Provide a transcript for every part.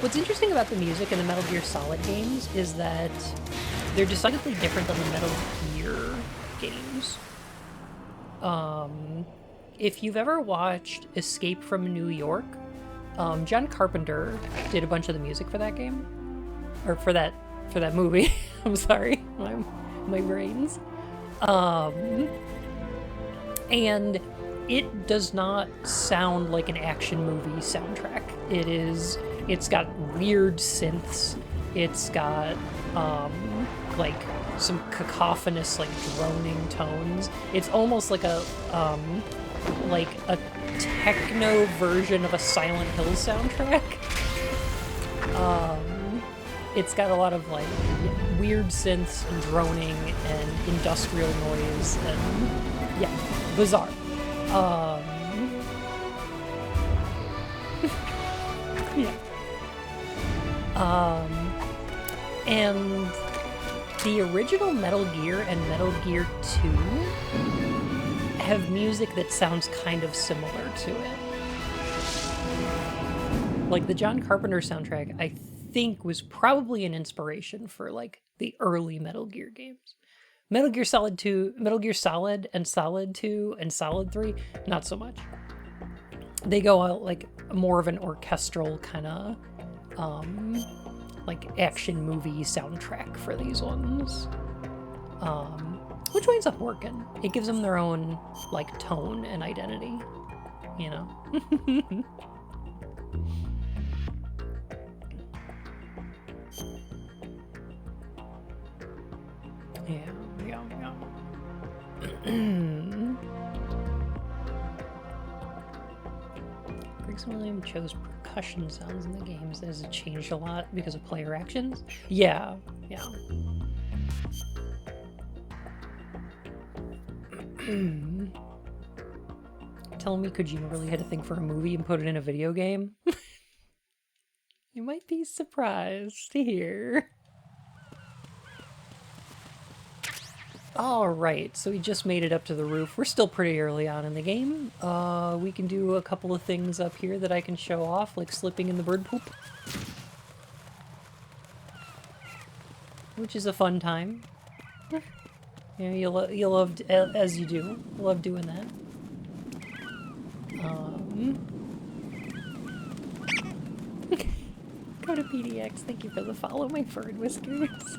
What's interesting about the music in the Metal Gear Solid games is that they're decidedly different than the Metal Gear games. If you've ever watched Escape from New York, John Carpenter did a bunch of the music for that game, or for that movie. I'm sorry, my brains. And it does not sound like an action movie soundtrack. It's got weird synths. It's got like some cacophonous, like droning tones. It's almost like a techno version of a Silent Hill soundtrack. It's got a lot of like weird synths and droning and industrial noise and yeah, bizarre. Yeah. And the original Metal Gear and Metal Gear 2 have music that sounds kind of similar to it. Like the John Carpenter soundtrack, I think was probably an inspiration for like the early Metal Gear games. Metal Gear Solid 2, Metal Gear Solid and Solid 2 and Solid 3, not so much. They go out like more of an orchestral kind of like action movie soundtrack for these ones. Which winds up working. It gives them their own like tone and identity, you know. Yeah. Grigson Williams chose percussion sounds in the games. Has it changed a lot because of player actions? Yeah. Telling me Kojima really had a thing for a movie and put it in a video game? You might be surprised to hear. Alright, so we just made it up to the roof. We're still pretty early on in the game. We can do a couple of things up here that I can show off, like slipping in the bird poop. Which is a fun time. Yeah, you love, as you do, love doing that. Go to PDX, thank you for the follow, my furred whiskers.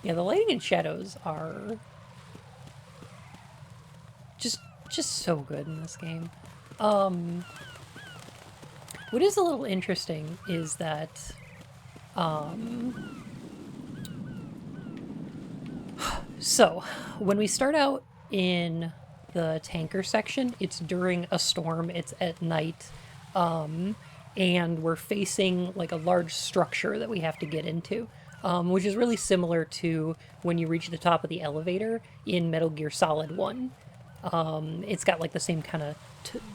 Yeah, the lighting and shadows are just so good in this game. What is a little interesting is that so when we start out in the tanker section, it's during a storm, it's at night, and we're facing like a large structure that we have to get into. Which is really similar to when you reach the top of the elevator in Metal Gear Solid 1. It's got like the same kind of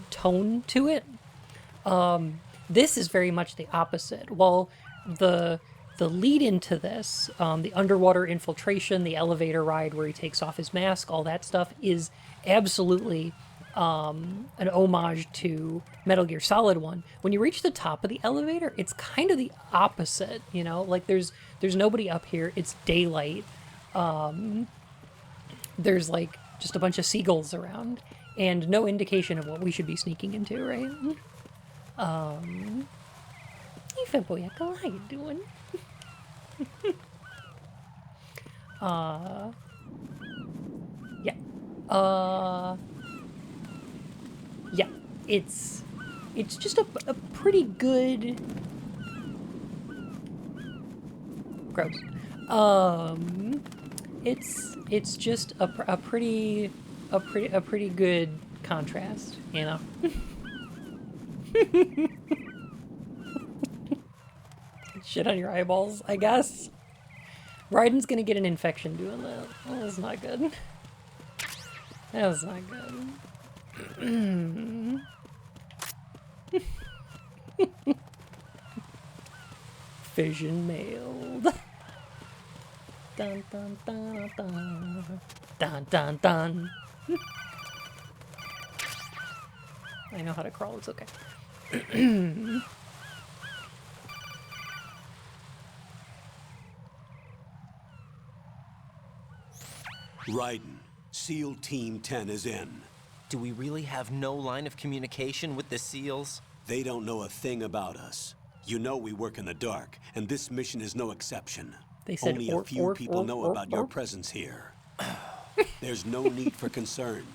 tone to it. This is very much the opposite. While the lead into this, the underwater infiltration, the elevator ride where he takes off his mask, all that stuff is absolutely an homage to Metal Gear Solid 1. When you reach the top of the elevator, it's kind of the opposite, you know? Like, there's nobody up here. It's daylight. There's, like, just a bunch of seagulls around. And no indication of what we should be sneaking into, right? Hey, Feboyako, how you doing? Yeah, it's just a pretty good. Gross. It's just a pretty good contrast, you know. Shit on your eyeballs, I guess. Raiden's gonna get an infection doing that. Oh, that's not good. That was not good. Fission mailed. Dun dun dun dun dun dun dun. I know how to crawl, it's okay. Raiden, SEAL Team 10 is in. Do we really have no line of communication with the SEALs? They don't know a thing about us. You know we work in the dark, and this mission is no exception. They said only a few people know about your presence here. There's no need for concern.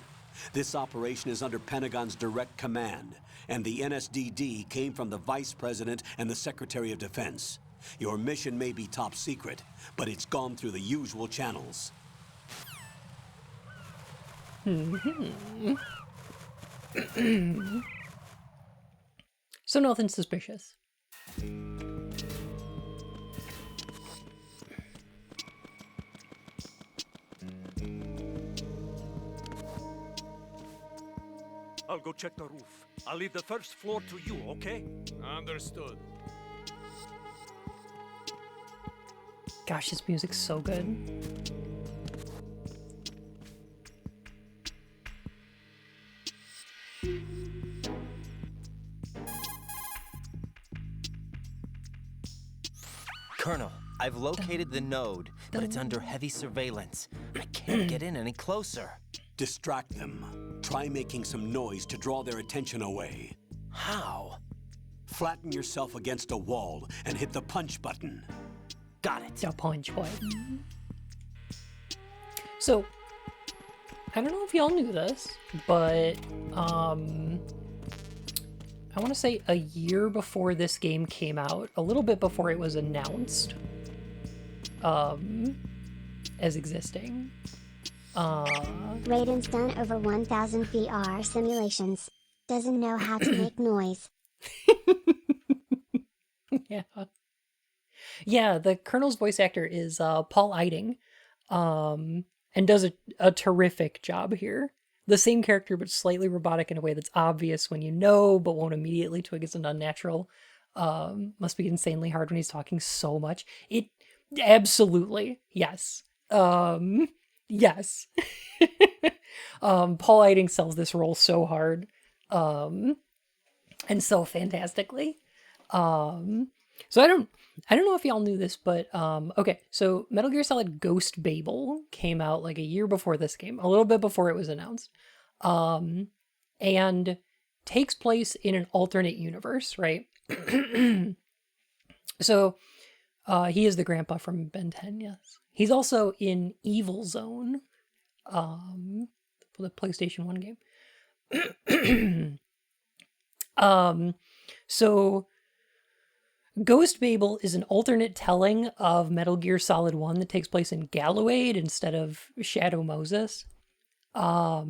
This operation is under Pentagon's direct command, and the NSDD came from the Vice President and the Secretary of Defense. Your mission may be top secret, but it's gone through the usual channels. So nothing suspicious. I'll go check the roof. I'll leave the first floor to you, okay? Understood. Gosh, this music's so good. Colonel, I've located the node, but it's under heavy surveillance. I can't get in any closer. Distract them. Try making some noise to draw their attention away. How? Flatten yourself against a wall and hit the punch button. Got it. The punch button. So, I don't know if y'all knew this, but I want to say a year before this game came out, a little bit before it was announced as existing. Raiden's done over 1,000 VR simulations. Doesn't know how to make noise. Yeah. Yeah, the Colonel's voice actor is Paul Eiding, and does a terrific job here. The same character, but slightly robotic in a way that's obvious when you know, but won't immediately twig it's an unnatural. Must be insanely hard when he's talking so much. It absolutely, yes. Yes. Paul Eiding sells this role so hard, and so fantastically. So I don't know if y'all knew this, but okay, so Metal Gear Solid Ghost Babel came out like a year before this game, a little bit before it was announced, and takes place in an alternate universe, right? So he is the grandpa from Ben 10, yes. He's also in Evil Zone, the PlayStation 1 game. So Ghost Babel is an alternate telling of Metal Gear Solid 1 that takes place in Gallowade instead of Shadow Moses. Yeah,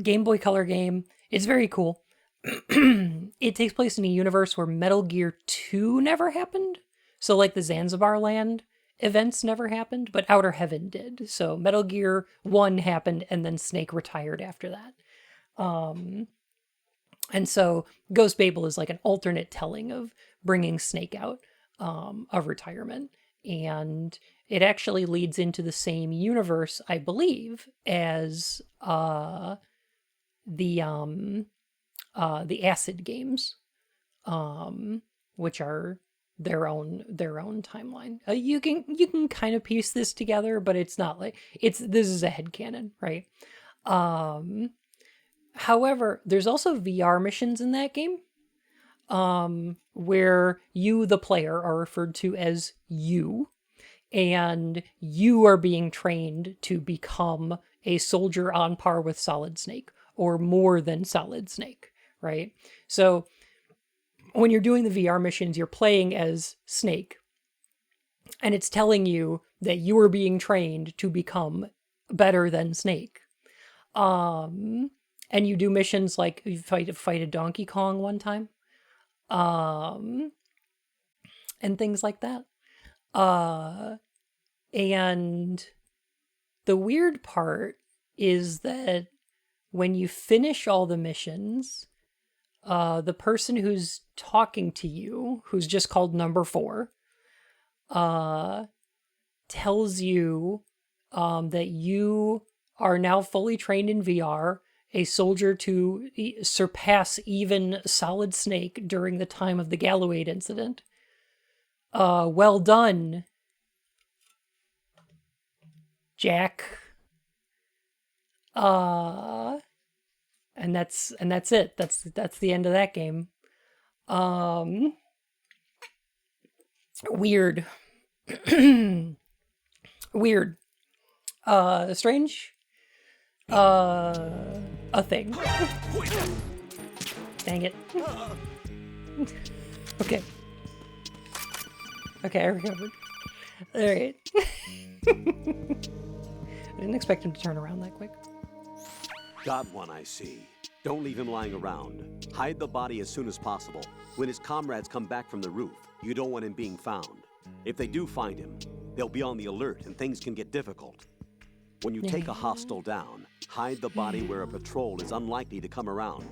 Game Boy Color game. It's very cool. It takes place in a universe where Metal Gear 2 never happened. So like the Zanzibar Land events never happened, but Outer Heaven did. So Metal Gear 1 happened and then Snake retired after that. And so Ghost Babel is like an alternate telling of bringing Snake out of retirement. And it actually leads into the same universe, I believe, as the Acid games, which are their own timeline. You can kind of piece this together, but it's not like this is a headcanon, right? However, there's also VR missions in that game, where you, the player, are referred to as you, and you are being trained to become a soldier on par with Solid Snake, or more than Solid Snake, right? So when you're doing the VR missions, you're playing as Snake, and it's telling you that you are being trained to become better than Snake. And you do missions like you fight a Donkey Kong one time, and things like that. And the weird part is that when you finish all the missions, the person who's talking to you, who's just called number 4, tells you that you are now fully trained in VR a soldier to surpass even Solid Snake during the time of the Gallowade incident. Well done, Jack. And that's it. That's the end of that game. Weird. Weird. Strange. A thing. Dang it. Okay. Okay, I recovered. Alright. I didn't expect him to turn around that quick. Got one, I see. Don't leave him lying around. Hide the body as soon as possible. When his comrades come back from the roof, you don't want him being found. If they do find him, they'll be on the alert and things can get difficult. When you take a hostile down, hide the body where a patrol is unlikely to come around.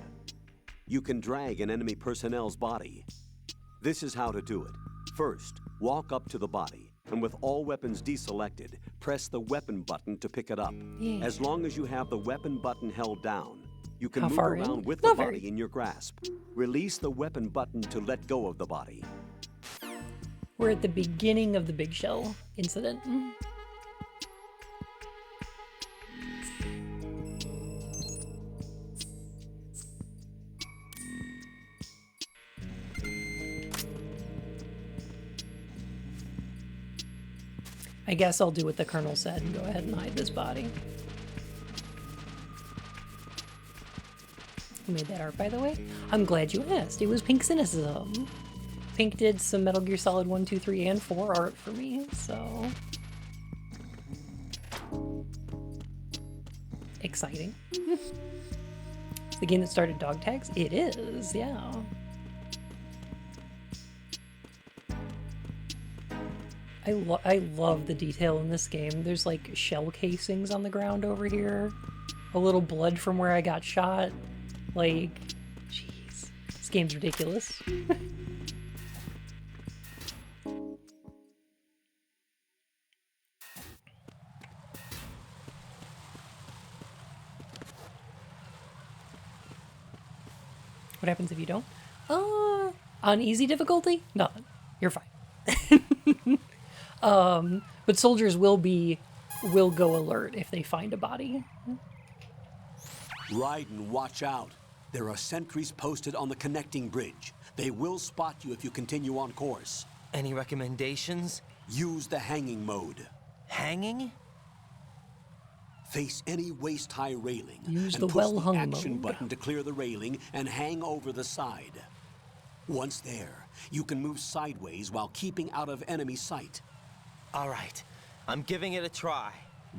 You can drag an enemy personnel's body. This is how to do it. First, walk up to the body, and with all weapons deselected, press the weapon button to pick it up. As long as you have the weapon button held down, you can move around with the body in your grasp. Release the weapon button to let go of the body. We're at the beginning of the Big Shell incident. I guess I'll do what the Colonel said and go ahead and hide this body. Who made that art, by the way? I'm glad you asked. It was Pink Cynicism. Pink did some Metal Gear Solid 1, 2, 3, and 4 art for me, so... Exciting. It's the game that started dog tags? It is, yeah. I love the detail in this game. There's like shell casings on the ground over here. A little blood from where I got shot. Like, jeez. This game's ridiculous. What happens if you don't? On easy difficulty? Nothing. You're fine. But soldiers will go alert if they find a body. Raiden, watch out. There are sentries posted on the connecting bridge. They will spot you if you continue on course. Any recommendations? Use the hanging mode. Hanging? Face any waist-high railing. Use and the push well-hung the action mode. button to clear the railing and hang over the side. Once there, you can move sideways while keeping out of enemy sight. All right, I'm giving it a try.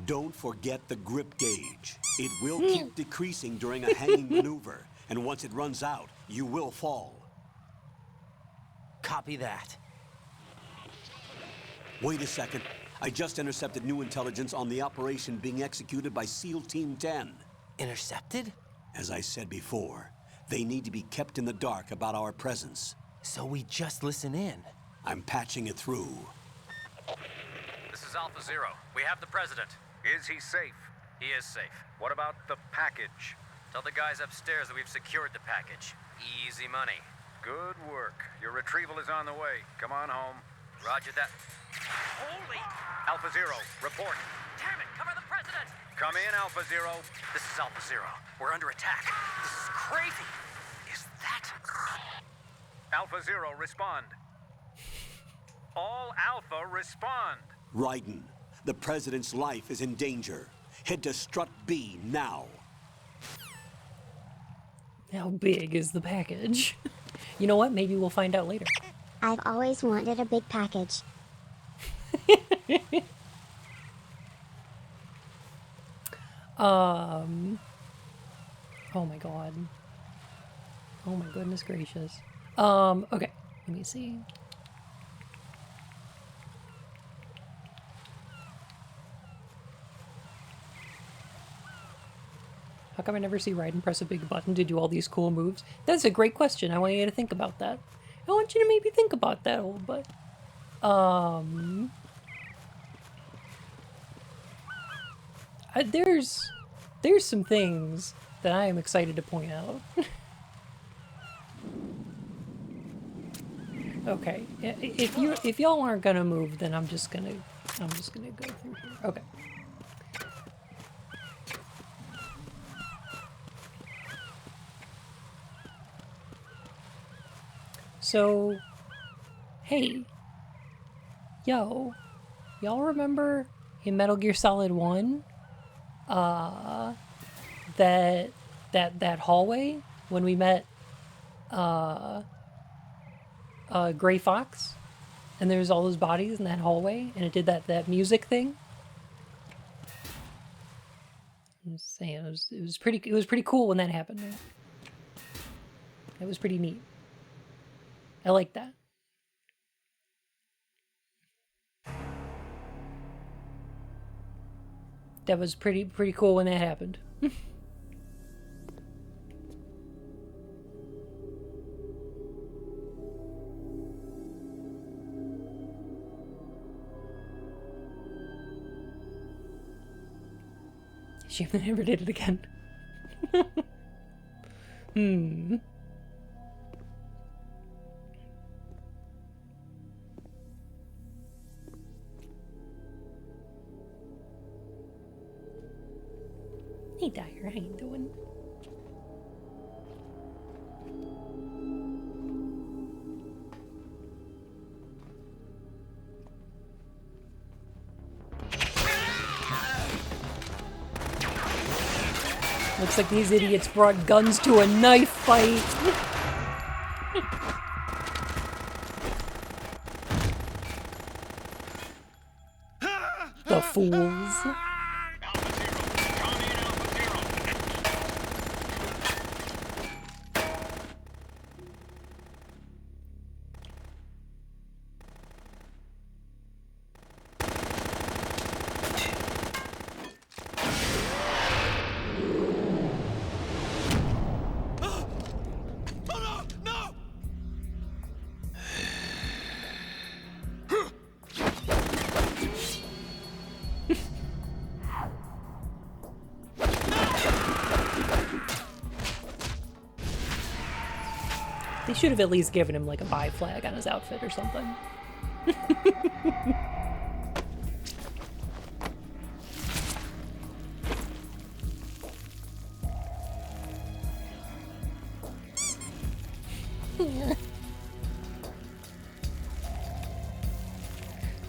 Don't forget the grip gauge. It will keep decreasing during a hanging maneuver, and once it runs out, you will fall. Copy that. Wait a second. I just intercepted new intelligence on the operation being executed by SEAL Team 10. Intercepted? As I said before, they need to be kept in the dark about our presence. So we just listen in. I'm patching it through. This is Alpha Zero. We have the president. Is he safe? He is safe. What about the package? Tell the guys upstairs that we've secured the package. Easy money. Good work. Your retrieval is on the way. Come on home. Roger that. Holy! Alpha Zero, report. Damn it! Cover the president! Come in, Alpha Zero. This is Alpha Zero. We're under attack. This is crazy. Is that... Alpha Zero, respond. All Alpha, respond. Raiden, the president's life is in danger. Head to Strut B now. How big is the package? You know what? Maybe we'll find out later. I've always wanted a big package. Oh my god. Oh my goodness gracious. Okay. Let me see. How come I never see Raiden press a big button to do all these cool moves? That's a great question. I want you to think about that. I want you to maybe think about that a little bit. There's some things that I am excited to point out. Okay, if y'all aren't gonna move, then I'm just gonna go through here. Okay. So, hey, yo, y'all remember in Metal Gear Solid 1, that hallway when we met Gray Fox, and there's all those bodies in that hallway, and it did that music thing. I'm just saying, it was pretty cool when that happened. Man. It was pretty neat. I like that. That was pretty cool when that happened. Shame they never did it again. Hey, Dyer, how you doing? Looks like these idiots brought guns to a knife fight. The fools. They should have at least given him like a buy flag on his outfit or something.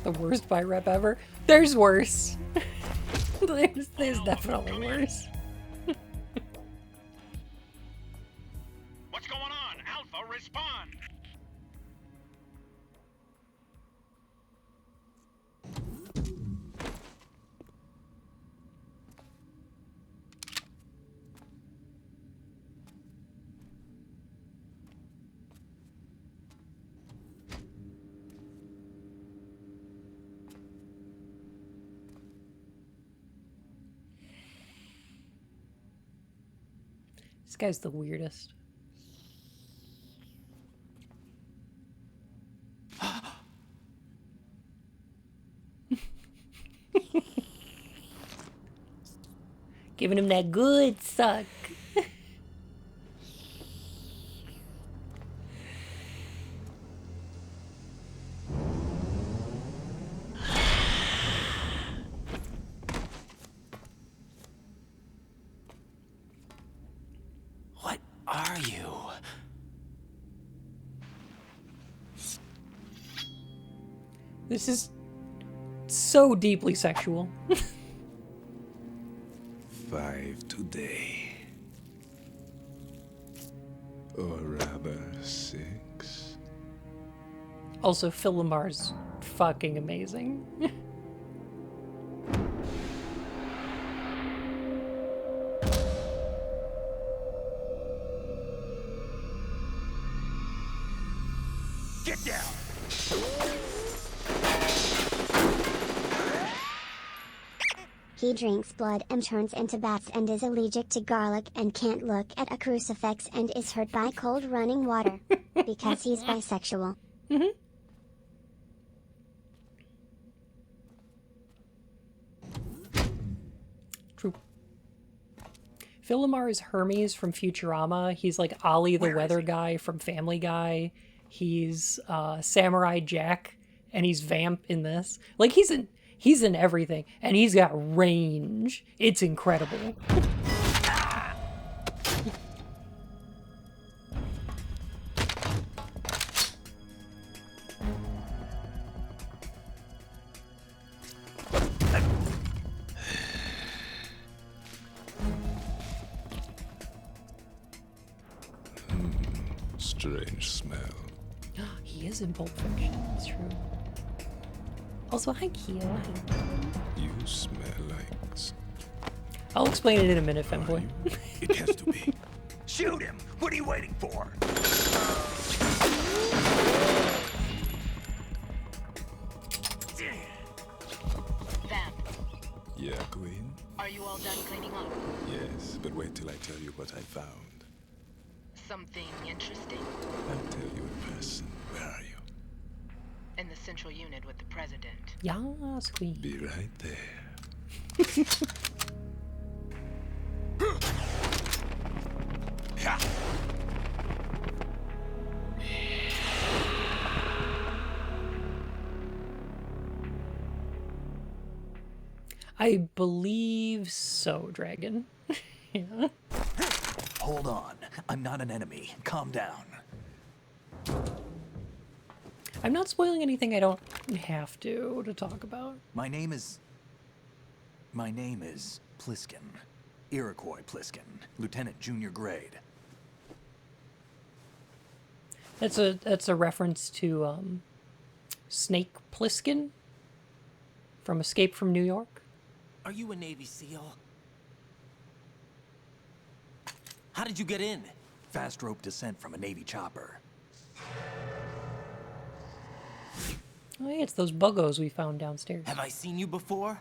The worst buy rep ever? There's worse. There's definitely worse. What's going on? Alpha, respond! This guy's the weirdest. Giving him that good suck. What are you? This is so deeply sexual. 5 today. Or rather, 6. Also, Philomar's fucking amazing. Get down! He drinks blood and turns into bats and is allergic to garlic and can't look at a crucifix and is hurt by cold running water. Because he's bisexual. True. Philomar is Hermes from Futurama. He's like Ollie the Where is weather he? guy from Family Guy. He's Samurai Jack, and he's Vamp in this. Like he's in everything, and he's got range. It's incredible. Strange smell. He is in Pulp Fiction. It's true. Also, hi Kia. You smell like. I'll explain it in a minute, Femboy. It has to be. Shoot him! What are you waiting for? Vamp, Yeah, Queen? are you all done cleaning up? Yes, but wait till I tell you what I found. Something interesting? I'll tell you in person. Where are you? In the central unit with the president. Yes, queen. Be right there. I believe so, Dragon. Yeah. Hold on. I'm not an enemy. Calm down. I'm not spoiling anything I don't have to talk about. My name is Pliskin. Iroquois Pliskin. Lieutenant junior grade. That's a reference to Snake Plissken from Escape from New York. Are you a Navy SEAL? How did you get in? Fast rope descent from a Navy chopper. Oh, yeah, it's those buggos we found downstairs. Have I seen you before?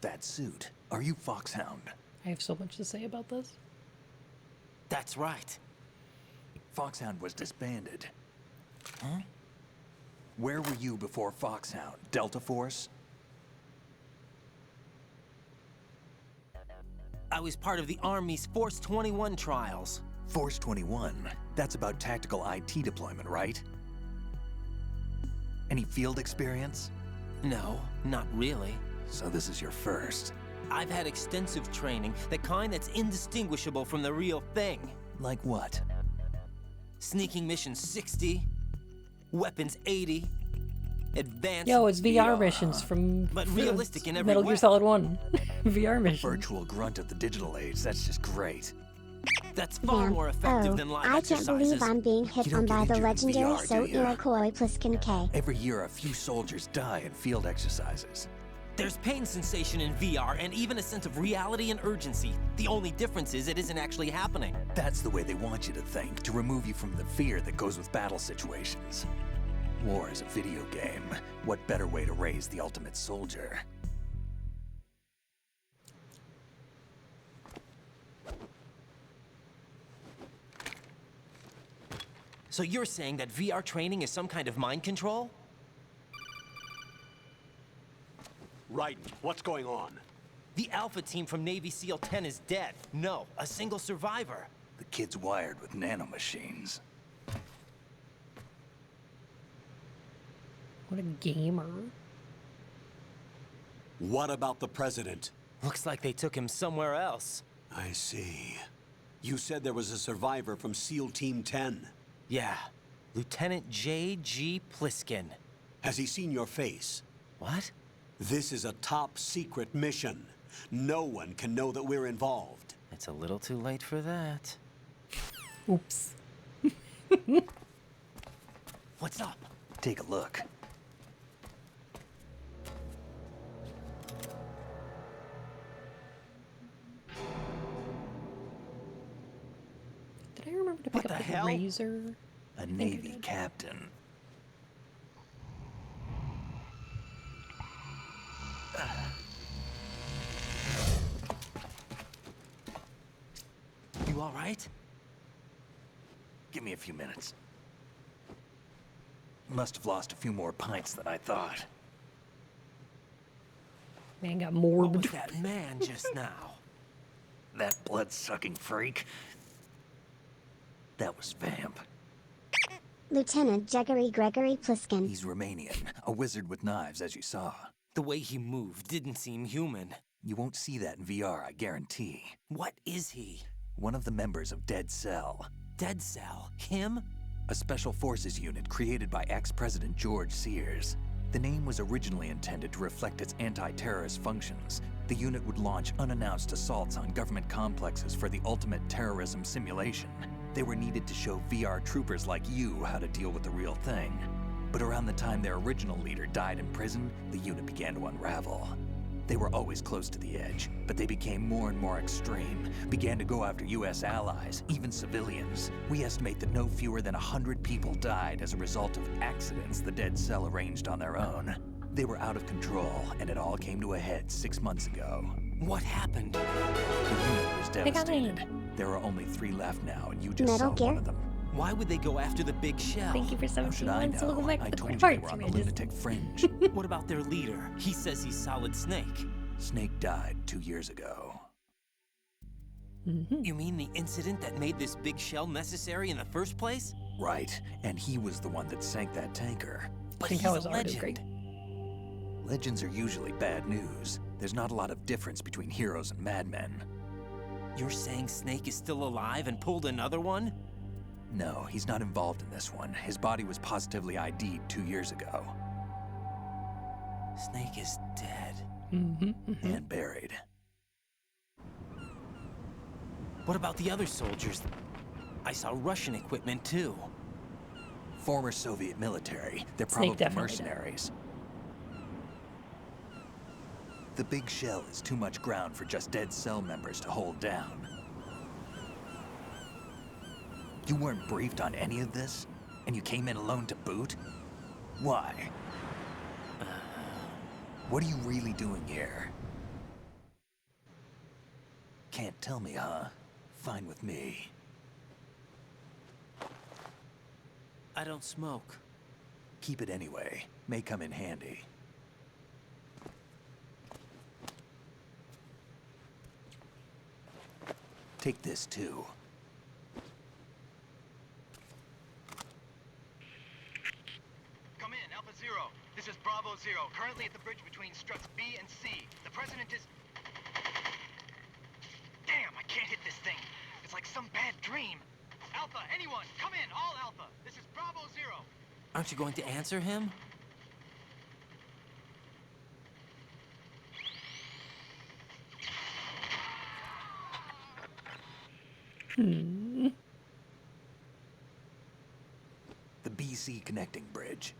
That suit. Are you Foxhound? I have so much to say about this. That's right. Foxhound was disbanded. Huh? Where were you before Foxhound? Delta Force? I was part of the Army's Force 21 trials. Force 21. That's about tactical IT deployment, right? Any field experience? No, not really. So this is your first. I've had extensive training, the kind that's indistinguishable from the real thing. Like what? Sneaking mission 60, weapons 80, advanced Yo, it's VR missions from But realistic in every Metal way. Gear Solid 1. VR missions. Virtual grunt of the digital age. That's just great. That's far Vamp. more effective Oh, than live I can't exercises. believe I'm being hit You don't on get by the injured in legendary VR, So do ya? Iroquois Pliskin K. Every year, a few soldiers die in field exercises. There's pain sensation in VR and even a sense of reality and urgency. The only difference is it isn't actually happening. That's the way they want you to think, to remove you from the fear that goes with battle situations. War is a video game. What better way to raise the ultimate soldier? So you're saying that VR training is some kind of mind control? Right. What's going on? The Alpha team from Navy SEAL 10 is dead. No, a single survivor. The kid's wired with nanomachines. What a gamer. What about the president? Looks like they took him somewhere else. I see. You said there was a survivor from SEAL Team 10. Yeah, Lieutenant J.G. Pliskin. Has he seen your face? What? This is a top secret mission. No one can know that we're involved. It's a little too late for that. Oops. What's up? Take a look. Did I remember to pick What up the like hell? a razor? A Navy captain. You all right? Give me a few minutes. Must have lost a few more pints than I thought. Man got What morbed. was that man just now? That blood-sucking freak? That was Vamp. Lieutenant Gregory Pliskin. He's Romanian, a wizard with knives, as you saw. The way he moved didn't seem human. You won't see that in VR, I guarantee. What is he? One of the members of Dead Cell. Dead Cell? Him? A special forces unit created by ex-President George Sears. The name was originally intended to reflect its anti-terrorist functions. The unit would launch unannounced assaults on government complexes for the ultimate terrorism simulation. They were needed to show VR troopers like you how to deal with the real thing. But around the time their original leader died in prison, the unit began to unravel. They were always close to the edge, but they became more and more extreme, began to go after US allies, even civilians. We estimate that no fewer than 100 people died as a result of accidents the Dead Cell arranged on their own. They were out of control, and it all came to a head 6 months ago. What happened? The unit was got devastated. me. There are only 3 left now, and you just Metal saw Gear? one of them. Why would they go after the big shell? Thank you for How 17 should I months. know? Welcome back I to the told Court you of they were Hearts. on the Man, just- lunatic fringe. What about their leader? He says he's Solid Snake. Snake died 2 years ago. You mean the incident that made this big shell necessary in the first place? Right, and he was the one that sank that tanker. But think he's how a his art is great. legend. Legends are usually bad news. There's not a lot of difference between heroes and madmen. You're saying Snake is still alive and pulled another one? No, he's not involved in this one. His body was positively ID'd 2 years ago. Snake is dead. And buried. What about the other soldiers? I saw Russian equipment too. Former Soviet military. They're Snake probably definitely did. mercenaries. The big shell is too much ground for just Dead Cell members to hold down. You weren't briefed on any of this? And you came in alone to boot? Why? What are you really doing here? Can't tell me, huh? Fine with me. I don't smoke. Keep it anyway. May come in handy. Take this too. Come in, Alpha Zero. This is Bravo Zero, currently at the bridge between struts B and C. The president is... Damn, I can't hit this thing. It's like some bad dream. Alpha, anyone, come in, all Alpha. This is Bravo Zero. Aren't you going to answer him? The BC connecting bridge.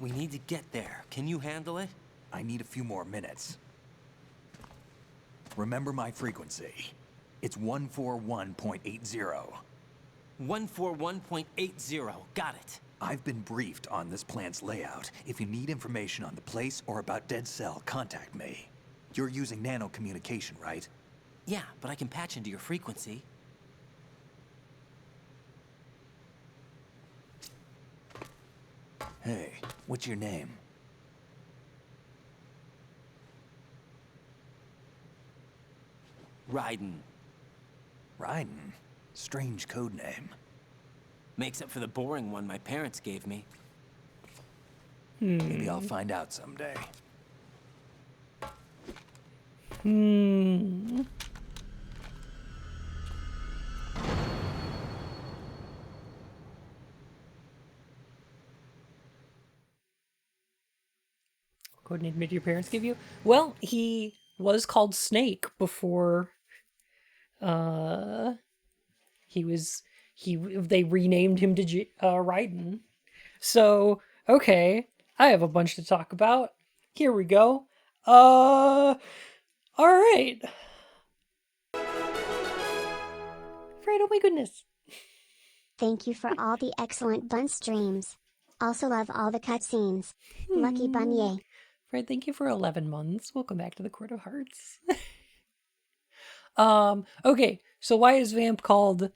We need to get there. Can you handle it? I need a few more minutes. Remember my frequency. It's 141.80. 141.80. Got it. I've been briefed on this plant's layout. If you need information on the place or about Dead Cell, contact me. You're using nano communication, right? Yeah, but I can patch into your frequency. Hey, what's your name? Raiden. Raiden. Strange code name. Makes up for the boring one my parents gave me. Maybe I'll find out someday. Code name did your parents give you? Well, he was called Snake before they renamed him to Raiden. So, okay, I have a bunch to talk about. Here we go. All right. Fred, oh my goodness. Thank you for all the excellent bun streams. Also love all the cutscenes. Lucky Bunye. Fred, thank you for 11 months. Welcome back to the Court of Hearts. Okay, so why is Vamp called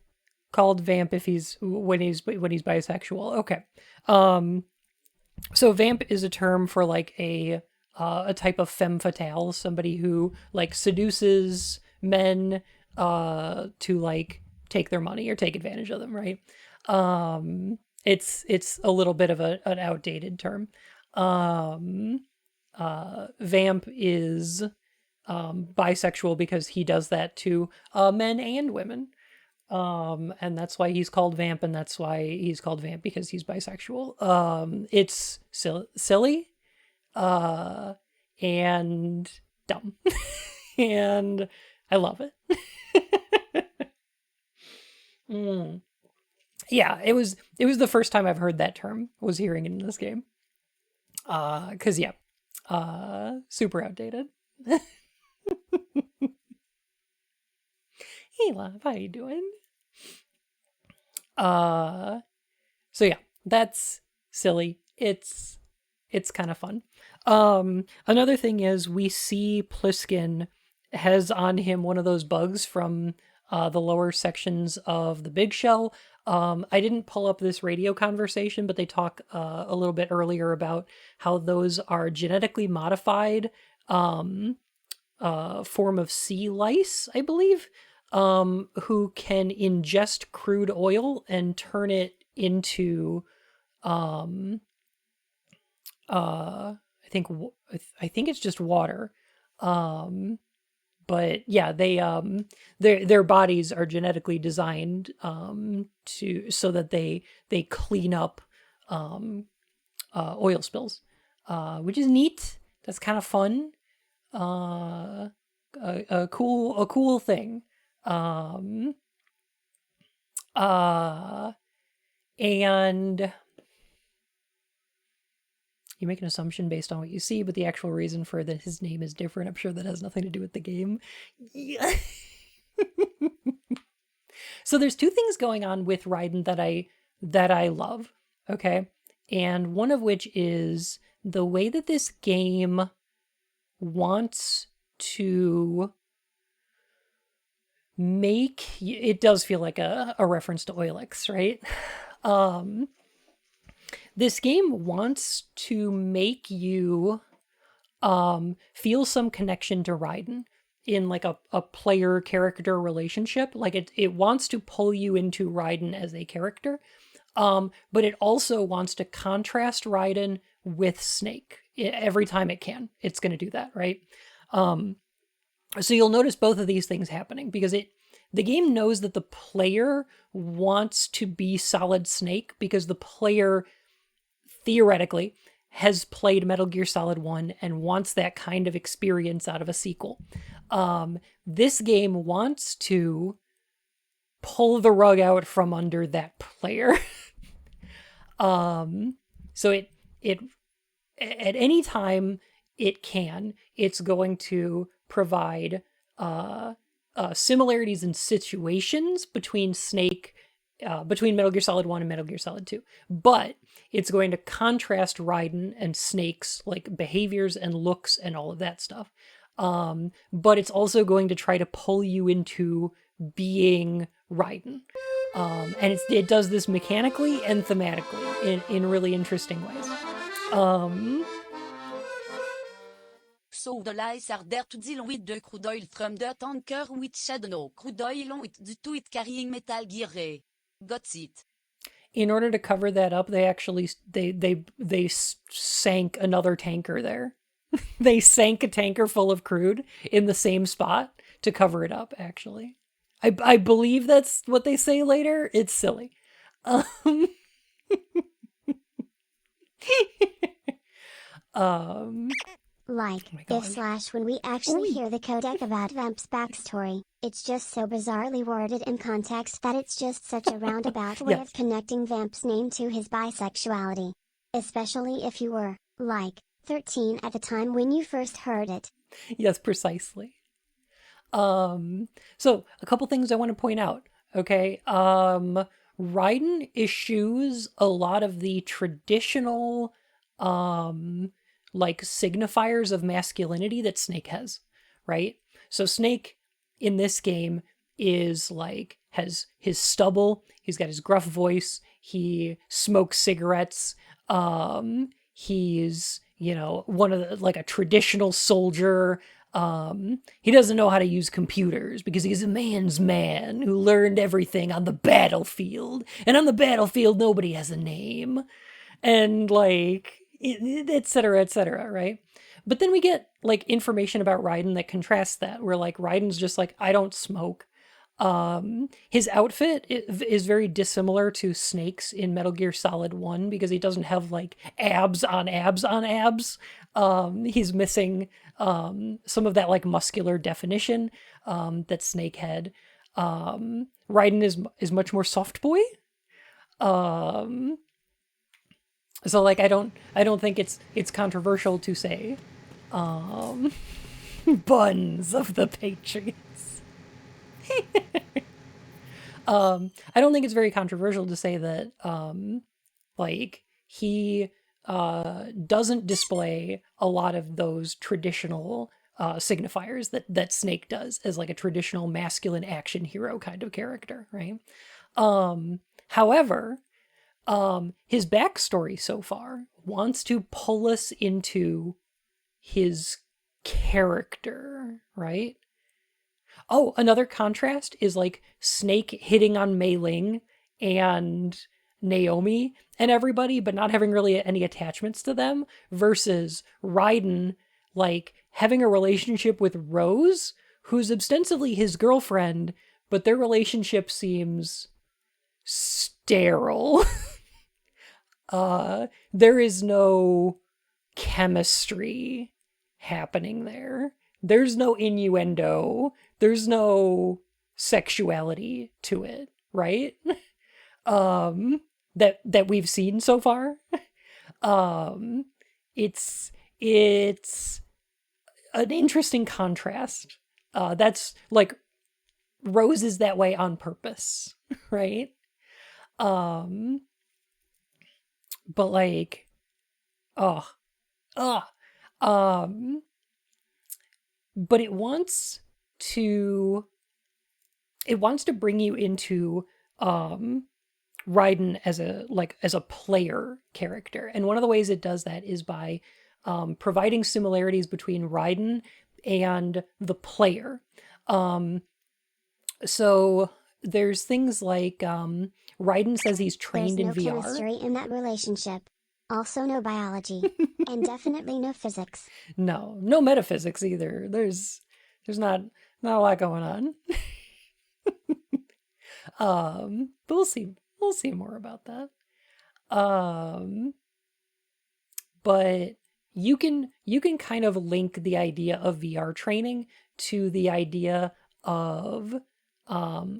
Vamp if he's when he's bisexual? Okay. So vamp is a term for like a type of femme fatale, somebody who like seduces men to like take their money or take advantage of them, right? It's a little bit of an outdated term. Vamp is bisexual because he does that to men and women. And that's why he's called Vamp, and that's why he's called Vamp because he's bisexual. It's silly, and dumb, and I love it. Mm. Yeah, it was the first time I've heard that term. Was hearing it in this game. Cause yeah, super outdated. Hey, love, how you doing? Uh, so yeah, that's silly. It's kind of fun. Another thing is we see Pliskin has on him one of those bugs from the lower sections of the Big Shell. I didn't pull up this radio conversation, but they talk a little bit earlier about how those are genetically modified form of sea lice, I believe, who can ingest crude oil and turn it into I think it's just water. But yeah, their bodies are genetically designed to so that they clean up oil spills, which is neat. That's kind of fun. A cool thing. And you make an assumption based on what you see, but the actual reason for that his name is different, I'm sure that has nothing to do with the game. Yeah. So there's two things going on with Raiden that I love, okay? And one of which is the way that this game wants to make it does feel like a reference to Oilix, right? This game wants to make you feel some connection to Raiden in like a player character relationship. Like it wants to pull you into Raiden as a character, but it also wants to contrast Raiden with Snake every time it can. It's going to do that, right? So you'll notice both of these things happening because the game knows that the player wants to be Solid Snake because the player theoretically has played Metal Gear Solid 1 and wants that kind of experience out of a sequel. This game wants to pull the rug out from under that player. So it at any time it can, it's going to provide similarities in situations between between Metal Gear Solid 1 and Metal Gear Solid 2. But it's going to contrast Raiden and Snake's like behaviors and looks and all of that stuff. But it's also going to try to pull you into being Raiden. And it does this mechanically and thematically in really interesting ways. Sauf de l'ice ardert tout dit long with de crude oil from the tanker with shadow crude oil long with du tout it carrying metal gear. Got it. In order to cover that up, they actually they sank another tanker there. They sank a tanker full of crude in the same spot to cover it up, actually. I believe that's what they say later. It's silly. Like, if slash when we actually hear the codec about Vamp's backstory, it's just so bizarrely worded in context that it's just such a roundabout way of connecting Vamp's name to his bisexuality. Especially if you were, like, 13 at the time when you first heard it. Yes, precisely. So a couple things I want to point out. Okay. Raiden eschews a lot of the traditional, like signifiers of masculinity that Snake has, right? So Snake in this game is like, has his stubble, he's got his gruff voice, he smokes cigarettes, he's, you know, one of the, like a traditional soldier. He doesn't know how to use computers because he's a man's man who learned everything on the battlefield. And on the battlefield, nobody has a name. And like, et cetera, right? But then we get like information about Raiden that contrasts that, where like Raiden's just like, I don't smoke. His outfit is very dissimilar to Snake's in Metal Gear Solid 1 because he doesn't have like abs on abs on abs. He's missing some of that like muscular definition that Snake had. Raiden is much more soft boy. So like I don't think it's controversial to say buns of the Patriots. I don't think it's very controversial to say that like he doesn't display a lot of those traditional signifiers that Snake does as like a traditional masculine action hero kind of character, right? However, his backstory so far wants to pull us into his character, right? Oh, another contrast is like Snake hitting on Mei Ling and Naomi and everybody, but not having really any attachments to them, versus Raiden like having a relationship with Rose, who's ostensibly his girlfriend, but their relationship seems sterile. There is no chemistry happening there. There's no innuendo. There's no sexuality to it, right? That we've seen so far. It's an interesting contrast. That's like Rose is that way on purpose, right? But like, but it wants to bring you into Raiden as a player character, and one of the ways it does that is by providing similarities between Raiden and the player. So there's things like Raiden says he's trained There's no in VR. chemistry in that relationship. Also no biology. And definitely no physics. No metaphysics either. There's not a lot going on. But we'll see more about that. But you can kind of link the idea of VR training to the idea of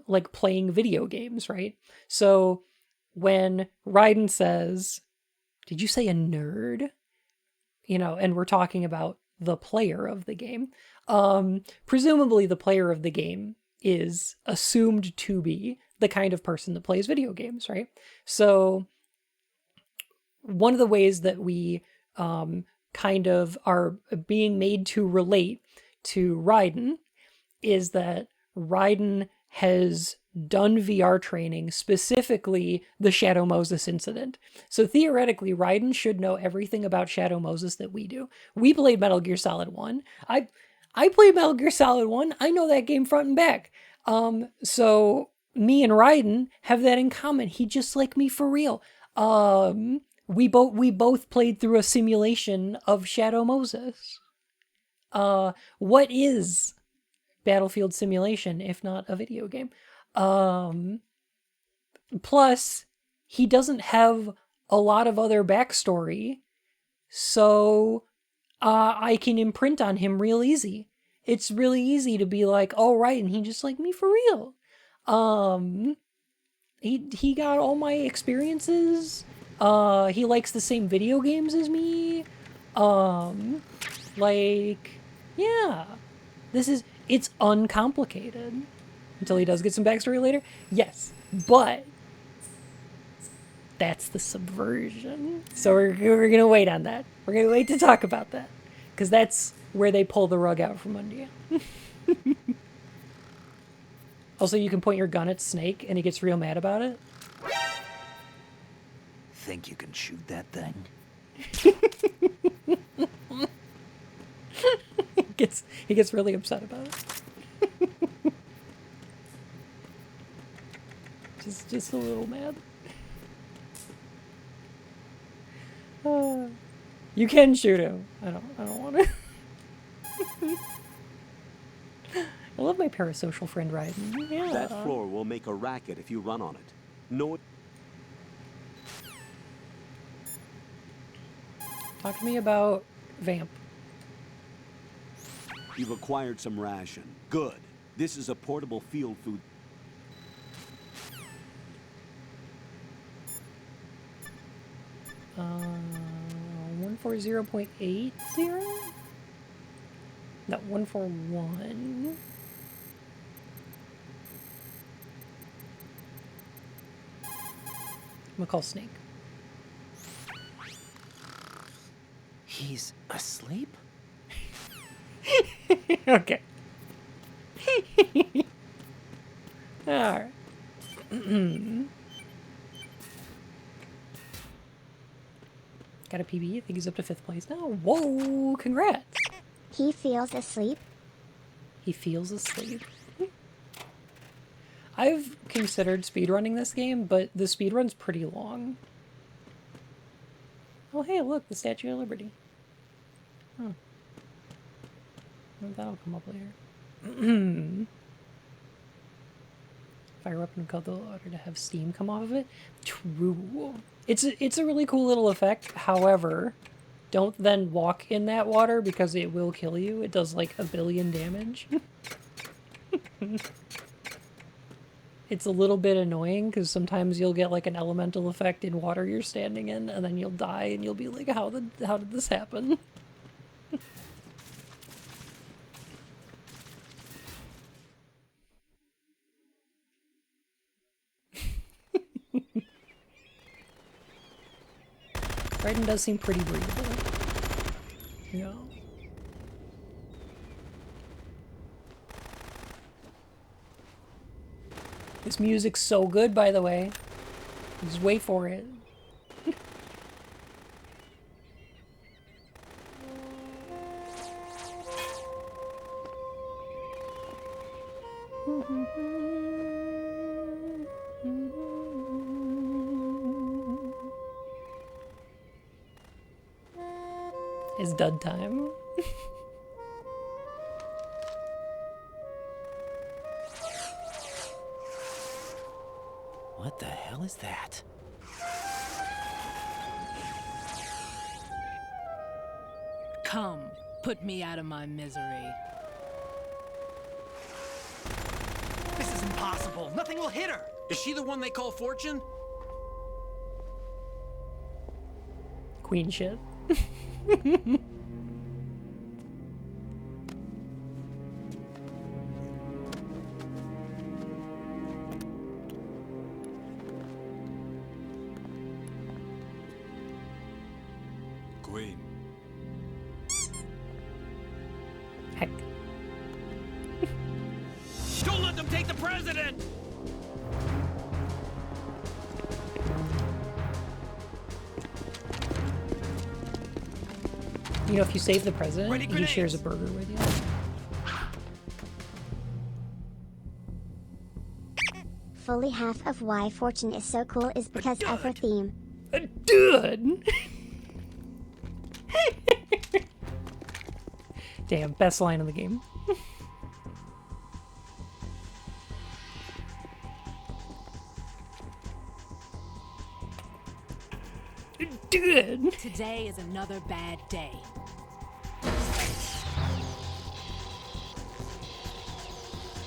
like playing video games, right? So when Raiden says, did you say a nerd? You know, and we're talking about the player of the game. Presumably the player of the game is assumed to be the kind of person that plays video games, right? So one of the ways that we kind of are being made to relate to Raiden is that Raiden has done VR training, specifically the Shadow Moses incident. So theoretically, Raiden should know everything about Shadow Moses that we do. We played Metal Gear Solid 1. I played Metal Gear Solid 1. I know that game front and back. So me and Raiden have that in common. He just like me for real. We both played through a simulation of Shadow Moses. What is Battlefield Simulation if not a video game? Plus, he doesn't have a lot of other backstory, so I can imprint on him real easy. It's really easy to be like, oh, right, and he just like me for real. He got all my experiences. He likes the same video games as me. Like, yeah, it's uncomplicated. Until he does get some backstory later. Yes, but that's the subversion. So we're going to wait on that. We're going to wait to talk about that. Because that's where they pull the rug out from under you. Also, you can point your gun at Snake and he gets real mad about it. Think you can shoot that thing? He gets really upset about it. just a little mad. You can shoot him. I don't want to. I love my parasocial friend riding. Yeah. That floor will make a racket if you run on it. No. Talk to me about Vamp. You've acquired some ration. Good. This is a portable field food. Uh, 140.80? No, 141. I'm gonna call Snake. He's asleep? Okay. Alright. Got a PB. I think he's up to 5th place now. Whoa! Congrats! He feels asleep. He feels asleep. I've considered speedrunning this game, but the speedrun's pretty long. Oh, hey, look, the Statue of Liberty. Huh. Well, that'll come up later. Fire up and cold the water to have steam come off of it. True. It's a really cool little effect. However, don't then walk in that water because it will kill you. It does like 1 billion damage. It's a little bit annoying because sometimes you'll get like an elemental effect in water you're standing in, and then you'll die and you'll be like, how did this happen? Raiden does seem pretty breathable. Yeah. This music's so good, by the way. Just wait for it. It's dud time. What the hell is that? Come, put me out of my misery. This is impossible. Nothing will hit her. Is she the one they call Fortune? Queen shit. Queen. Heck. Don't let them take the president! You know, if you save the president, Ready, he grenades. shares a burger with you. Fully half of why Fortune is so cool is because of her theme. Dude! Damn, best line in the game. Dude! Today is another bad day.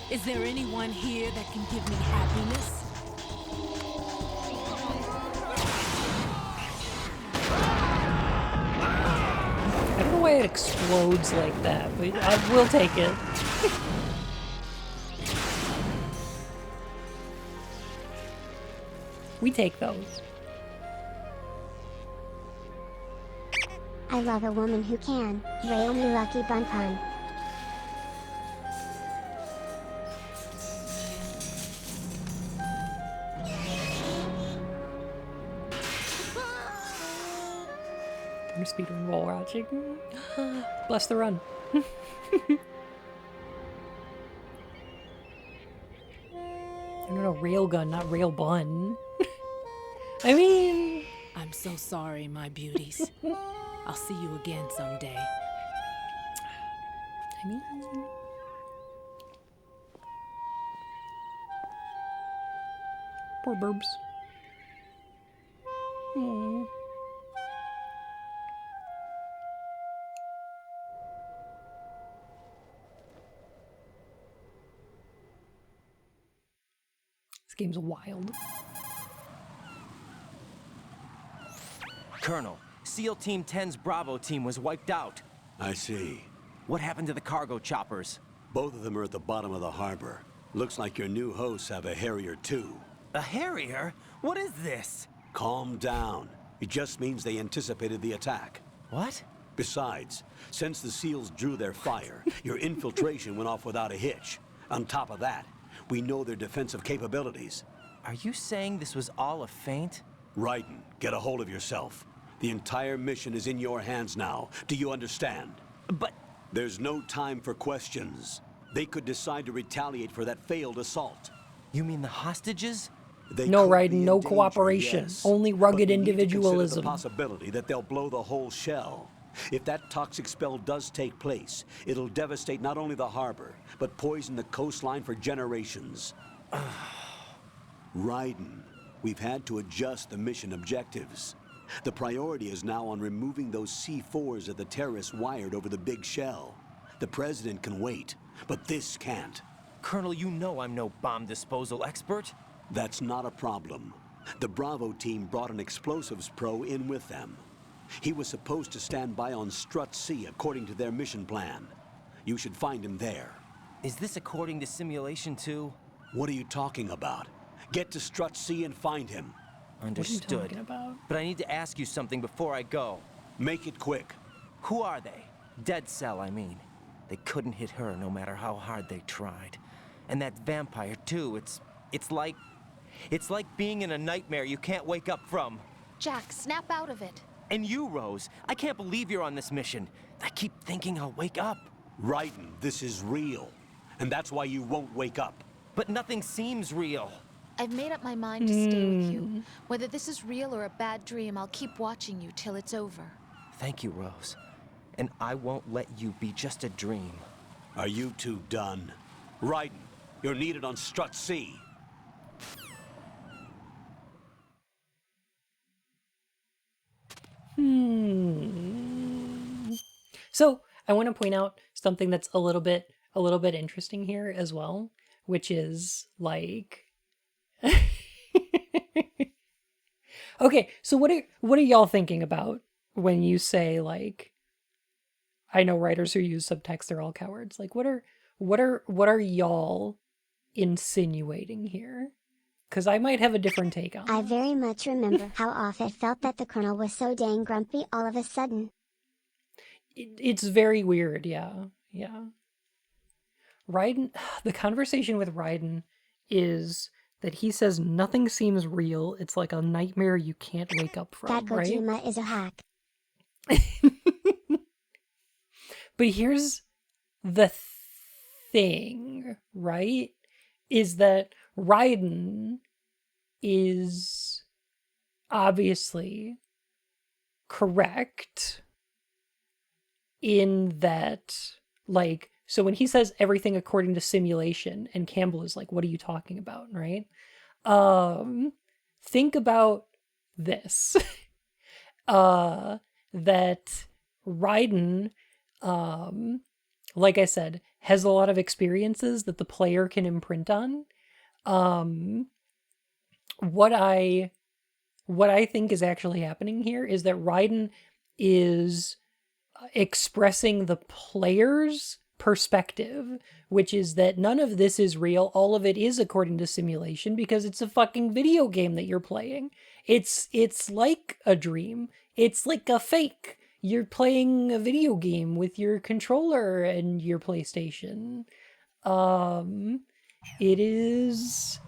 Is there anyone here that can give me happiness? I don't know why it explodes like that, but I will take it. We take those. I love a woman who can. Rail me lucky bun pun. I'm speedrun while watching. Bless the run. No, railgun, not rail bun. I mean... I'm so sorry, my beauties. I'll see you again someday. I mean... Poor burbs. Aww. This game's wild. Colonel, SEAL Team 10's Bravo team was wiped out. I see. What happened to the cargo choppers? Both of them are at the bottom of the harbor. Looks like your new hosts have a Harrier too. A Harrier? What is this? Calm down. It just means they anticipated the attack. What? Besides, since the SEALs drew their fire, your infiltration went off without a hitch. On top of that, we know their defensive capabilities. Are you saying this was all a feint? Raiden, get a hold of yourself. The entire mission is in your hands now. Do you understand? But... There's no time for questions. They could decide to retaliate for that failed assault. You mean the hostages? No, Raiden, no cooperation. Yes. Only rugged individualism. The possibility that they'll blow the whole shell. If that toxic spell does take place, it'll devastate not only the harbor, but poison the coastline for generations. Raiden, we've had to adjust the mission objectives. The priority is now on removing those C4s that the terrorists wired over the big shell. The president can wait, but this can't. Colonel, you know I'm no bomb disposal expert. That's not a problem. The Bravo team brought an explosives pro in with them. He was supposed to stand by on Strut C according to their mission plan. You should find him there. Is this according to simulation too? What are you talking about? Get to Strut C and find him. Understood. What are you talking about? But I need to ask you something before I go. Make it quick. Who are they? Dead Cell, I mean. They couldn't hit her no matter how hard they tried. And that vampire too, it's like being in a nightmare you can't wake up from. Jack, snap out of it. And you, Rose, I can't believe you're on this mission. I keep thinking I'll wake up. Raiden, this is real. And that's why you won't wake up. But nothing seems real. I've made up my mind to stay with you. Whether this is real or a bad dream, I'll keep watching you till it's over. Thank you, Rose. And I won't let you be just a dream. Are you two done? Raiden, you're needed on Strut C. So I want to point out something that's a little bit interesting here as well, which is like, okay, so what are y'all thinking about when you say, like, I know writers who use subtext, they're all cowards. Like, what are y'all insinuating here? Because I might have a different take on I very much remember how off it felt that the Colonel was so dang grumpy all of a sudden. It's very weird, yeah. Raiden, the conversation with Raiden is that he says nothing seems real. It's like a nightmare you can't wake up from, that Kojima right? is a hack. But here's the thing, right? Is that Raiden is obviously correct in that, like, so when he says everything according to simulation, and Campbell is like, what are you talking about, right? Think about this. That Raiden, like I said, has a lot of experiences that the player can imprint on. What I think is actually happening here is that Raiden is expressing the player's perspective, which is that none of this is real. All of it is according to simulation because it's a fucking video game that you're playing. It's like a dream. It's like a fake. You're playing a video game with your controller and your PlayStation. It is,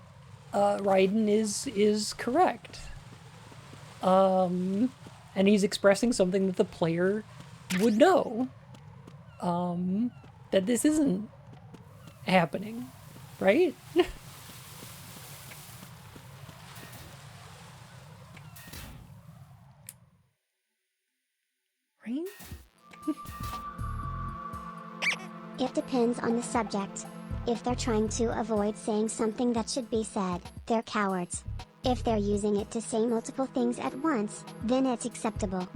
Raiden is correct. And he's expressing something that the player would know. That this isn't happening, right? Right? It depends on the subject. If they're trying to avoid saying something that should be said, they're cowards. If they're using it to say multiple things at once, then it's acceptable.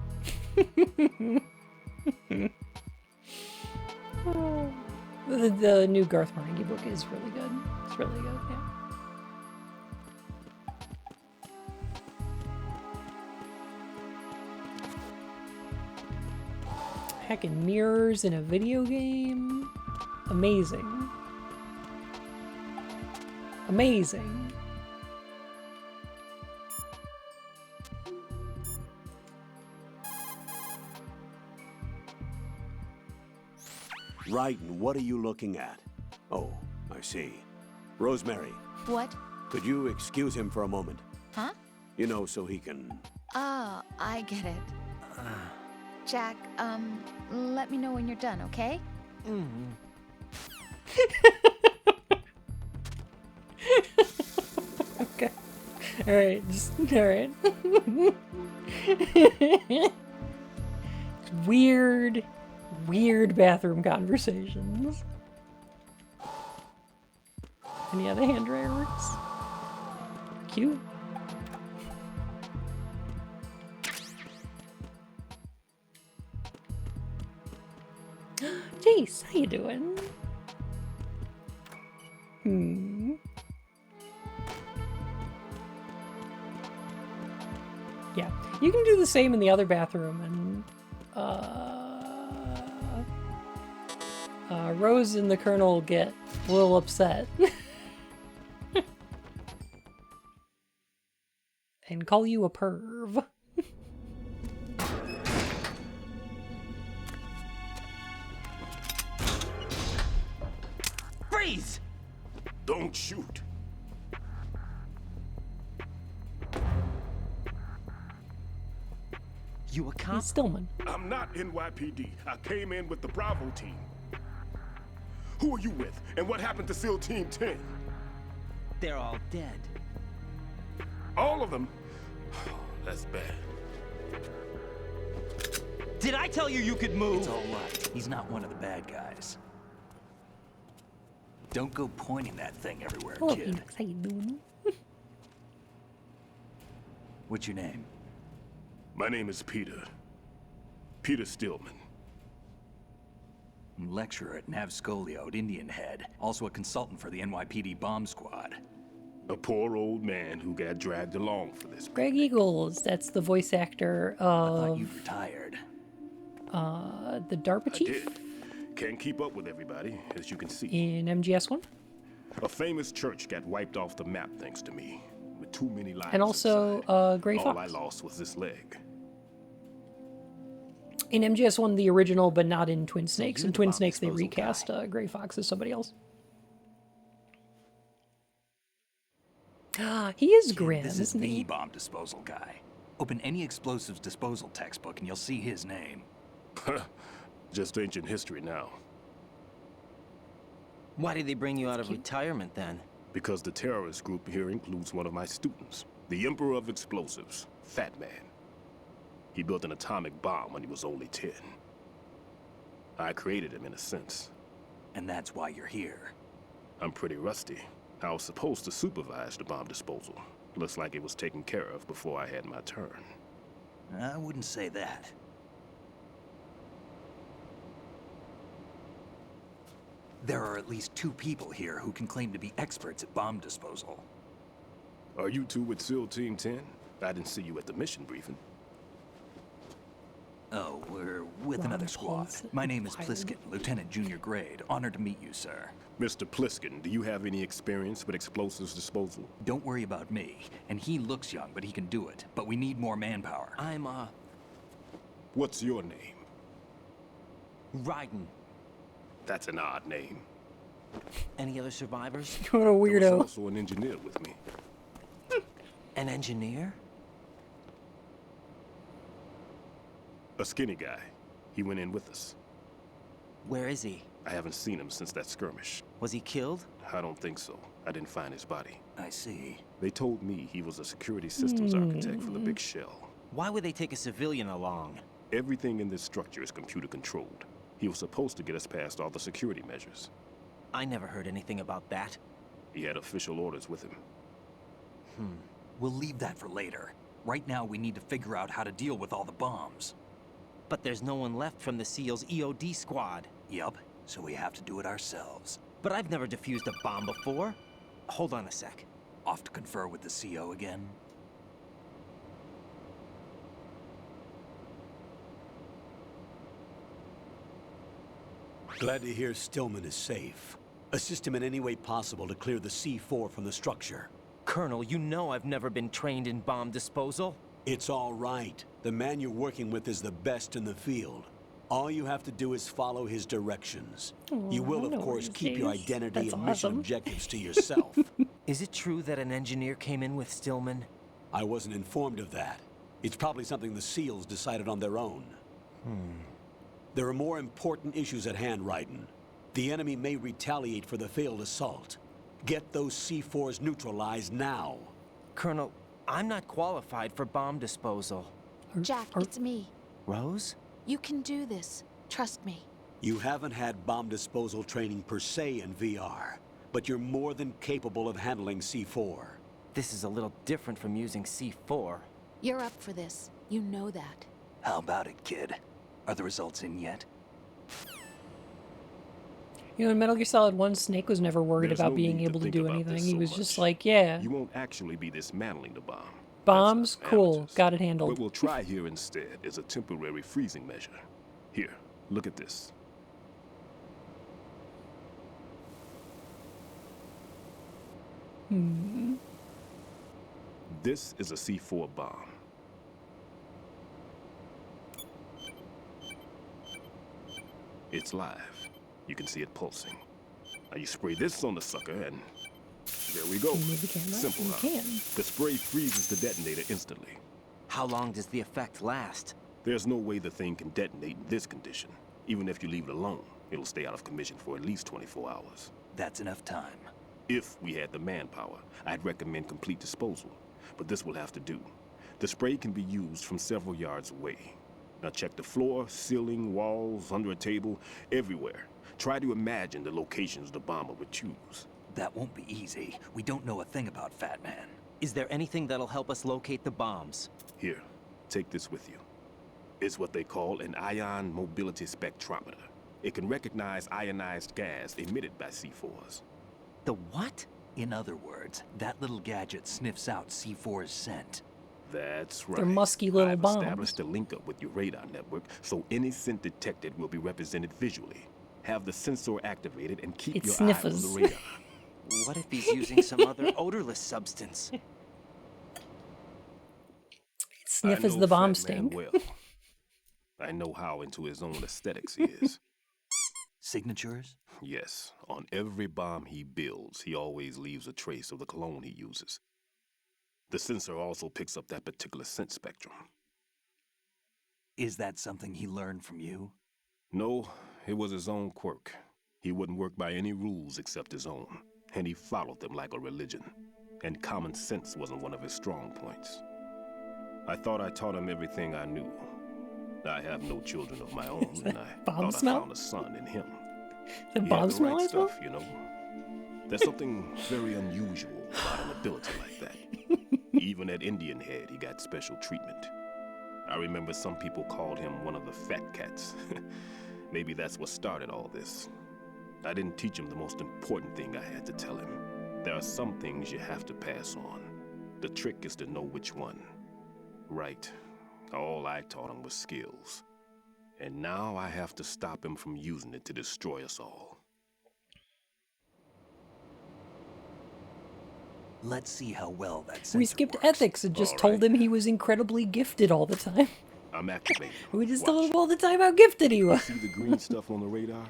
The new Garth Marenghi book is really good. It's really good, yeah. Hacking mirrors in a video game. Amazing. Amazing. Right, and what are you looking at? Oh, I see. Rosemary, What? could you excuse him for a moment? Huh? You know, so he can... Oh, I get it. Jack, let me know when you're done, okay? Okay. Alright, just alright. Weird bathroom conversations. And yeah, the hand dryer works. Cute. Jace, how you doing? Yeah, you can do the same in the other bathroom, and Rose and the Colonel get a little upset. And call you a perv. Freeze! Don't shoot. You a cop? He's Stillman. I'm not NYPD. I came in with the Bravo team. Who are you with? And what happened to SEAL Team 10? They're all dead. All of them? That's bad. Did I tell you you could move? It's all right. He's not one of the bad guys. Don't go pointing that thing everywhere, Hello, kid. Phoenix. How you doing? What's your name? My name is Peter. Peter Stillman. I'm lecturer at Nav Scolio at Indian Head. Also a consultant for the NYPD bomb squad. A poor old man who got dragged along for this. Greg Eagles, that's the voice actor I thought of you retired. the DARPA I chief did. Can't keep up with everybody, as you can see. in MGS1. A famous church got wiped off the map thanks to me, with too many lives And also inside. Gray All Fox. I lost was this leg. In MGS1, the original, but not in Twin Snakes. In Twin Unibomb Snakes, they disposal recast Gray Fox as somebody else. He is grim, This is isn't the he? bomb disposal guy. Open any explosives disposal textbook and you'll see his name. Just ancient history now. Why did they bring you out of retirement then? Because the terrorist group here includes one of my students, the Emperor of Explosives, Fat Man. He built an atomic bomb when he was only 10. I created him in a sense. And that's why you're here. I'm pretty rusty. I was supposed to supervise the bomb disposal. Looks like it was taken care of before I had my turn. I wouldn't say that. There are at least 2 people here who can claim to be experts at bomb disposal. Are you two with SEAL Team 10? I didn't see you at the mission briefing. Oh, we're with another squad. My name is Pliskin, Lieutenant Junior Grade. Honored to meet you, sir. Mr. Pliskin, do you have any experience with explosives disposal? Don't worry about me. And he looks young, but he can do it. But we need more manpower. I'm, What's your name? Ryden. That's an odd name. Any other survivors? What a There was weirdo. also an engineer with me. An engineer? A skinny guy. He went in with us. Where is he? I haven't seen him since that skirmish. Was he killed? I don't think so. I didn't find his body. I see. They told me he was a security systems architect for the big shell. Why would they take a civilian along? Everything in this structure is computer controlled. He was supposed to get us past all the security measures. I never heard anything about that. He had official orders with him. We'll leave that for later. Right now, we need to figure out how to deal with all the bombs. But there's no one left from the SEAL's EOD squad. Yup, so we have to do it ourselves. But I've never defused a bomb before. Hold on a sec. Off to confer with the CO again? Glad to hear Stillman is safe. Assist him in any way possible to clear the C4 from the structure. Colonel, you know I've never been trained in bomb disposal. It's all right. The man you're working with is the best in the field. All you have to do is follow his directions. You will, of course, keep your identity and mission objectives to yourself. Is it true that an engineer came in with Stillman? I wasn't informed of that. It's probably something the SEALs decided on their own. There are more important issues at hand, Raiden. The enemy may retaliate for the failed assault. Get those C4s neutralized now. Colonel, I'm not qualified for bomb disposal. Jack, it's me. Rose? You can do this. Trust me. You haven't had bomb disposal training per se in VR, but you're more than capable of handling C4. This is a little different from using C4. You're up for this. You know that. How about it, kid? Are the results in yet? You know, in Metal Gear Solid 1, Snake was never worried There's about no being need to able to think do about anything. this He so was much. just like, yeah. You won't actually be dismantling the bomb. Bombs? That's Cool. amateurs. Got it handled. What we'll try here instead is a temporary freezing measure. Here, look at this. This is a C4 bomb. It's live. You can see it pulsing. Now you spray this on the sucker and there we go. Move the camera. Simple, You huh? can. The spray freezes the detonator instantly. How long does the effect last? There's no way the thing can detonate in this condition. Even if you leave it alone, it'll stay out of commission for at least 24 hours. That's enough time. If we had the manpower, I'd recommend complete disposal. But this will have to do. The spray can be used from several yards away. Now check the floor, ceiling, walls, under a table, everywhere. Try to imagine the locations the bomber would choose. That won't be easy. We don't know a thing about Fat Man. Is there anything that'll help us locate the bombs? Here, take this with you. It's what they call an ion mobility spectrometer. It can recognize ionized gas emitted by C4s. The what? In other words, that little gadget sniffs out C4's scent. That's right. They're musky little I've bombs. established a link up with your radar network, so any scent detected will be represented visually. Have the sensor activated and keep It your sniffers. eye on the radar. What if he's using some other odorless substance? Sniff I is know the bomb Fat Man stink. well. I know how into his own aesthetics he is. Signatures? Yes, on every bomb he builds, he always leaves a trace of the cologne he uses. The sensor also picks up that particular scent spectrum. Is that something he learned from you? No, it was his own quirk. He wouldn't work by any rules except his own, and he followed them like a religion. And common sense wasn't one of his strong points. I thought I taught him everything I knew. I have no children of my own, and I bomb thought smell? I found a son in him. The He bomb had the smell right as well? stuff, you know. There's something very unusual about an ability like that. Even at Indian Head, he got special treatment. I remember some people called him one of the fat cats. Maybe that's what started all this. I didn't teach him the most important thing I had to tell him. There are some things you have to pass on. The trick is to know which one. Right. All I taught him was skills. And now I have to stop him from using it to destroy us all. Let's see how well that sensor We skipped works. ethics and just All told right. him he was incredibly gifted all the time. I'm activating. We just Watch. told him all the time how gifted he was. See the green stuff on the radar?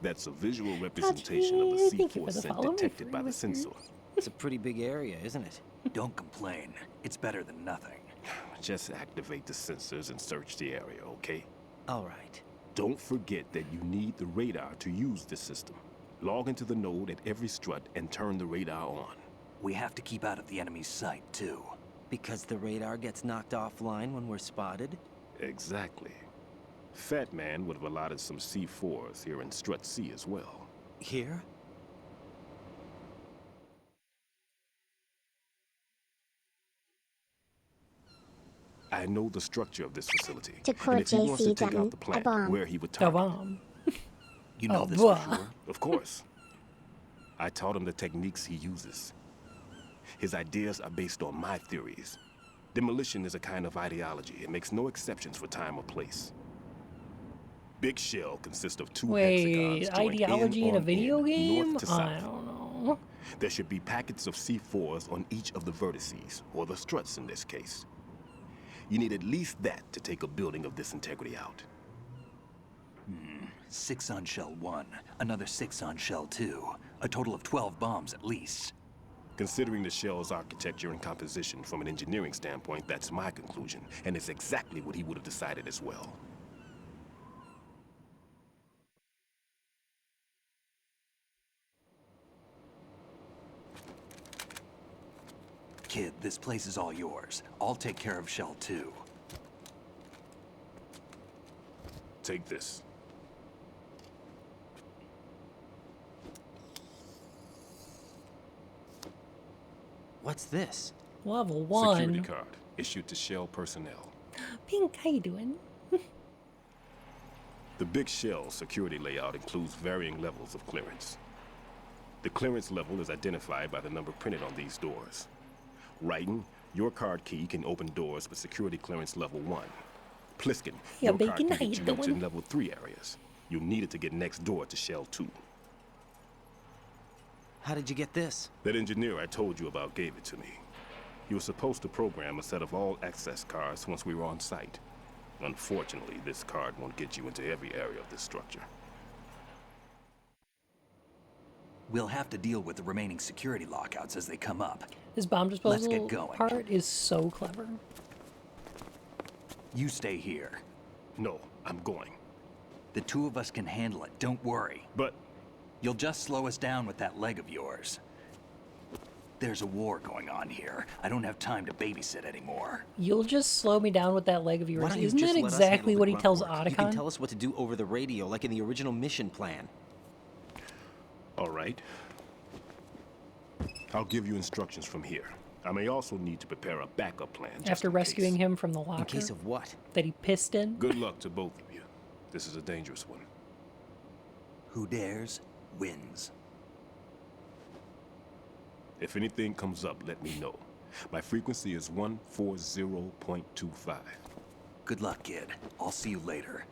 That's a visual representation of the Thank you C4 for the scent follow. detected by the sensor. It's a pretty big area, isn't it? Don't complain. It's better than nothing. Just activate the sensors and search the area, okay? All right. Don't forget that you need the radar to use this system. Log into the node at every strut and turn the radar on. We have to keep out of the enemy's sight, too. Because the radar gets knocked offline when we're spotted? Exactly. Fat Man would have allotted some C4s here in Strut C as well. Here? I know the structure of this facility. To quote And if he wants to JC take out the Denton, a plant, bomb. where he would A target. bomb. You know Oh, this for blah. sure? Of course. I taught him the techniques he uses. His ideas are based on my theories. Demolition is a kind of ideology. It makes no exceptions for time or place. Big Shell consists of two Wait, hexagons joined ideology in a on video end, game? north to I south. don't know. There should be packets of C4s on each of the vertices, or the struts in this case. You need at least that to take a building of this integrity out. 6 on Shell 1, another 6 on Shell 2. A total of 12 bombs at least. Considering the shell's architecture and composition from an engineering standpoint, that's my conclusion, and it's exactly what he would have decided as well. Kid, this place is all yours. I'll take care of Shell 2. Take this. What's this? Level 1. Security card, issued to Shell personnel. Pink, how you doing? The Big Shell security layout includes varying levels of clearance. The clearance level is identified by the number printed on these doors. Raiden, your card key can open doors with security clearance level 1. Pliskin, Yeah, your card Bacon, can how you get you into doing? level 3 areas. You'll need it to get next door to Shell 2. How did you get this? That engineer I told you about gave it to me. He was supposed to program a set of all access cards once we were on site. Unfortunately, this card won't get you into every area of this structure. We'll have to deal with the remaining security lockouts as they come up. This bomb Let's disposal get going. part is so clever. You stay here. No, I'm going. The two of us can handle it, don't worry. But you'll just slow us down with that leg of yours. There's a war going on here. I don't have time to babysit anymore. You'll just slow me down with that leg of Why yours. don't you Isn't just that let us exactly handle the what he grunt tells work? You can Otacon? tell us what to do over the radio, like in the original mission plan. all right. I'll give you instructions from here. I may also need to prepare a backup plan. just After in rescuing case. him from the locker. In case of what? That he pissed in. Good luck to both of you. This is a dangerous one. Who dares, wins. If anything comes up, let me know. My frequency is 140.25. Good luck, kid. I'll see you later.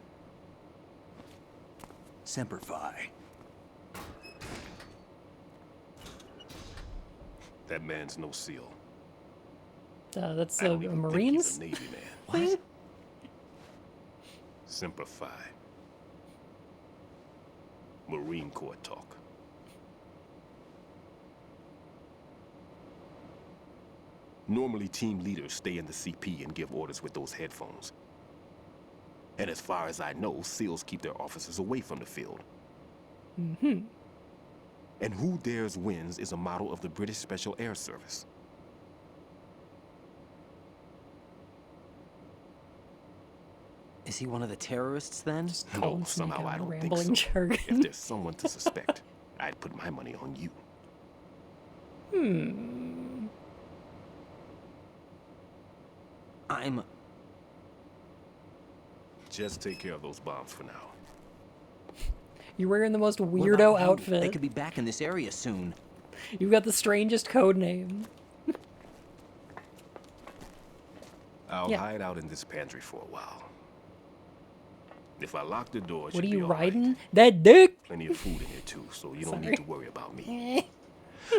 Semper Fi. That man's no SEAL. That's I the don't even think Marines. he's a Navy man. What? Semper Fi. Marine Corps talk. Normally, team leaders stay in the CP and give orders with those headphones. And as far as I know, SEALs keep their officers away from the field. Mm-hmm. And Who Dares Wins is a model of the British Special Air Service. Is he one of the terrorists then? No, somehow I don't think rambling so. jargon. If there's someone to suspect, I'd put my money on you. I'm... Just take care of those bombs for now. You're wearing the most What weirdo about you? outfit. They could be back in this area soon. You've got the strangest code name. I'll Yeah. hide out in this pantry for a while. If I lock the door, it What should are be you all right. riding? That dick? Plenty of food in here too, so you don't Sorry. need to worry about me.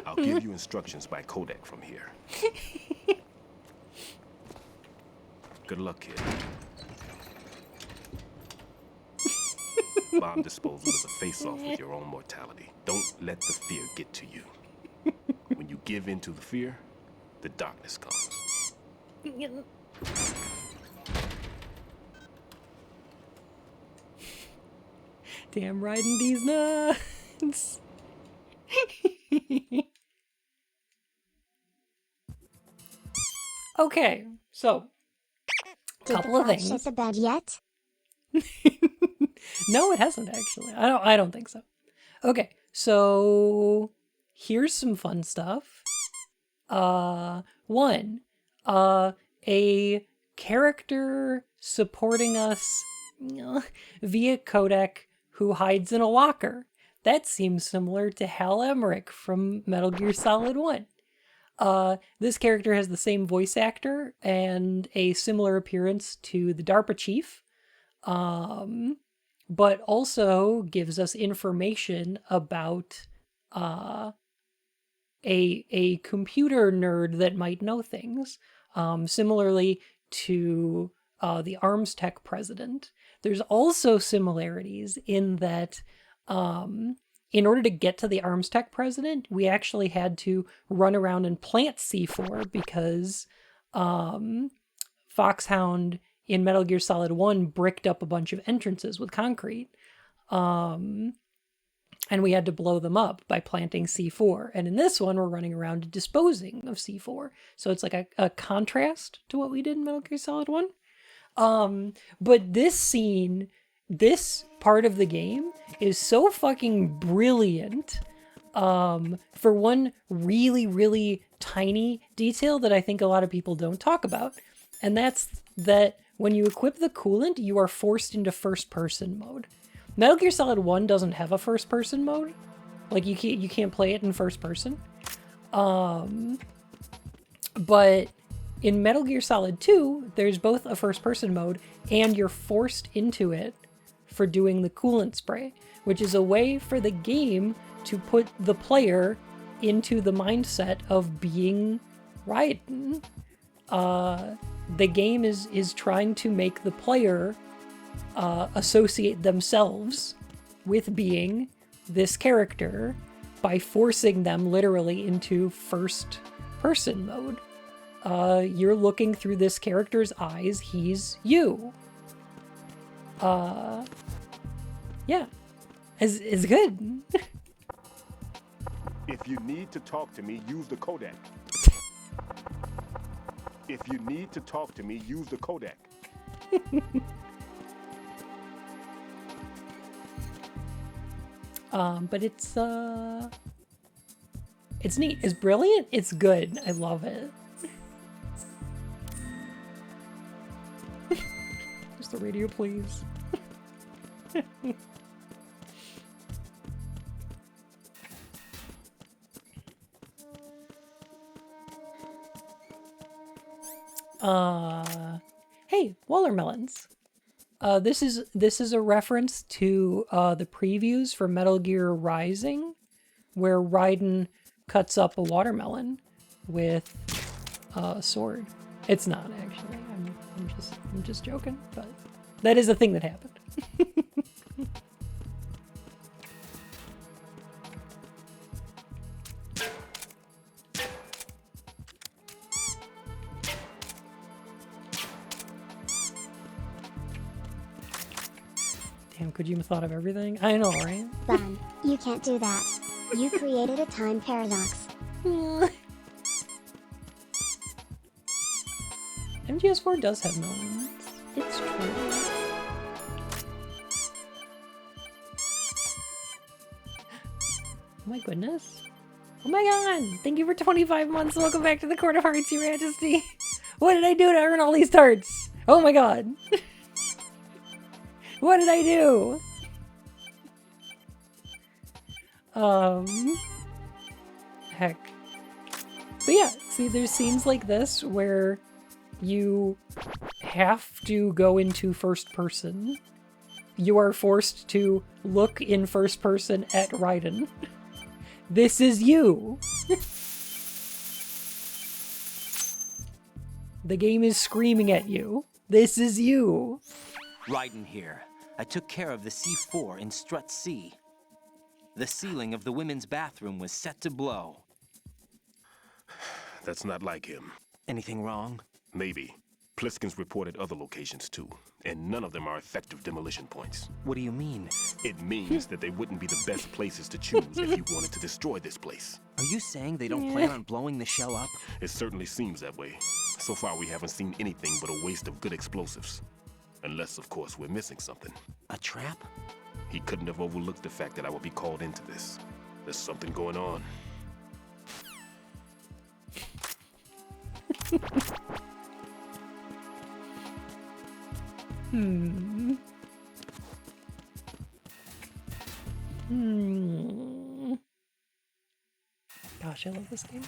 I'll give you instructions by codec from here. Good luck, kid. Bomb disposal is a face-off with your own mortality. Don't let the fear get to you. When you give in to the fear, the darkness comes. Damn riding these nuts. Okay, so couple of things. Did the flash hit the bed yet? No, it hasn't actually. I don't think so. Okay, so here's some fun stuff. One, a character supporting us via codec who hides in a locker. That seems similar to Hal Emmerich from Metal Gear Solid 1. This character has the same voice actor and a similar appearance to the DARPA chief, but also gives us information about a computer nerd that might know things. Similarly to the Arms Tech president. There's also similarities in that in order to get to the Arms Tech president, we actually had to run around and plant C4 because Foxhound in Metal Gear Solid 1 bricked up a bunch of entrances with concrete. And we had to blow them up by planting C4. And in this one, we're running around disposing of C4. So it's like a contrast to what we did in Metal Gear Solid 1. But this scene, this part of the game is so fucking brilliant. For one really, really tiny detail that I think a lot of people don't talk about. And that's that when you equip the coolant, you are forced into first-person mode. Metal Gear Solid 1 doesn't have a first-person mode. Like, you can't play it in first person. But in Metal Gear Solid 2, there's both a first-person mode and you're forced into it for doing the coolant spray, which is a way for the game to put the player into the mindset of being Raiden. The game is trying to make the player associate themselves with being this character by forcing them literally into first person mode. You're looking through this character's eyes, he's you. Yeah. It's good. If you need to talk to me, use the codec. If you need to talk to me, use the codec. But it's neat. It's brilliant. It's good. I love it. Just the radio, please. Hey, Wallermelons. This is a reference to the previews for Metal Gear Rising, where Raiden cuts up a watermelon with a sword. It's not actually. I'm just joking, but that is a thing that happened. Damn, Kojima thought of everything. I know, right? Bun, you can't do that. You created a time paradox. MGS4 does have moments. It's true. Oh my goodness. Oh my god! Thank you for 25 months. Welcome back to the Court of Hearts, Your Majesty. What did I do to earn all these tarts? Oh my god. What did I do? Heck. But yeah, see, there's scenes like this where you have to go into first person. You are forced to look in first person at Raiden. This is you! The game is screaming at you. This is you! Raiden here. I took care of the C4 in Strut C. The ceiling of the women's bathroom was set to blow. That's not like him. Anything wrong? Maybe. Pliskin's reported other locations too, and none of them are effective demolition points. What do you mean? It means that they wouldn't be the best places to choose if you wanted to destroy this place. Are you saying they don't plan on blowing the shell up? It certainly seems that way. So far, we haven't seen anything but a waste of good explosives. Unless, of course, we're missing something. A trap? He couldn't have overlooked the fact that I would be called into this. There's something going on. Gosh, I love this game.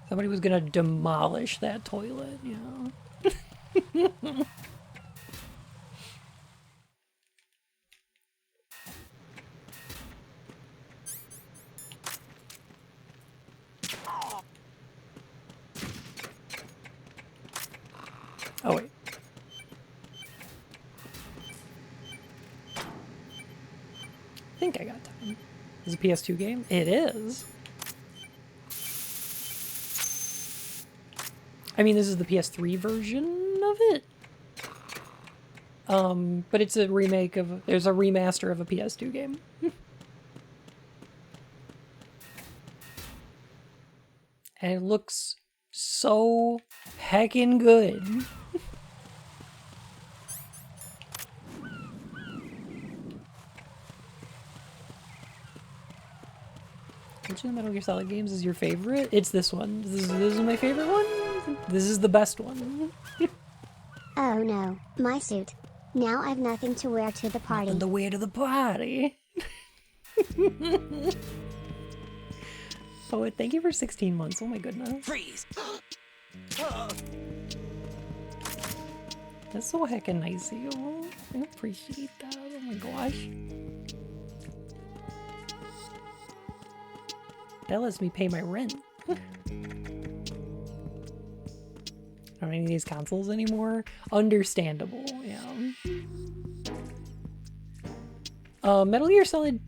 Somebody was gonna demolish that toilet, you know. Oh wait. I think I got time. Is it a PS2 game? It is. I mean, this is the PS3 version of it. But it's a remake of, there's a remaster of a PS2 game. And it looks so heckin' good. Which of the Metal Gear Solid games is your favorite? It's this one. This is my favorite one. This is the best one. Oh no, my suit. Now I've nothing to wear to the party. Nothing to wear to the party. Oh, thank you for 16 months. Oh my goodness. Freeze! That's so heckin' nice of you. I appreciate that. Oh my gosh. That lets me pay my rent. I don't need these consoles anymore. Understandable, yeah. Metal Gear Solid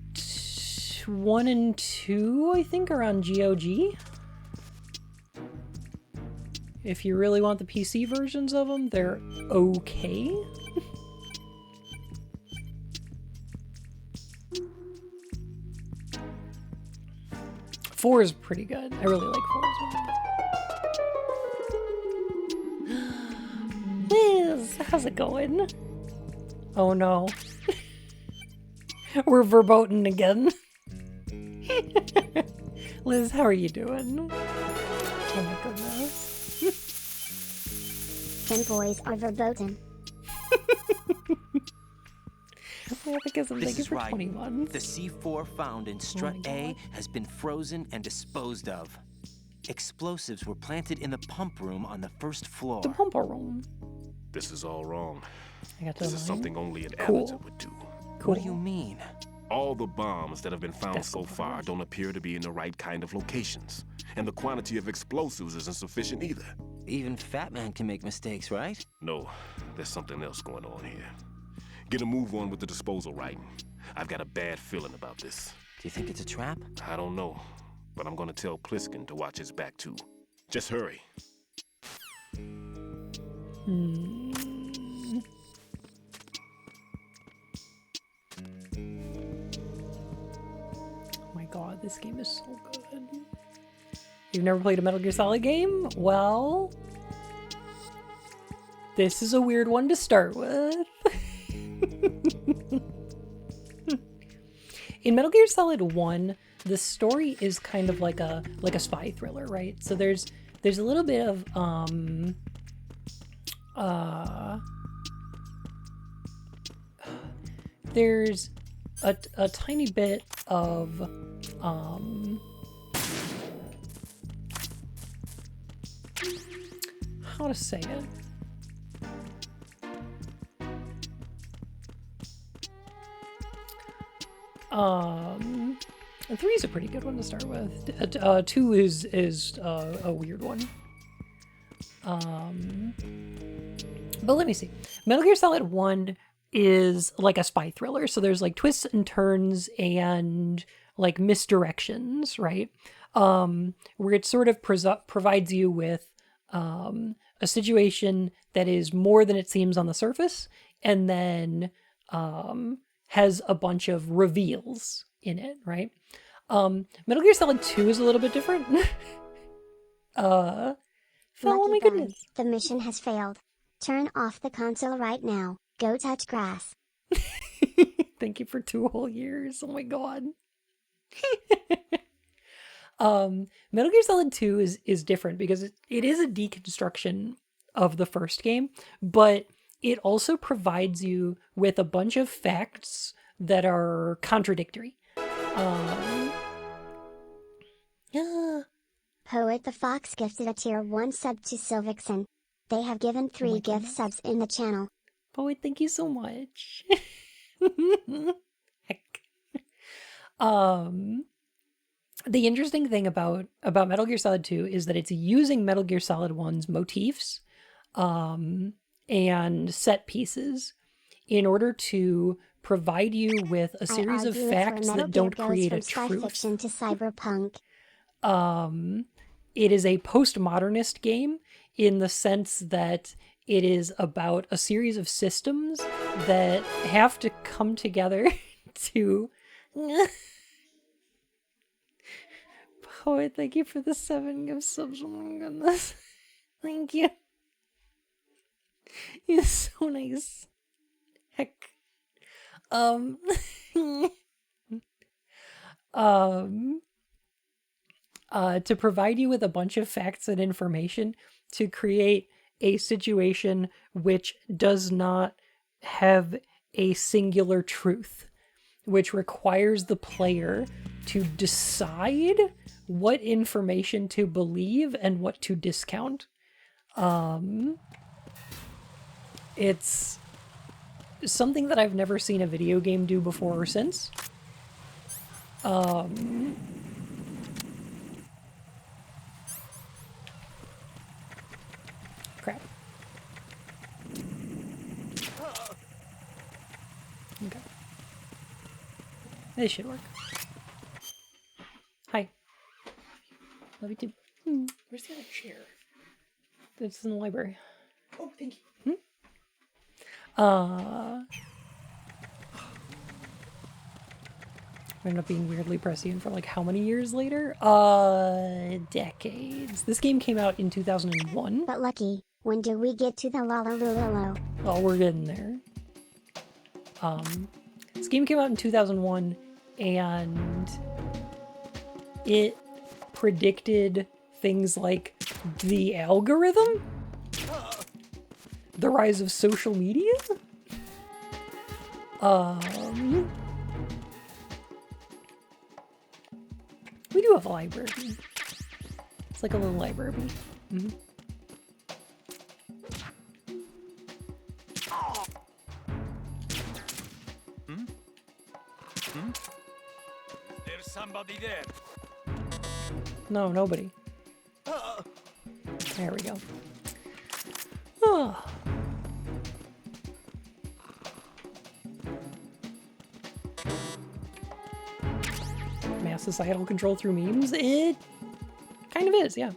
1 and 2, I think, are on GOG. If you really want the PC versions of them, they're okay. 4 is pretty good. I really like 4 as well. Liz, how's it going? Oh no. We're verboten again. Liz, how are you doing? Oh my goodness. Fanboys are verboten. Because I'm This is for right. 21. The C4 found in Strut my A God. has been frozen and disposed of. Explosives were planted in the pump room on the first floor. The pumper room. This is all wrong. I got This to is mine. something only an Cool. amateur would do. Cool. What do you mean? All the bombs that have been found so Decibels. far don't appear to be in the right kind of locations. And the quantity of explosives isn't sufficient either. Even Fat Man can make mistakes, right? No, there's something else going on here. Get a move on with the disposal right. I've got a bad feeling about this. Do you think it's a trap? I don't know, but I'm gonna tell Pliskin to watch his back too. Just hurry. Oh my god, this game is so good. You've never played a Metal Gear Solid game? Well, this is a weird one to start with. In Metal Gear Solid 1, the story is kind of like a spy thriller, right? So there's a little bit of there's a tiny bit of how to say it. And 3 is a pretty good one to start with. 2 is a weird one. But let me see. Metal Gear Solid 1 is like a spy thriller. So there's like twists and turns and like misdirections, right? Where it sort of provides you with a situation that is more than it seems on the surface, and then has a bunch of reveals in it, right? Metal Gear Solid 2 is a little bit different. Oh my goodness. The mission has failed. Turn off the console right now. Go touch grass. Thank you for 2 whole years. Oh my god. Metal Gear Solid 2 is different because it is a deconstruction of the first game, but it also provides you with a bunch of facts that are contradictory. Yeah. Poet the Fox gifted a tier 1 sub to Sylvixen. They have given 3 gift subs in the channel. Poet, thank you so much. Heck. The interesting thing about Metal Gear Solid 2 is that it's using Metal Gear Solid 1's motifs and set pieces in order to provide you with a series of facts that don't create a truth. Fiction to cyberpunk. It is a postmodernist game in the sense that it is about a series of systems that have to come together to... Poet, thank you for the 7 gift subs. Oh my goodness. Thank you. You're so nice. Heck. To provide you with a bunch of facts and information to create a situation which does not have a singular truth, which requires the player to decide what information to believe and what to discount. It's something that I've never seen a video game do before or since. Crap. Okay. This should work. Hi. Love you too. Where's the other chair? It's in the library. Oh, thank you. Ended up being weirdly prescient for like how many years later? Decades. This game came out in 2001. But Lucky, when do we get to the Lalalulalo? Oh, we're getting there. This game came out in 2001, and it predicted things like the algorithm, the rise of social media, we do have a library. It's like a little library. Mm-hmm. There's somebody there. No, nobody. There we go. Oh. Mass societal control through memes? It kind of is, yeah.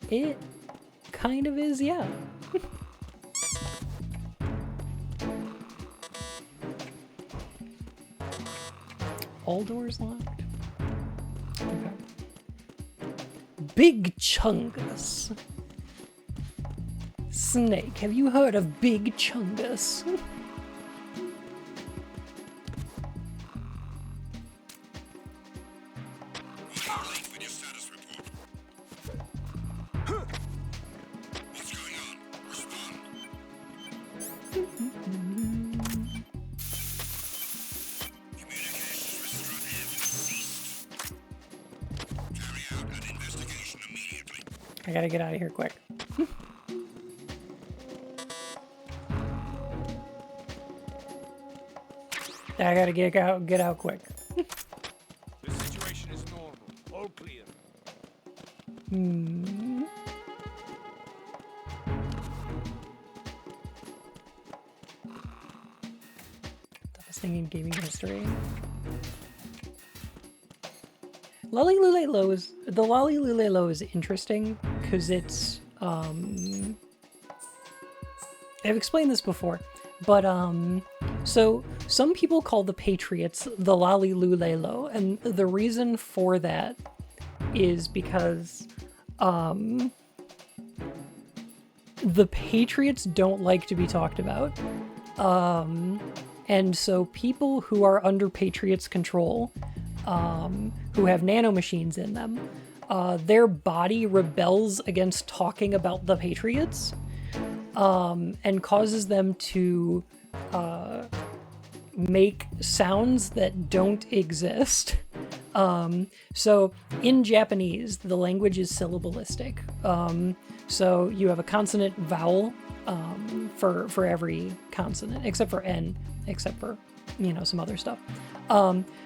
It kind of is, yeah. All doors locked? Okay. Big Chungus. Snake, have you heard of Big Chungus? I gotta get out of here quick. I gotta get out quick. The situation is normal. All clear. Dumbest thing in gaming history. Lolly Lule Lo is interesting because it's I've explained this before, but so some people call the Patriots the Lolly Lule Lo, and the reason for that is because the Patriots don't like to be talked about. And so people who are under Patriots' control, who have nanomachines in them, their body rebels against talking about the Patriots, and causes them to make sounds that don't exist. So in Japanese, the language is syllabalistic. So you have a consonant vowel for every consonant, except for N, except for, some other stuff.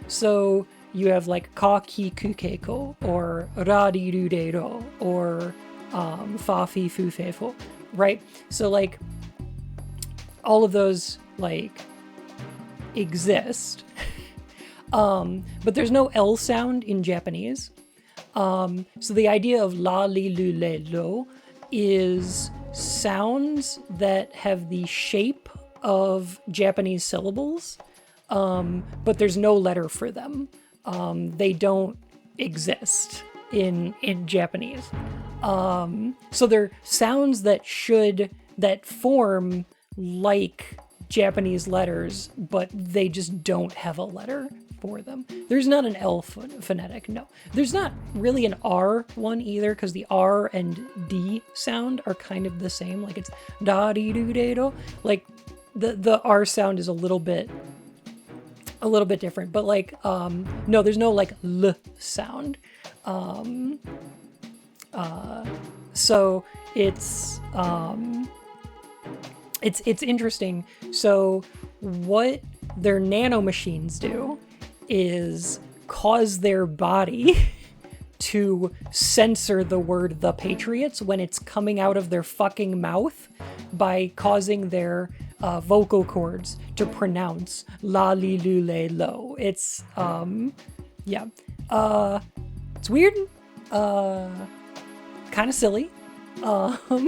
So you have like ka, ki, ku, ke, ko, or ra, di, ru, de, ro, or fa, fi, fu, fe, fo, right? So like all of those like exist. But there's no L sound in Japanese. So the idea of la, li, lu, le, lo is sounds that have the shape of Japanese syllables, but there's no letter for them. They don't exist in Japanese. So they're sounds that form like Japanese letters, but they just don't have a letter for them. There's not an L phonetic, no. There's not really an R one either, because the R and D sound are kind of the same. Like it's da di do de do. Like the R sound is a little bit different, but like no, there's no like L sound. So it's interesting. So what their nanomachines do is cause their body to censor the word the Patriots when it's coming out of their fucking mouth by causing their vocal cords to pronounce la li lu le lo. It's it's weird, kind of silly, but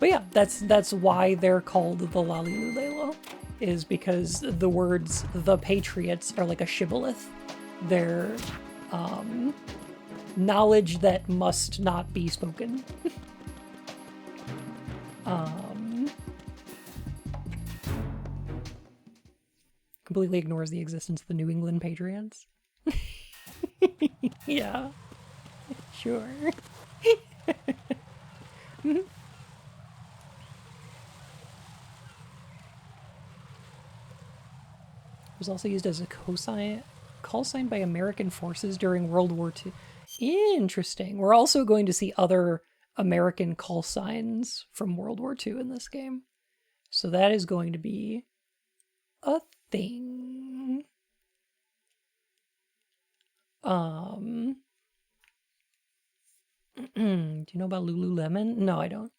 yeah, that's why they're called the Lolly Lulelo, is because the words the Patriots are like a shibboleth. They're knowledge that must not be spoken. Completely ignores the existence of the New England Patriots. Yeah, sure. It was also used as a call sign by American forces during World War II. Interesting. We're also going to see other American call signs from World War II in this game. So that is going to be a thing. Do you know about Lululemon? No, I don't.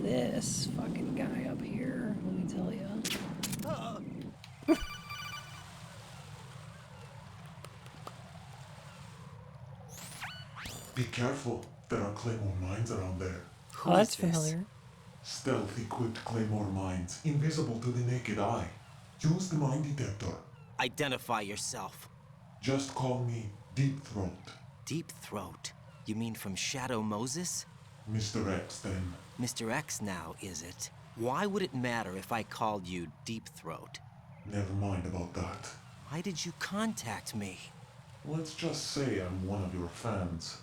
This fucking guy up here, let me tell you. Be careful, there are claymore mines around there. Oh, that's familiar. Stealth equipped claymore mines, invisible to the naked eye. Use the mine detector. Identify yourself. Just call me Deep Throat. Deep Throat? You mean from Shadow Moses? Mr. X, then. Mr. X now, is it? Why would it matter if I called you Deep Throat? Never mind about that. Why did you contact me? Let's just say I'm one of your fans.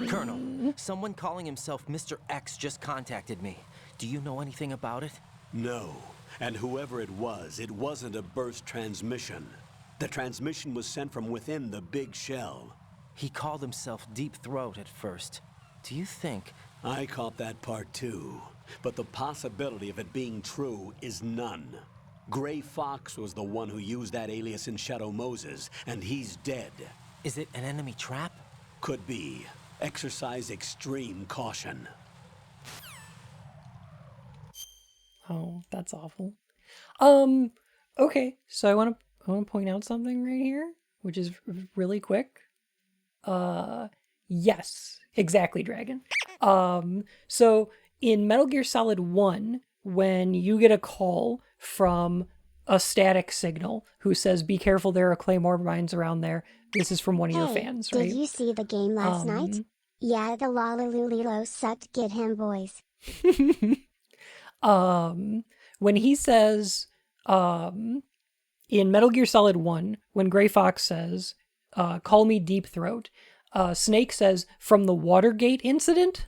Colonel, someone calling himself Mr. X just contacted me. Do you know anything about it? No. And whoever it wasn't a burst transmission. The transmission was sent from within the big shell. He called himself Deep Throat at first. Do you think I caught that part too, but the possibility of it being true is none. Gray Fox was the one who used that alias in Shadow Moses, and he's dead. Is it an enemy trap? Could be. Exercise extreme caution. Oh, that's awful. Okay, so I want to point out something right here, which is really quick. Yes, exactly, Dragon. So in Metal Gear Solid 1, when you get a call from a static signal who says, "Be careful, there are claymore mines around there." This is from one of your fans, right? Did you see the game last night? Yeah, the Lolalulilo sucked. Get him, boys. When he says, in Metal Gear Solid 1, when Gray Fox says, "Call me Deep Throat," Snake says, "From the Watergate incident."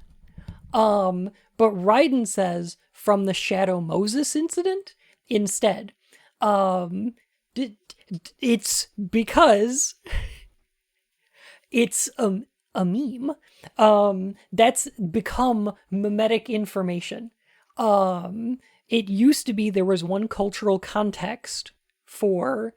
But Raiden says, "From the Shadow Moses incident" instead. It's because it's a meme. That's become mimetic information. It used to be there was one cultural context for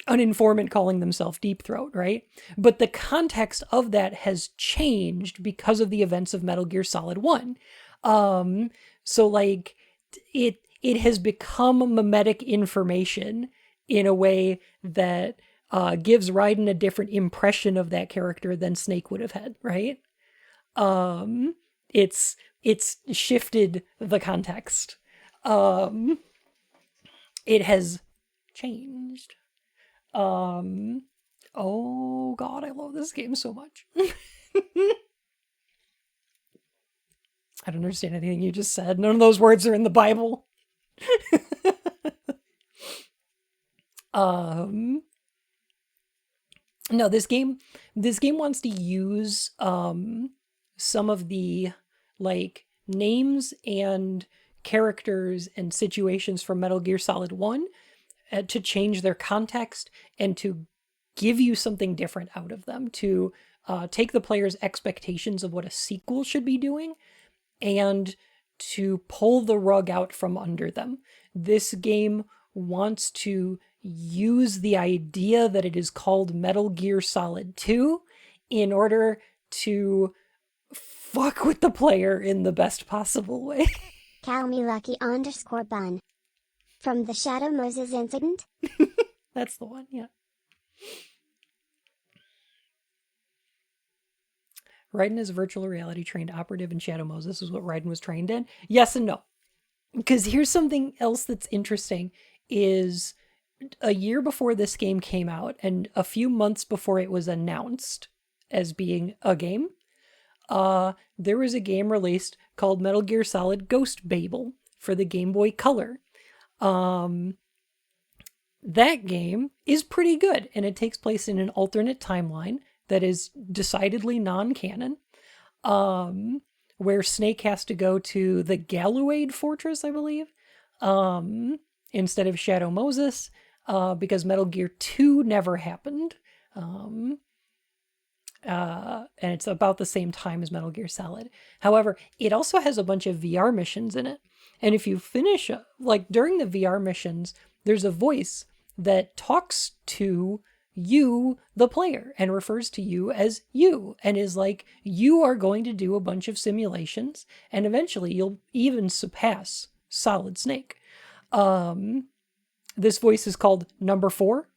an informant calling themselves Deep Throat, right? But the context of that has changed because of the events of Metal Gear Solid 1. So like it has become mimetic information in a way that gives Raiden a different impression of that character than Snake would have had, right? It's shifted the context. It has changed. Oh god, I love this game so much. I don't understand anything you just said. None of those words are in the Bible. No, this game wants to use some of the like names and characters and situations from Metal Gear Solid 1 to change their context and to give you something different out of them, to take the player's expectations of what a sequel should be doing and to pull the rug out from under them. This game wants to use the idea that it is called Metal Gear Solid 2 in order to fuck with the player in the best possible way. Call me Lucky_Bun. From the Shadow Moses incident? That's the one, yeah. Raiden is a virtual reality trained operative in Shadow Moses, is what Raiden was trained in. Yes and no. Because here's something else that's interesting, is a year before this game came out, and a few months before it was announced as being a game, there was a game released called Metal Gear Solid Ghost Babel for the Game Boy Color. That game is pretty good, and it takes place in an alternate timeline that is decidedly non-canon, where Snake has to go to the Gallowade Fortress, I believe, instead of Shadow Moses, because Metal Gear 2 never happened. And it's about the same time as Metal Gear Solid. However, it also has a bunch of VR missions in it. And if you finish, like during the VR missions, there's a voice that talks to you, the player, and refers to you as you, and is like, you are going to do a bunch of simulations, and eventually you'll even surpass Solid Snake. This voice is called Number 4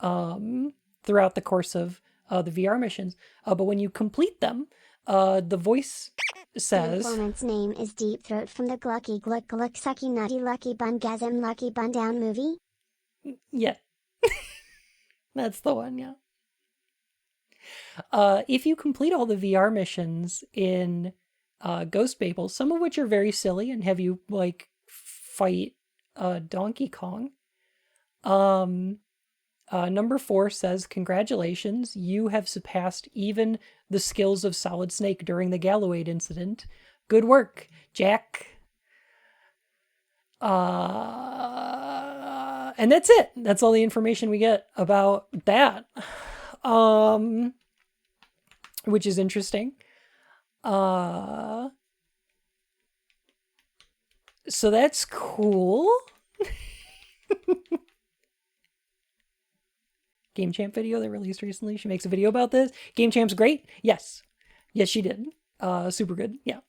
throughout the course of the VR missions. But when you complete them, the voice says... The informant's name is Deep Throat from the Glucky Gluck Gluck Sucky Nutty Lucky Bun Gasm Lucky Bun Down movie? Yeah. That's the one, yeah. If you complete all the VR missions in Ghost Babel, some of which are very silly and have you, like, fight Donkey Kong, Number 4 says, "Congratulations, you have surpassed even the skills of Solid Snake during the Gallowade incident. Good work, Jack." And that's it. That's all the information we get about that. Which is interesting. So that's cool. Game Champ video that released recently. She makes a video about this. Game Champ's great. Yes. Yes, she did. Super good. Yeah.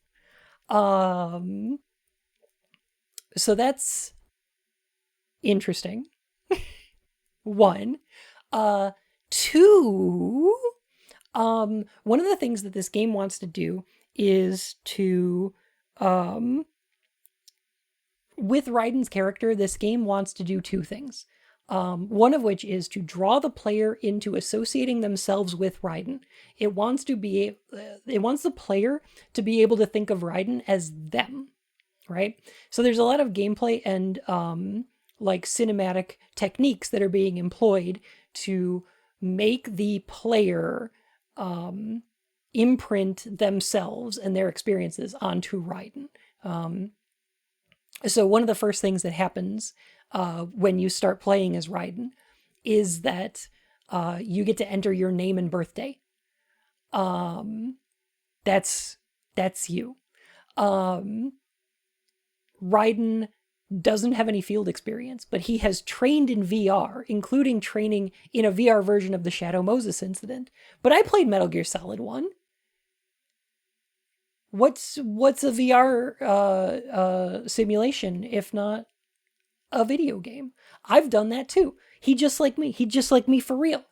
So that's interesting. One. Two. One of the things that this game wants to do is to, with Raiden's character, this game wants to do two things. One of which is to draw the player into associating themselves with Raiden. It wants the player to be able to think of Raiden as them, right? So there's a lot of gameplay and like cinematic techniques that are being employed to make the player imprint themselves and their experiences onto Raiden. So one of the first things that happens when you start playing as Raiden is that you get to enter your name and birthday. That's you. Raiden doesn't have any field experience, but he has trained in VR, including training in a VR version of the Shadow Moses incident. But I played Metal Gear Solid 1. What's a VR simulation if not a video game? I've done that too. He just like me for real.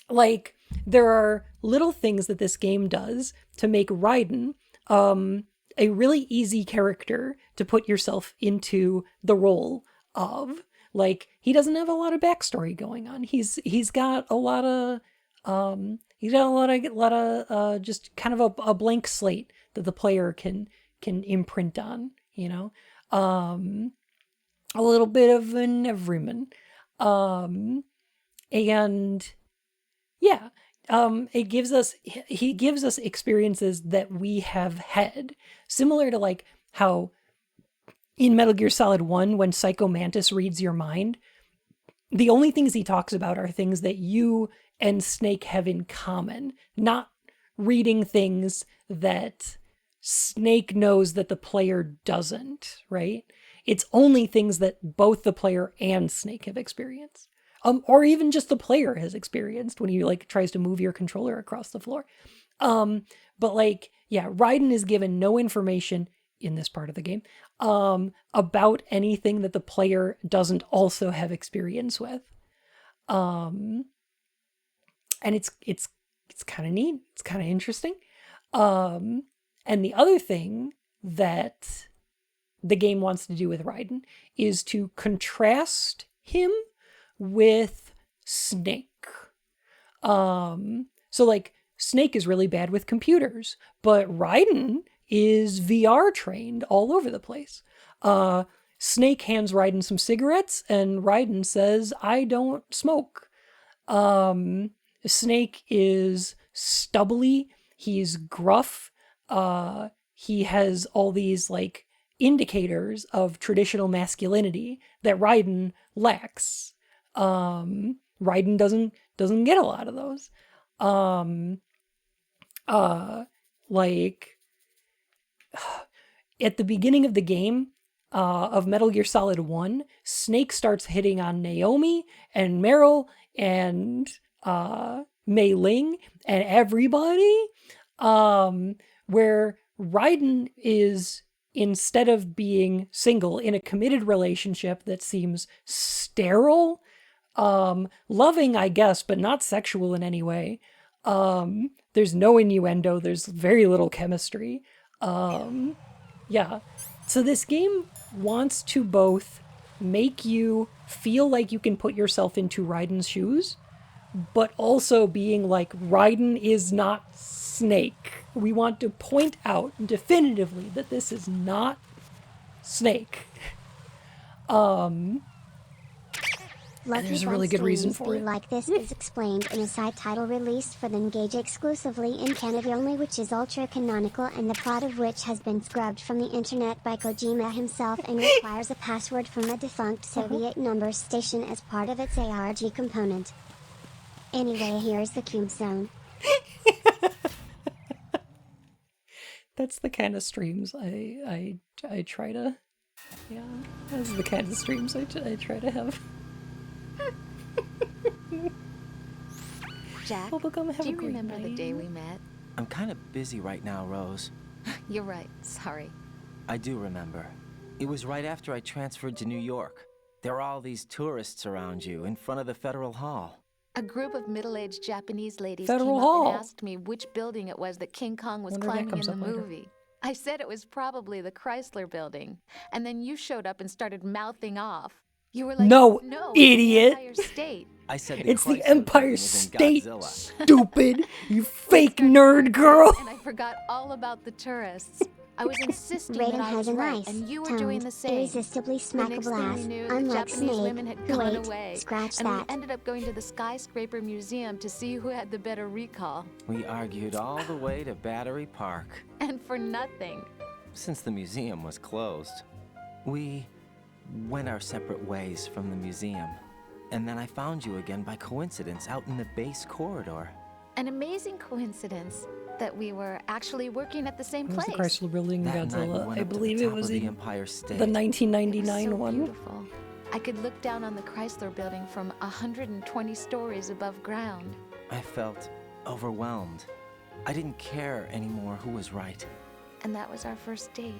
Like there are little things that this game does to make Raiden a really easy character to put yourself into the role of. Like he doesn't have a lot of backstory going on. He's got a lot of just kind of a blank slate that the player can imprint on, you know. A little bit of an everyman. And yeah, he gives us experiences that we have had, similar to like how in Metal Gear Solid 1, when Psycho Mantis reads your mind, the only things he talks about are things that you and Snake have in common, not reading things that Snake knows that the player doesn't, right? It's only things that both the player and Snake have experienced. Or even just the player has experienced when he like tries to move your controller across the floor. But like, yeah, Raiden is given no information in this part of the game about anything that the player doesn't also have experience with. And it's kind of neat. It's kind of interesting. And the other thing that the game wants to do with Raiden is to contrast him with Snake. So like Snake is really bad with computers, but Raiden is VR trained all over the place. Snake hands Raiden some cigarettes and Raiden says, "I don't smoke." Snake is stubbly. He's gruff. He has all these like indicators of traditional masculinity that Raiden lacks. Raiden doesn't get a lot of those. Like at the beginning of the game of Metal Gear Solid 1, Snake starts hitting on Naomi and Meryl and Mei Ling and everybody, where Raiden is, instead of being single in a committed relationship that seems sterile, loving, I guess, but not sexual in any way. There's no innuendo. There's very little chemistry. Yeah. So this game wants to both make you feel like you can put yourself into Raiden's shoes, but also being like, Raiden is not Snake. We want to point out definitively that this is not Snake. Lucky there's a really good reason for it. Like this is explained in a side title released for the Engage exclusively in Canada only, which is ultra canonical and the plot of which has been scrubbed from the internet by Kojima himself and requires a password from a defunct Soviet number station as part of its ARG component. Anyway, here's the Cube Zone. That's the kind of streams I try to, yeah, that's the kind of streams I try to have. Jack, Bubblegum, have do a you great remember the night. day we met? I'm kind of busy right now, Rose. You're right, sorry. I do remember. It was right after I transferred to New York. There were all these tourists around you in front of the Federal Hall. A group of middle-aged Japanese ladies Federal came up Hall. and asked me which building it was that King Kong was Wonder that climbing in comes the up later. movie. I said it was probably the Chrysler building. And then you showed up and started mouthing off. You were like, No, no, idiot. It's the Empire State. I said It's the Chrysler Empire building was in State, Godzilla. stupid, you fake nerd girl. And I forgot all about the tourists. I was insisting that Raiden I has was a right, nice, and you were toned, doing the same. irresistibly The smackable next thing ass, we knew, the unlike Japanese Snake, women had who gone ate, away. scratch And we that. ended up going to the Skyscraper Museum to see who had the better recall. We argued all the way to Battery Park. And for nothing. Since the museum was closed, we went our separate ways from the museum. And then I found you again by coincidence out in the base corridor. An amazing coincidence that we were actually working at the same It was place. the Chrysler Building That night we Godzilla. went I up to the believe it top was of the in Empire State. the It 1999 was so one. beautiful. I could look down on the Chrysler Building from 120 stories above ground. I felt overwhelmed. I didn't care anymore who was right. And that was our first date.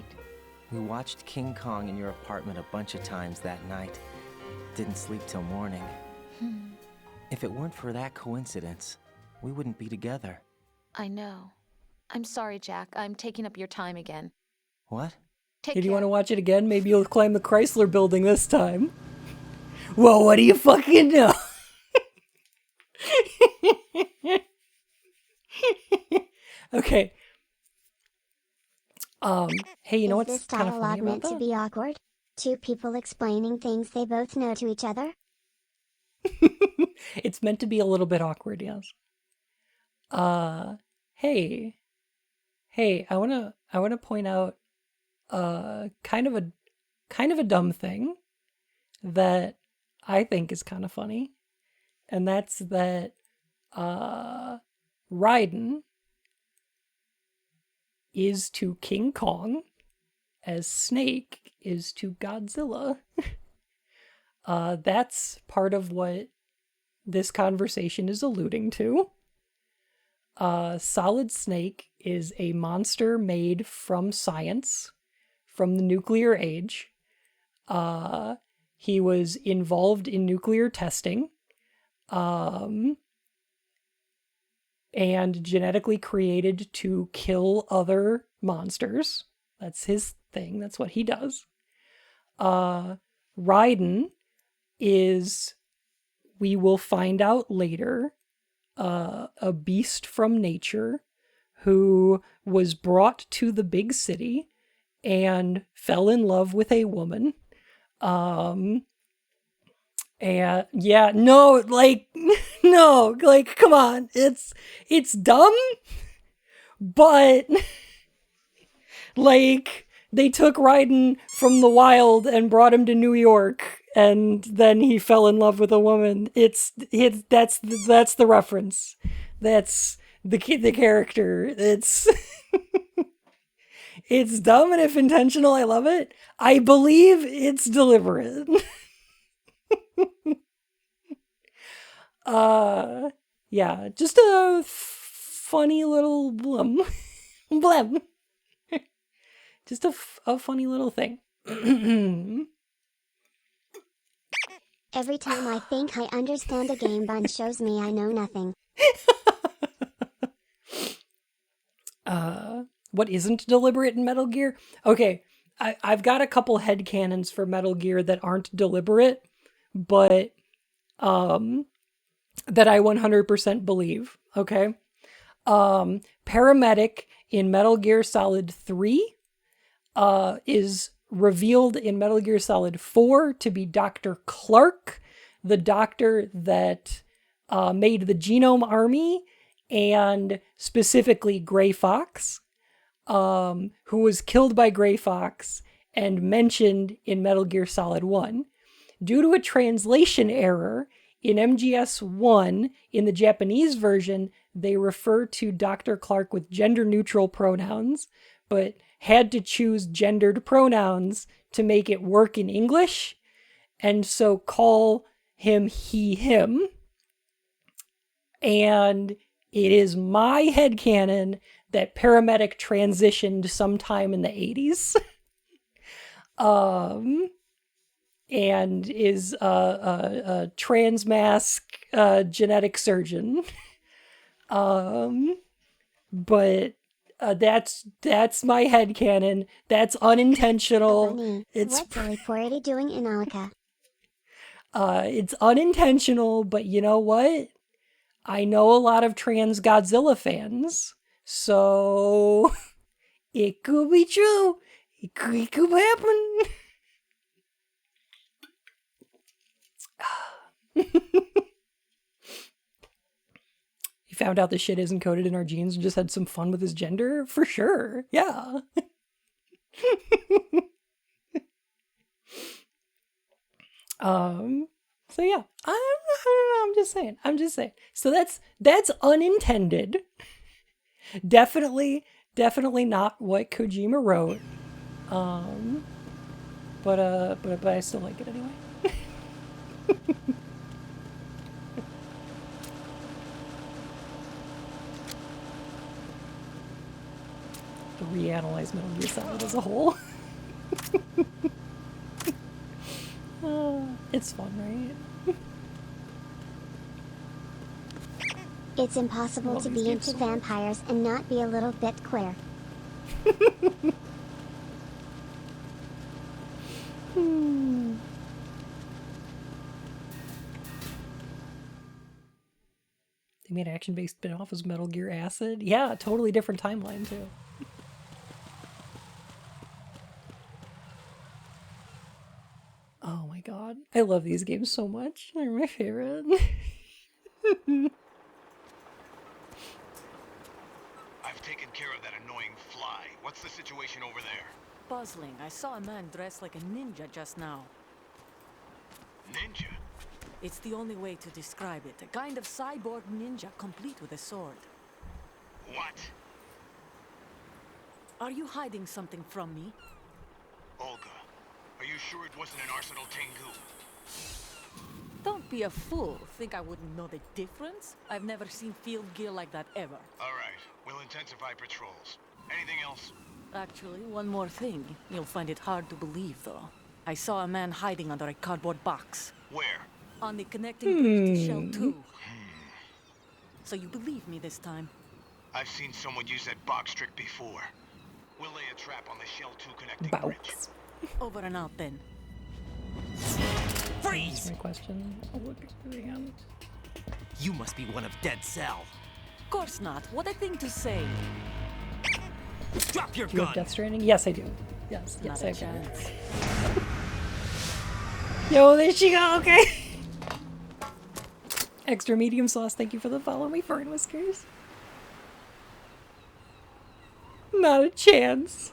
We watched King Kong in your apartment a bunch of times that night. Didn't sleep till morning. If it weren't for that coincidence, we wouldn't be together. I know. I'm sorry, Jack. I'm taking up your time again. What? Take Hey, do you care. want to watch it again? Maybe you'll climb the Chrysler Building this time. Well, what do you fucking know? Okay. Hey, you know Is what's this kind of dialogue funny about meant to that? be awkward? Two people explaining things they both know to each other? It's meant to be a little bit awkward, yes. Hey, I wanna point out kind of a dumb thing that I think is kind of funny, and that's that Raiden is to King Kong as Snake is to Godzilla. That's part of what this conversation is alluding to. Solid Snake is a monster made from science, from the nuclear age. He was involved in nuclear testing, and genetically created to kill other monsters. That's his thing. That's what he does. Raiden is, we will find out later, a beast from nature who was brought to the big city and fell in love with a woman. And yeah, no, like, no, like, come on. It's dumb, but like, they took Raiden from the wild and brought him to New York, and then he fell in love with a woman. That's the reference. That's the character. It's it's dumb, and if intentional, I love it. I believe it's deliberate. Yeah, just a funny little blem. Blem. Just a funny little thing. Every time I think I understand a game, Bun shows me I know nothing. What isn't deliberate in Metal Gear? Okay, I've got a couple headcanons for Metal Gear that aren't deliberate, but that I 100% believe, okay? Paramedic in Metal Gear Solid 3 is revealed in Metal Gear Solid 4 to be Dr. Clark, the doctor that made the Genome Army, and specifically Gray Fox, who was killed by Gray Fox and mentioned in Metal Gear Solid 1. Due to a translation error in MGS1, in the Japanese version, they refer to Dr. Clark with gender-neutral pronouns, but had to choose gendered pronouns to make it work in English, and so call him he, him. And it is my headcanon that paramedic transitioned sometime in the 80s. And is a transmask genetic surgeon. But that's my headcanon. That's unintentional. What's Lily Poirot doing in Alaka? It's unintentional, but you know what? I know a lot of trans Godzilla fans, so it could be true. It could happen. He found out the shit isn't coded in our genes and just had some fun with his gender? For sure. Yeah. So yeah, I'm just saying. So that's unintended. Definitely not what Kojima wrote. But I still like it anyway. To reanalyze Metal Gear Solid as a whole. It's fun, right? It's impossible to be into vampires and not be a little bit queer. They made action-based spin-off as Metal Gear Acid. Yeah, totally different timeline too. Oh my god. I love these games so much. They're my favorite. I've taken care of that annoying fly. What's the situation over there? Puzzling. I saw a man dressed like a ninja just now. Ninja? It's the only way to describe it. A kind of cyborg ninja complete with a sword. What? Are you hiding something from me? Olga, are you sure it wasn't an Arsenal Tengu? Don't be a fool. Think I wouldn't know the difference? I've never seen field gear like that ever. All right, we'll intensify patrols. Anything else? Actually, one more thing. You'll find it hard to believe, though. I saw a man hiding under a cardboard box. Where? On the connecting bridge to Shell 2. So you believe me this time? I've seen someone use that box trick before. We'll lay a trap on the Shell 2 connecting bridge. Over and out then. Freeze! My question. I'll look again. You must be one of Dead Cell. Of course not. What a thing to say. Drop your Do you gun. have Death Stranding? Yes, I do. Yes, Not I a do. chance. Yo, there she go. Okay. Extra medium sauce. Thank you for the follow me, Fern Whiskers. Not a chance.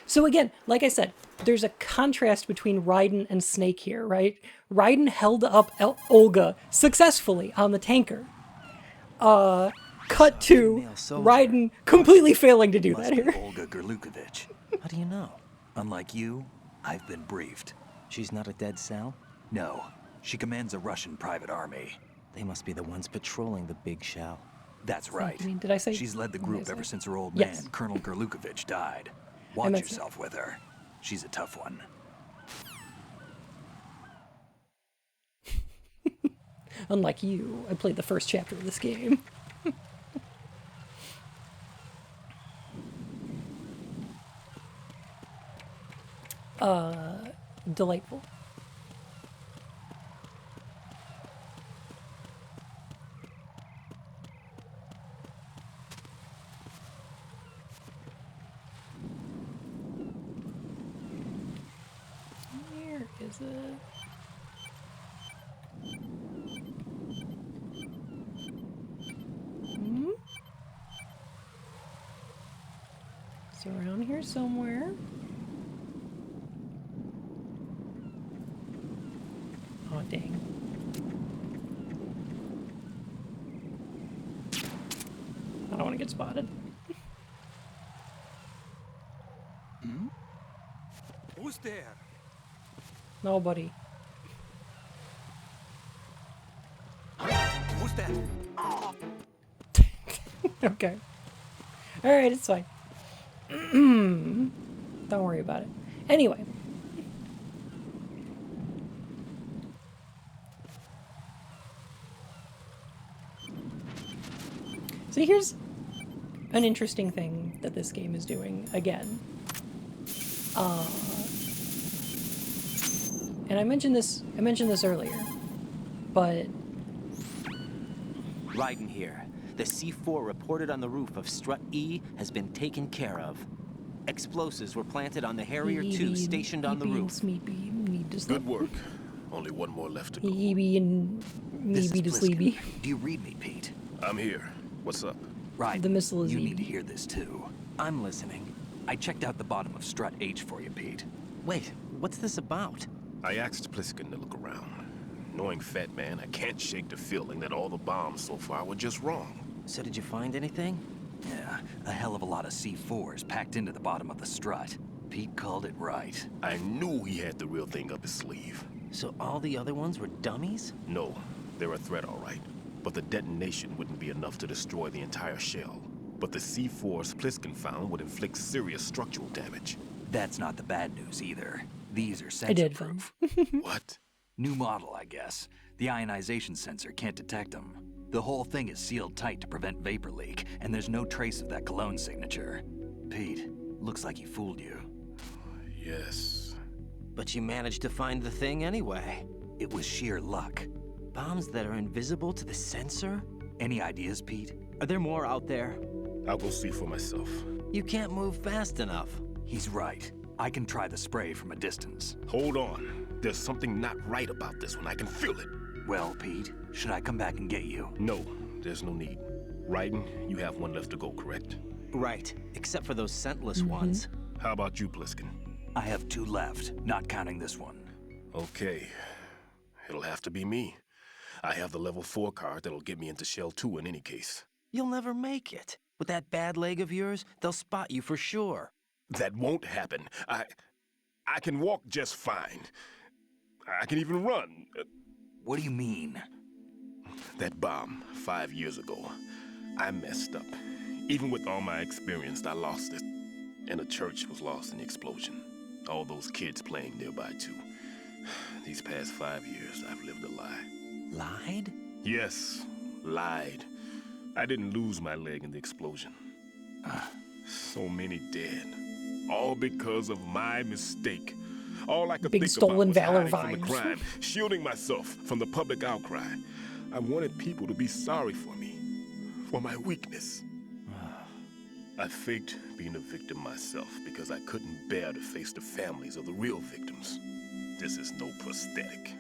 So again, like I said, there's a contrast between Raiden and Snake here, right? Raiden held up Olga successfully on the tanker. Cut to Raiden completely failing to do that here. Olga Gerlukovich. How do you know? Unlike you, I've been briefed. She's not a Dead Cell? No, she commands a Russian private army. They must be the ones patrolling the big shell. That's right. I mean, did I say? She's led the group ever since her old Yes. man, Colonel Gerlukovich, died. Watch yourself with her. She's a tough one. Unlike you, I played the first chapter of this game. Delightful. Where is it? It's around here somewhere. Oh, dang. I don't want to get spotted. Who's there? Nobody. Who's that? Oh. Okay. Alright, it's fine. Don't worry about it. Anyway. So here's an interesting thing that this game is doing again. And I mentioned this earlier, but Raiden here. The C4 reported on the roof of Strut E has been taken care of. Explosives were planted on the Harrier 2 stationed on the roof. Good work. Only one more left to go. and maybe to sleepy. Do you read me, Pete? I'm here. What's up? Right. The missile is You E. need to hear this too. I'm listening. I checked out the bottom of Strut H for you, Pete. Wait, what's this about? I asked Pliskin to look around. Knowing Fat Man, I can't shake the feeling that all the bombs so far were just wrong. So did you find anything? Yeah, a hell of a lot of C4s packed into the bottom of the strut. Pete called it right. I knew he had the real thing up his sleeve. So all the other ones were dummies? No, they're a threat, all right. But the detonation wouldn't be enough to destroy the entire shell. But the C4s Pliskin found would inflict serious structural damage. That's not the bad news either. These are I did sensor-proof. What? New model, I guess. The ionization sensor can't detect them. The whole thing is sealed tight to prevent vapor leak, and there's no trace of that cologne signature. Pete, looks like he fooled you. Yes. But you managed to find the thing anyway. It was sheer luck. Bombs that are invisible to the sensor? Any ideas, Pete? Are there more out there? I'll go see for myself. You can't move fast enough. He's right. I can try the spray from a distance. Hold on. There's something not right about this one. I can feel it. Well, Pete, should I come back and get you? No, there's no need. Raiden, you have one left to go, correct? Right, except for those scentless ones. How about you, Pliskin? I have 2 left, not counting this one. Okay. It'll have to be me. I have the level 4 card that'll get me into Shell 2 in any case. You'll never make it. With that bad leg of yours, they'll spot you for sure. That won't happen. I can walk just fine. I can even run. What do you mean? That bomb 5 years ago, I messed up. Even with all my experience, I lost it. And the church was lost in the explosion. All those kids playing nearby, too. These past 5 years, I've lived a lie. Lied? Yes, lied. I didn't lose my leg in the explosion. So many dead. All because of my mistake. All I could Big think stolen about was valor hiding from the vibes. crime, shielding myself from the public outcry. I wanted people to be sorry for me, for my weakness. I faked being a victim myself because I couldn't bear to face the families of the real victims. This is no prosthetic.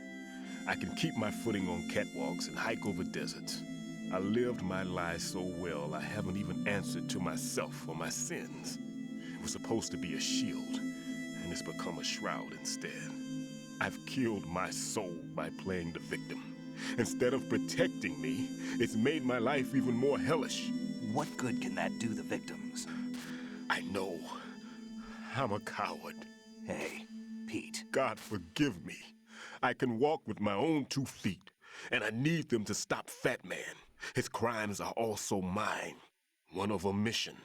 I can keep my footing on catwalks and hike over deserts. I lived my life so well, I haven't even answered to myself for my sins. It was supposed to be a shield, and it's become a shroud instead. I've killed my soul by playing the victim. Instead of protecting me, it's made my life even more hellish. What good can that do the victims? I know. I'm a coward. Hey, Pete. God forgive me. I can walk with my own 2 feet, and I need them to stop Fat Man. His crimes are also mine. One of omission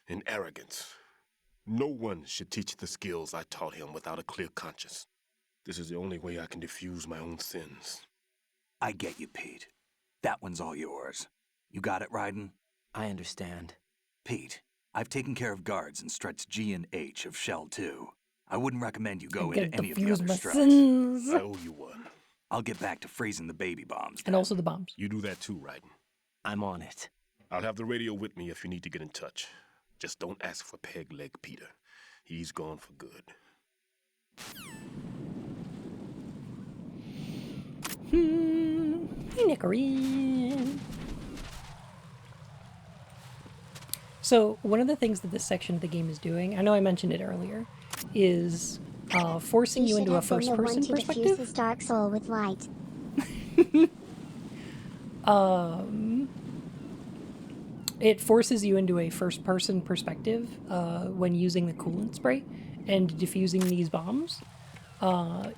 and arrogance. No one should teach the skills I taught him without a clear conscience. This is the only way I can diffuse my own sins. I get you, Pete. That one's all yours. You got it, Raiden? I understand. Pete, I've taken care of guards in struts G and H of Shell 2. I wouldn't recommend you go into any of the other struts. I owe you one. I'll get back to freezing the baby bombs. And also the bombs. You do that too, Raiden. I'm on it. I'll have the radio with me if you need to get in touch. Just don't ask for Peg Leg Peter. He's gone for good. Hey, Nicorine. So one of the things that this section of the game is doing, I know I mentioned it earlier, is forcing you into a first-person perspective. Diffuse this dark soul with light. it forces you into a first-person perspective when using the coolant spray and diffusing these bombs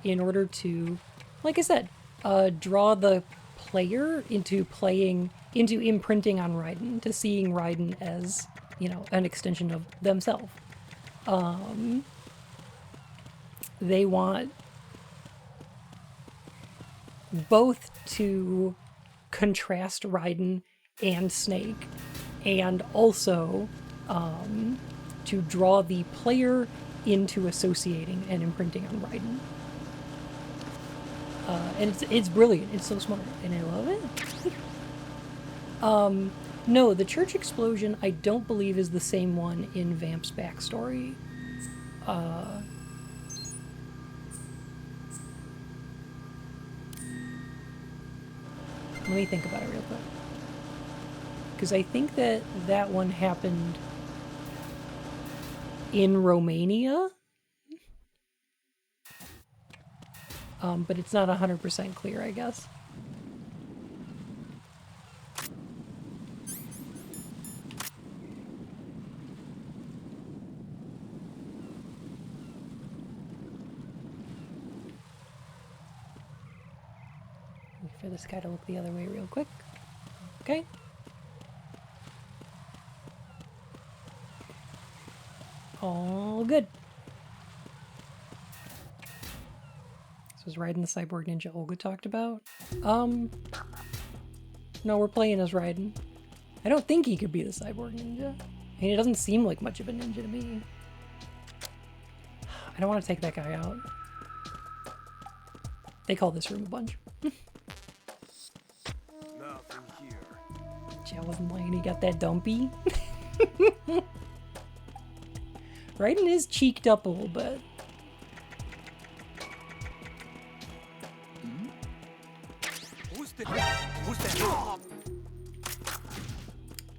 in order to, like I said, draw the player into imprinting on Raiden, to seeing Raiden as, you know, an extension of themselves. They want both to contrast Raiden and Snake, and also to draw the player into associating and imprinting on Raiden. And it's brilliant. It's so smart, and I love it. No, the church explosion I don't believe is the same one in Vamp's backstory. Let me think about it real quick. Because I think that that one happened in Romania. But it's not 100% clear, I guess. Wait for this guy to look the other way real quick. Okay. All good. This was Raiden the Cyborg Ninja Olga talked about. No, we're playing as Raiden. I don't think he could be the Cyborg Ninja. I mean, it doesn't seem like much of a ninja to me. I don't want to take that guy out. They call this room a bunch. Nothing here. Gee, I wasn't lying. He got that dumpy. Raiden is cheeked up a little bit. Who's that?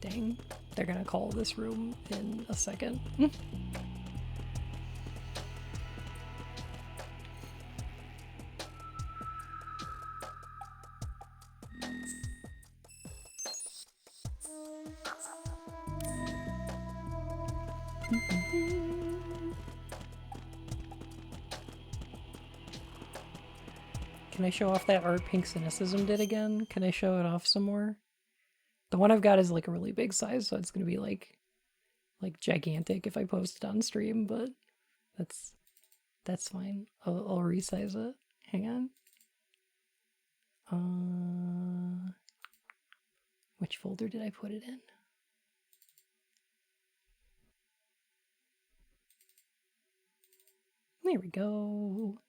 Dang. They're gonna call this room in a second. Can I show off that art Pink Cynicism did again? Can I show it off some more? The one I've got is like a really big size, so it's gonna be like gigantic if I post it on stream, but that's fine. I'll resize it. Hang on. Which folder did I put it in? There we go.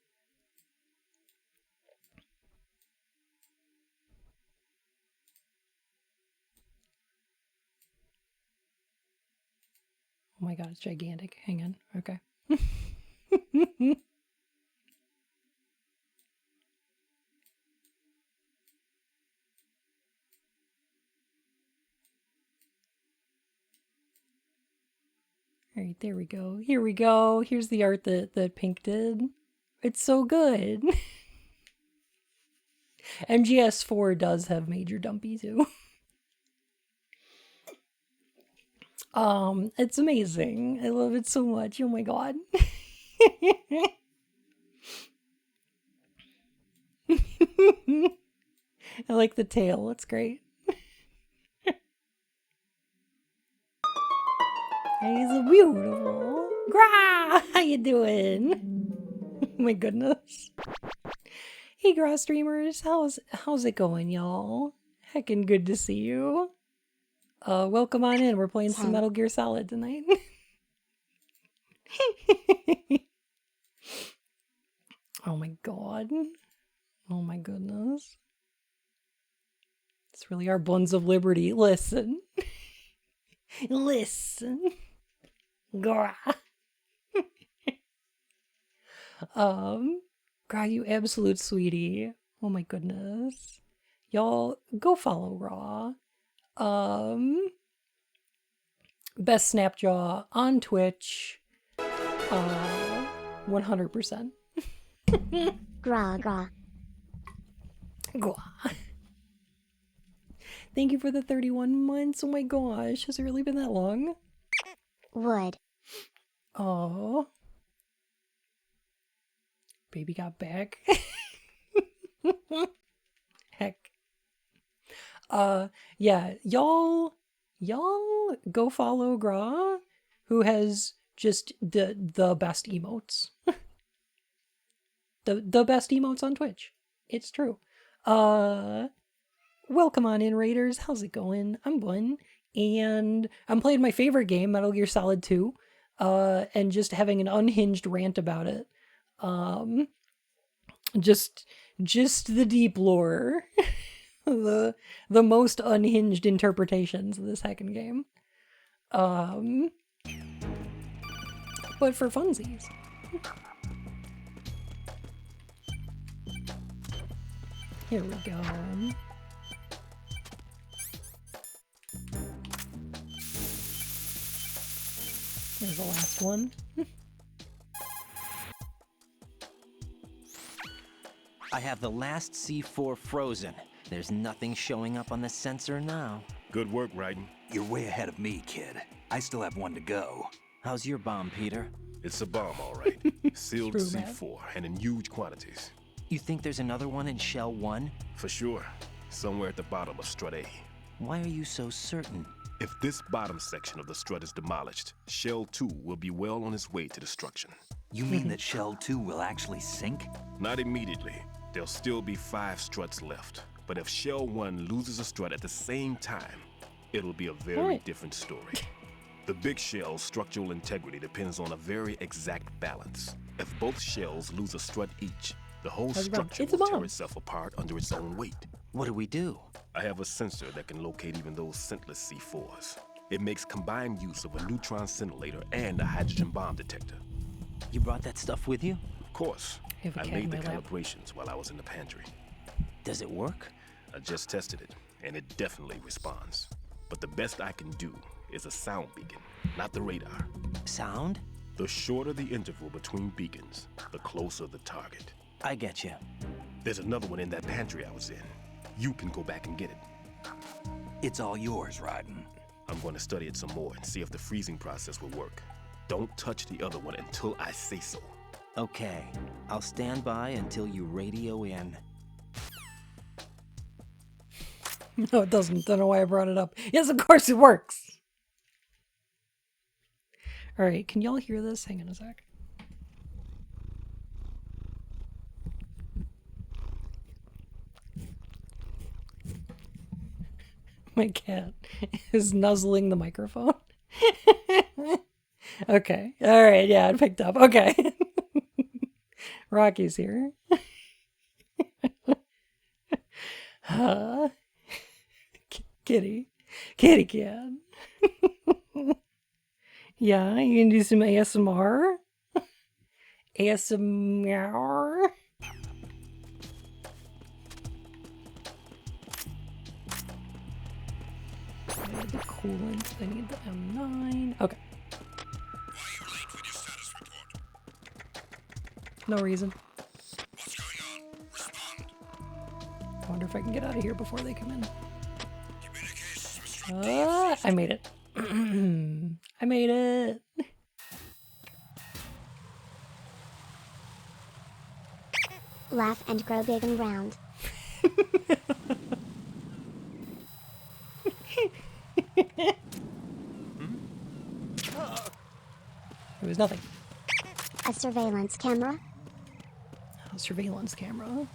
Oh my god, it's gigantic. Hang on. Okay. Alright, there we go. Here we go. Here's the art that Pink did. It's so good. MGS4 does have Major Dumpy too. It's amazing. I love it so much. Oh my god. I like the tail. It's great. He's so beautiful. Gra! How you doing? Oh my goodness. Hey Gra streamers, how's it going, y'all? Heckin' good to see you. Welcome on in. We're playing some Metal Gear Solid tonight. Oh my god. Oh my goodness. It's really our buns of liberty. Listen. Listen. Gra. Gra, you absolute sweetie. Oh my goodness. Y'all, go follow Raw. Best Snapjaw on Twitch. 100%. Gra gra. Gra. Thank you for the 31 months. Oh my gosh, has it really been that long? Wood. Oh. Baby got back. Heck. Yeah, y'all go follow Gra, who has just the best emotes. the best emotes on Twitch. It's true. Welcome on in, Raiders. How's it going? I'm Bun, and I'm playing my favorite game, Metal Gear Solid 2, and just having an unhinged rant about it. Just the deep lore. the most unhinged interpretations of this heckin' game. But for funsies. Here we go. Here's the last one. I have the last C4 frozen. There's nothing showing up on the sensor now. Good work, Raiden. You're way ahead of me, kid. I still have one to go. How's your bomb, Peter? It's a bomb, all right. Sealed True, C4, and in huge quantities. You think there's another one in Shell 1? For sure. Somewhere at the bottom of Strut A. Why are you so certain? If this bottom section of the strut is demolished, Shell 2 will be well on its way to destruction. You mean that Shell 2 will actually sink? Not immediately. There'll still be 5 struts left. But if Shell 1 loses a strut at the same time, it'll be a very different story. The big shell's structural integrity depends on a very exact balance. If both shells lose a strut each, the whole structure will tear itself apart under its own weight. What do we do? I have a sensor that can locate even those scentless C4s. It makes combined use of a neutron scintillator and a hydrogen bomb detector. You brought that stuff with you? Of course. I cat made in the my lap. calibrations while I was in the pantry. Does it work? I just tested it, and it definitely responds. But the best I can do is a sound beacon, not the radar. Sound? The shorter the interval between beacons, the closer the target. I get you. There's another one in that pantry I was in. You can go back and get it. It's all yours, Raiden. I'm going to study it some more and see if the freezing process will work. Don't touch the other one until I say so. Okay. I'll stand by until you radio in. No, it doesn't. Don't know why I brought it up. Yes, of course it works. All right, can y'all hear this? Hang on a sec. My cat is nuzzling the microphone. Okay. All right. Yeah, it picked up. Okay. Rocky's here. Kitty cat. Yeah, you can do some ASMR. ASMR. I need the coolant. I need the M9. Okay. No reason. I wonder if I can get out of here before they come in. I made it. I made it. Laugh and grow big and round. It was nothing. A surveillance camera. A surveillance camera.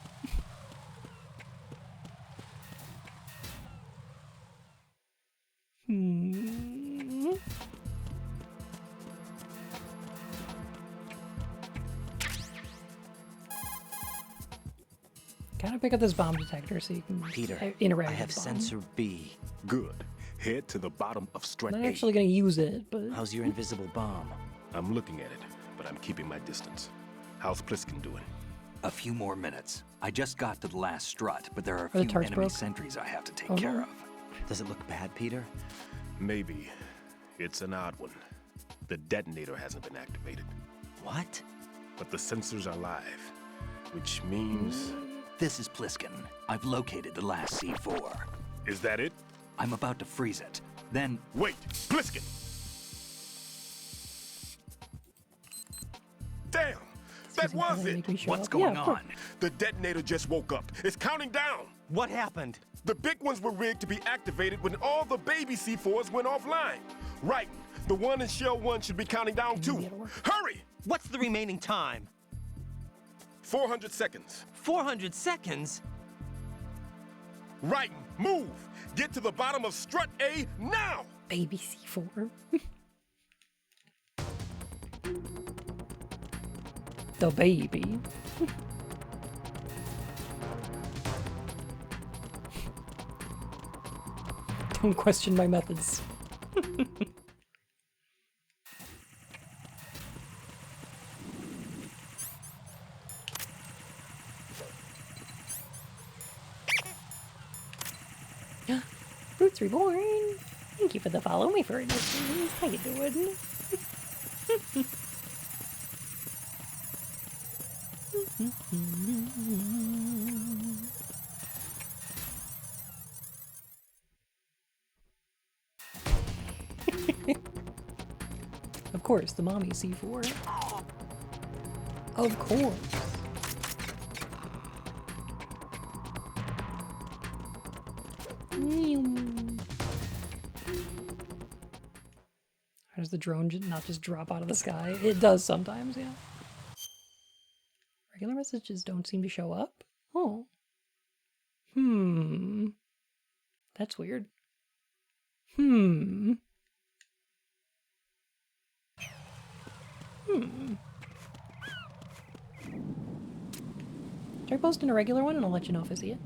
Gotta pick up this bomb detector so you can Peter, interact I with have the bomb. sensor B. Good. Head to the bottom of Strut I'm A. not actually gonna use it, but How's your invisible bomb? I'm looking at it, but I'm keeping my distance. How's Pliskin doing? A few more minutes. I just got to the last strut, but there are a the few tarts enemy broke? sentries I have to take Oh, care no. of. Does it look bad, Peter? Maybe. It's an odd one. The detonator hasn't been activated. What? But the sensors are live, which means... This is Pliskin. I've located the last C4. Is that it? I'm about to freeze it. Then... Wait! Bliskin! Damn! That was it! What's going on? The detonator just woke up. It's counting down! What happened? The big ones were rigged to be activated when all the baby C4s went offline. Right. The one in Shell 1 should be counting down too. Hurry! What's the remaining time? 400 seconds. 400 seconds? Right. Move! Get to the bottom of strut A now! Baby C4. The baby. Don't question my methods. Roots Reborn. Thank you for the follow me for initiating. How you doing? Of course, the mommy C4. Of course. How does the drone not just drop out of the sky? It does sometimes, yeah. Regular messages don't seem to show up? Oh. That's weird. Try posting a regular one and I'll let you know if I see it.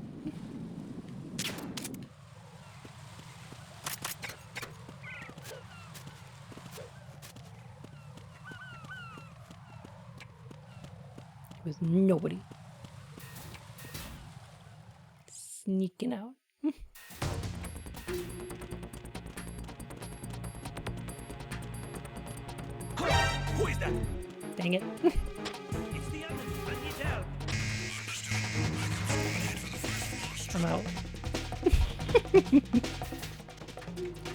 It was nobody. Sneaking out. Who is that? Dang it. It's the others. I need help. I'm out.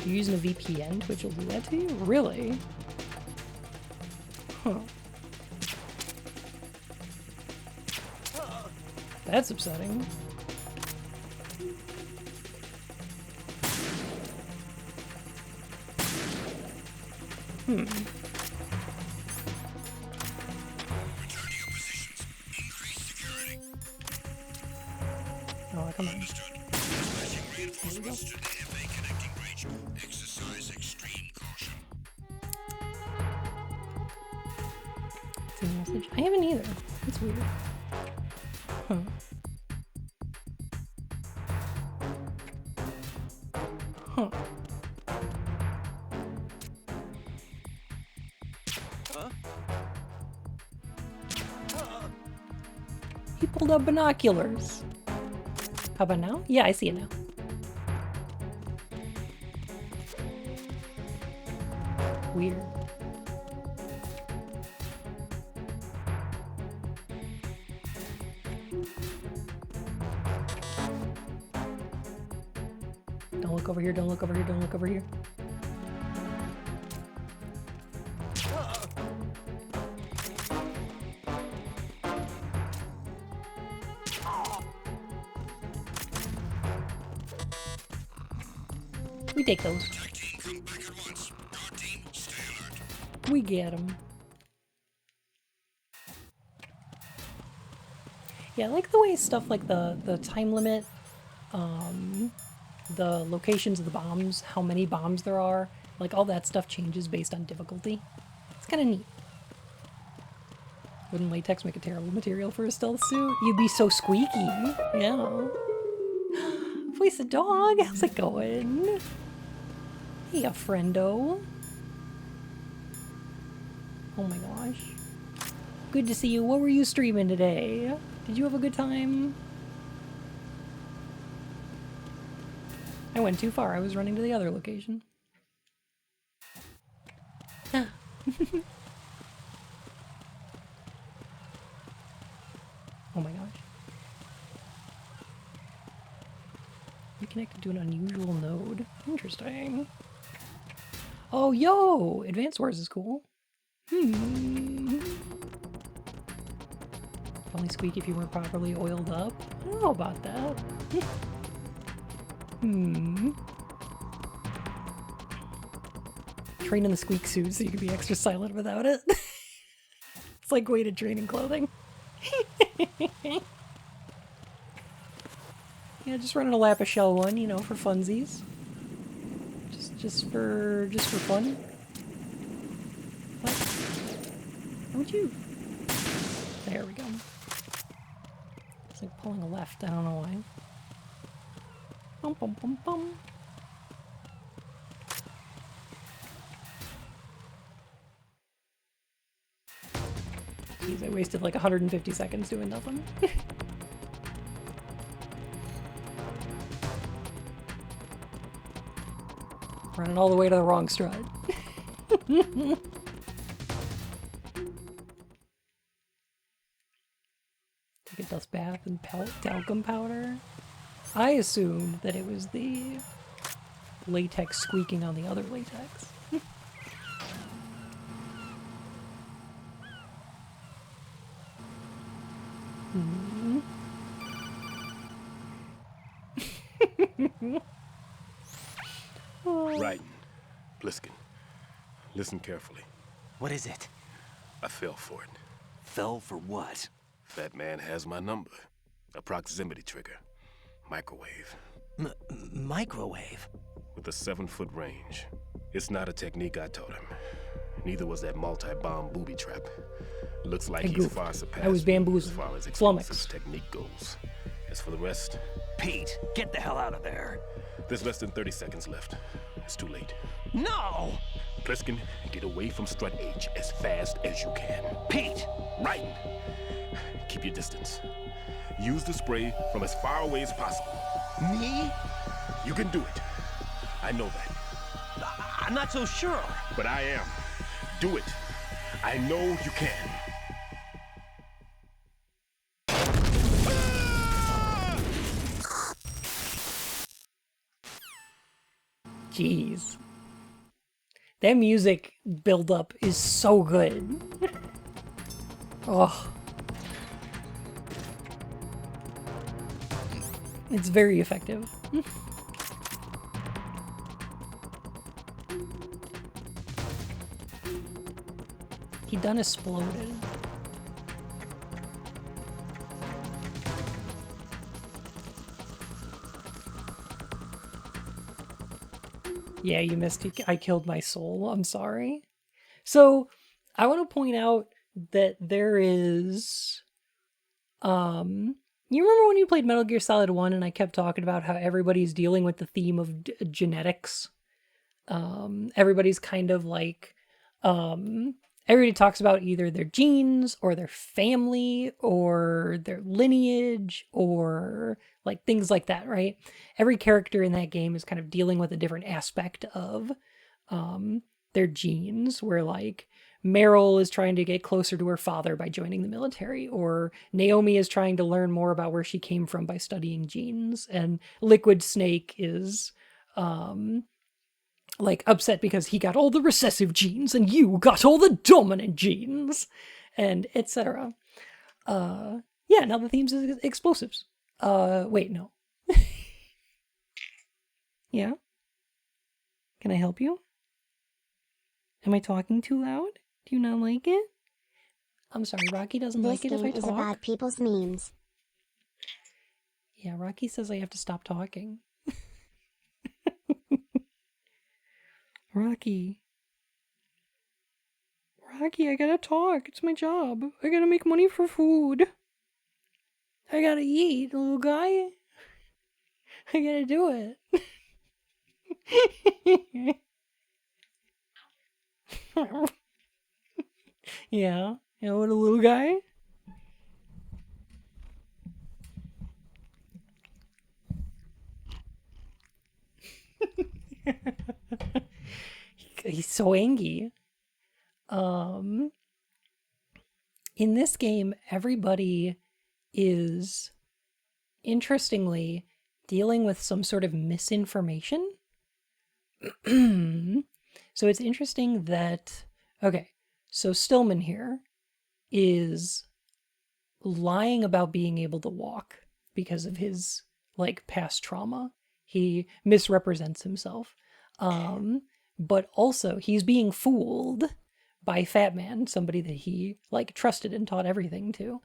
You're using a VPN? Twitch will do that to you? Really? Huh. That's upsetting. Oh, come on. There we go. Same message. I haven't either. That's weird. Huh. Huh. He pulled up binoculars. How about now? Yeah, I see it now. Weird. Don't look over here, don't look over here, don't look over here. We take those. We get them. Yeah, I like the way stuff like the time limit, the locations of the bombs, how many bombs there are, like all that stuff changes based on difficulty. It's kind of neat. Wouldn't latex make a terrible material for a stealth suit? You'd be so squeaky. Yeah. Voice the dog. How's it going? Hey, a friendo. Oh my gosh. Good to see you. What were you streaming today? Did you have a good time? I went too far. I was running to the other location. Ah. Oh my gosh. Reconnected to an unusual node. Interesting. Oh, yo! Advanced Wars is cool. Only squeak if you weren't properly oiled up. I don't know about that. Train in the squeak suit so you can be extra silent without it. It's like weighted training clothing. Yeah, just running a lap of Shell 1, you know, for funsies. Just for fun. What? How would you? There we go. It's like pulling a left, I don't know why. Bum bum bum bum. Jeez, I wasted like 150 seconds doing nothing. Running all the way to the wrong strut. Take a dust bath and talcum powder. I assumed that it was the latex squeaking on the other latex. Right. Bliskin, listen carefully. What is it? I fell for it. Fell for what? Fat Man has my number. A proximity trigger. Microwave. Microwave? With a 7-foot range. It's not a technique I taught him. Neither was that multi-bomb booby trap. Looks like he's far surpassed I was bamboozled. as far as Flummoxed. explosive technique goes. As for the rest... Pete, get the hell out of there. There's less than 30 seconds left. It's too late. No! Pliskin, get away from Strut H as fast as you can. Pete! Right! Keep your distance. Use the spray from as far away as possible. Me? You can do it. I know that. I'm not so sure. But I am. Do it. I know you can. Jeez. That music build-up is so good. Oh. It's very effective. He done exploded. Yeah, you missed. I killed my soul. I'm sorry. So, I want to point out that there is... You remember when you played Metal Gear Solid 1 and I kept talking about how everybody's dealing with the theme of genetics? Everybody's kind of like... everybody talks about either their genes or their family or their lineage or like things like that, right? Every character in that game is kind of dealing with a different aspect of their genes, where like Meryl is trying to get closer to her father by joining the military, or Naomi is trying to learn more about where she came from by studying genes, and Liquid Snake is like upset because he got all the recessive genes and you got all the dominant genes, and etc. Yeah, now the themes is explosives. Wait, no. Yeah? Can I help you? Am I talking too loud? Do you not like it? I'm sorry, Rocky doesn't like it if I talk. This game is about people's memes. Yeah, Rocky says I have to stop talking. Rocky, I gotta talk. It's my job. I gotta make money for food. I gotta eat, little guy. I gotta do it. Yeah, you know what, a little guy? He's so angry. In this game, everybody is, interestingly, dealing with some sort of misinformation. So it's interesting that, okay, so Stillman here is lying about being able to walk because of his like past trauma. He misrepresents himself. But also he's being fooled by Fat Man, somebody that he like trusted and taught everything to,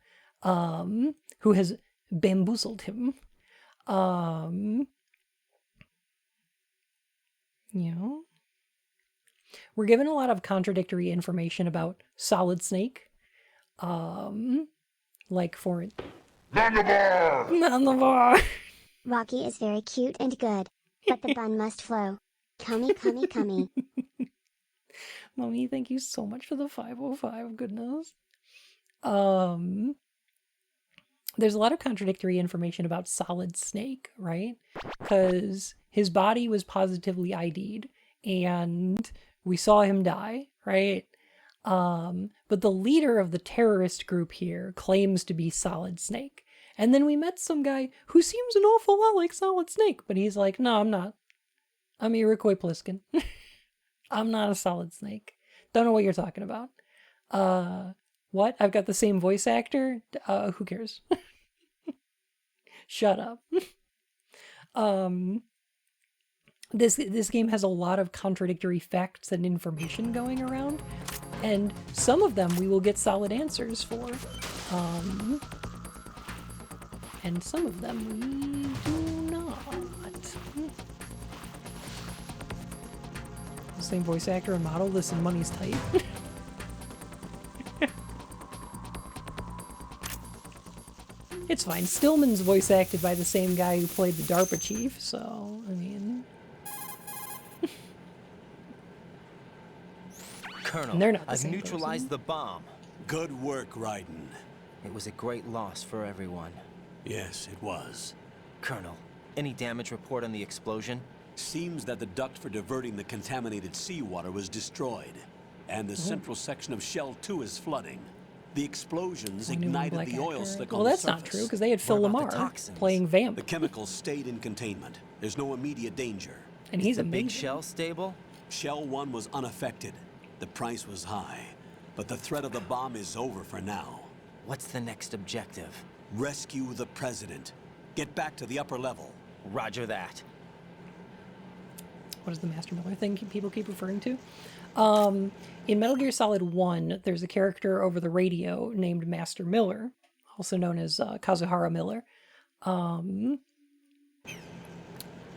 who has bamboozled him. You know, we're given a lot of contradictory information about Solid Snake. Like for it. On the bar! On the bar! Rocky is very cute and good, but the bun must flow. Cummy, cummy, cummy. Mommy, thank you so much for the 505. Goodness. There's a lot of contradictory information about Solid Snake, right? Because his body was positively ID'd, and we saw him die, right? But the leader of the terrorist group here claims to be Solid Snake. And then we met some guy who seems an awful lot like Solid Snake, but he's like, no, I'm not. I'm Iroquois Pliskin. I'm not a Solid Snake. Don't know what you're talking about. What? I've got the same voice actor? Who cares? Shut up. This game has a lot of contradictory facts and information going around, and some of them we will get solid answers for. And some of them we do not. The same voice actor and model. Listen, money's tight. It's fine. Stillman's voice acted by the same guy who played the DARPA chief, so, I mean... Colonel, they're not the I've same neutralized person. the bomb. Good work, Raiden. It was a great loss for everyone. Yes, it was. Colonel, any damage report on the explosion? Seems that the duct for diverting the contaminated seawater was destroyed, and the central section of Shell 2 is flooding. The explosions ignited the oil slick on the surface. Well, that's not true, because they had Phil Lamar playing Vamp. The chemicals stayed in containment. There's no immediate danger. And he's the amazing. big Shell stable? Shell 1 was unaffected. The price was high, but the threat of the bomb is over for now. What's the next objective? Rescue the president. Get back to the upper level. Roger that. What is the Master Miller thing people keep referring to? In Metal Gear Solid 1, there's a character over the radio named Master Miller, also known as Kazuhara Miller.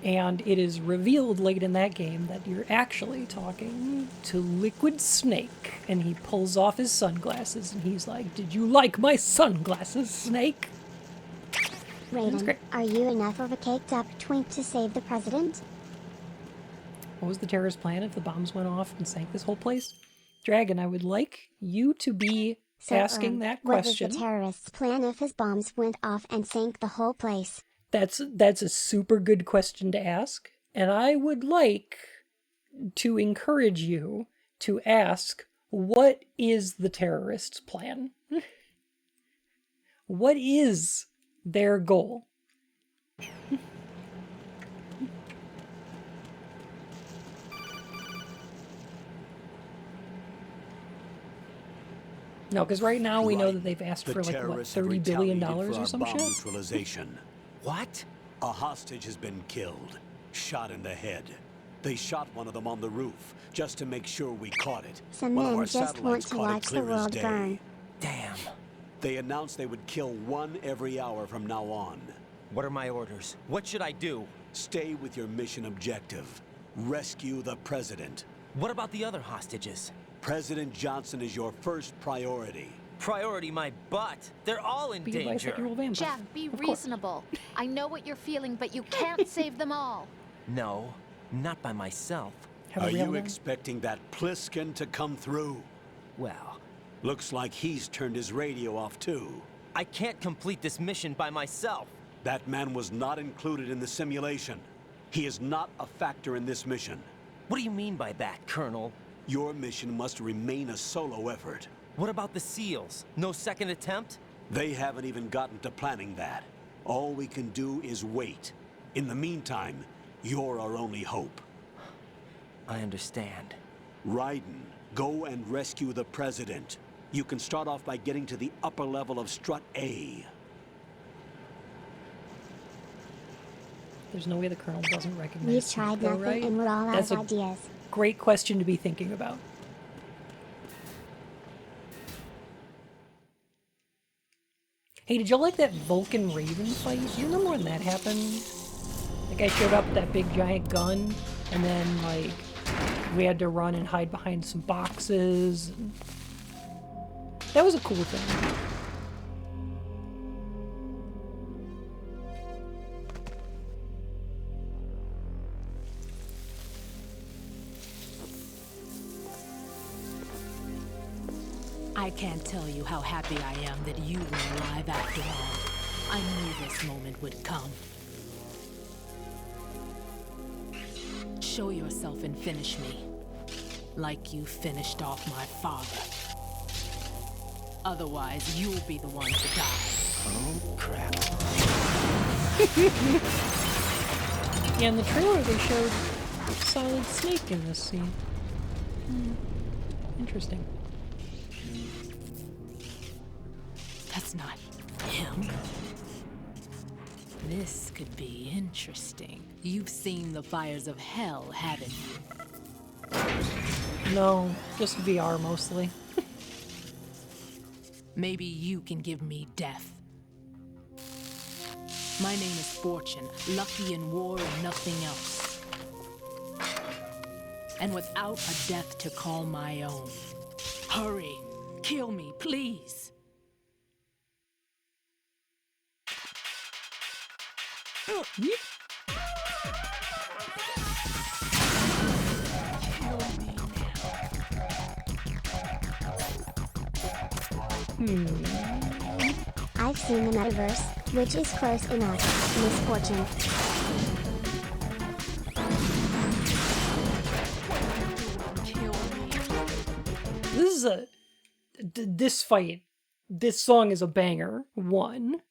And it is revealed late in that game that you're actually talking to Liquid Snake. And he pulls off his sunglasses and he's like, "Did you like my sunglasses, Snake?" Raiden, are you enough of a caked up twink to save the president? What was the terrorist plan if the bombs went off and sank this whole place? Dragon, I would like you to be asking that question. What was the terrorist's plan if his bombs went off and sank the whole place? That's a super good question to ask, and I would like to encourage you to ask, what is the terrorist's plan? What is their goal? No, because right now we know that they've asked for like, what, $30 billion or some shit? Neutralization. What? A hostage has been killed, shot in the head. They shot one of them on the roof, just to make sure we caught it. Some One of men our just want satellites to caught it watch the clear as world day. burn. Damn. They announced they would kill one every hour from now on. What are my orders? What should I do? Stay with your mission objective. Rescue the president. What about the other hostages? President Johnson is your first priority. Priority my butt. They're all in danger. Jeff, be reasonable. I know what you're feeling, but you can't save them all. No, not by myself. Are you expecting that Pliskin to come through? Well, looks like he's turned his radio off too. I can't complete this mission by myself. That man was not included in the simulation. He is not a factor in this mission. What do you mean by that, Colonel? Your mission must remain a solo effort. What about the SEALs? No second attempt? They haven't even gotten to planning that. All we can do is wait. In the meantime, you're our only hope. I understand. Raiden, go and rescue the President. You can start off by getting to the upper level of Strut A. There's no way the Colonel doesn't recognize We've tried Nico, nothing right? and we're all out That's of a ideas. great question to be thinking about. Hey, did y'all like that Vulcan Raven fight? Do you remember when that happened? That guy showed up with that big giant gun, and then, like, we had to run and hide behind some boxes. That was a cool thing. I can't tell you how happy I am that you were alive after all. I knew this moment would come. Show yourself and finish me. Like you finished off my father. Otherwise, you'll be the one to die. Oh, crap. Yeah, in the trailer they showed Solid Snake in this scene. Interesting. That's not him. This could be interesting. You've seen the fires of hell, haven't you? No, just VR mostly. Maybe you can give me death. My name is Fortune, lucky in war and nothing else. And without a death to call my own. Hurry, kill me, please. I've seen the metaverse, which is close enough, Misfortune. This is a... this fight, this song is a banger. 1.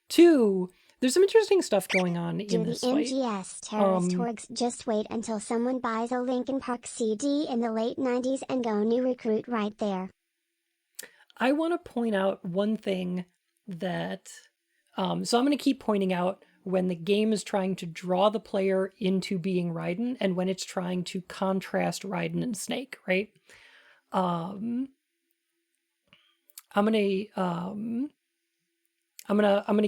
2, there's some interesting stuff going on in this fight. Do the MGS terrorist orgs just wait until someone buys a Linkin Park CD in the late 90s and go new recruit right there. I want to point out one thing that... so I'm going to keep pointing out when the game is trying to draw the player into being Raiden and when it's trying to contrast Raiden and Snake, right? I'm gonna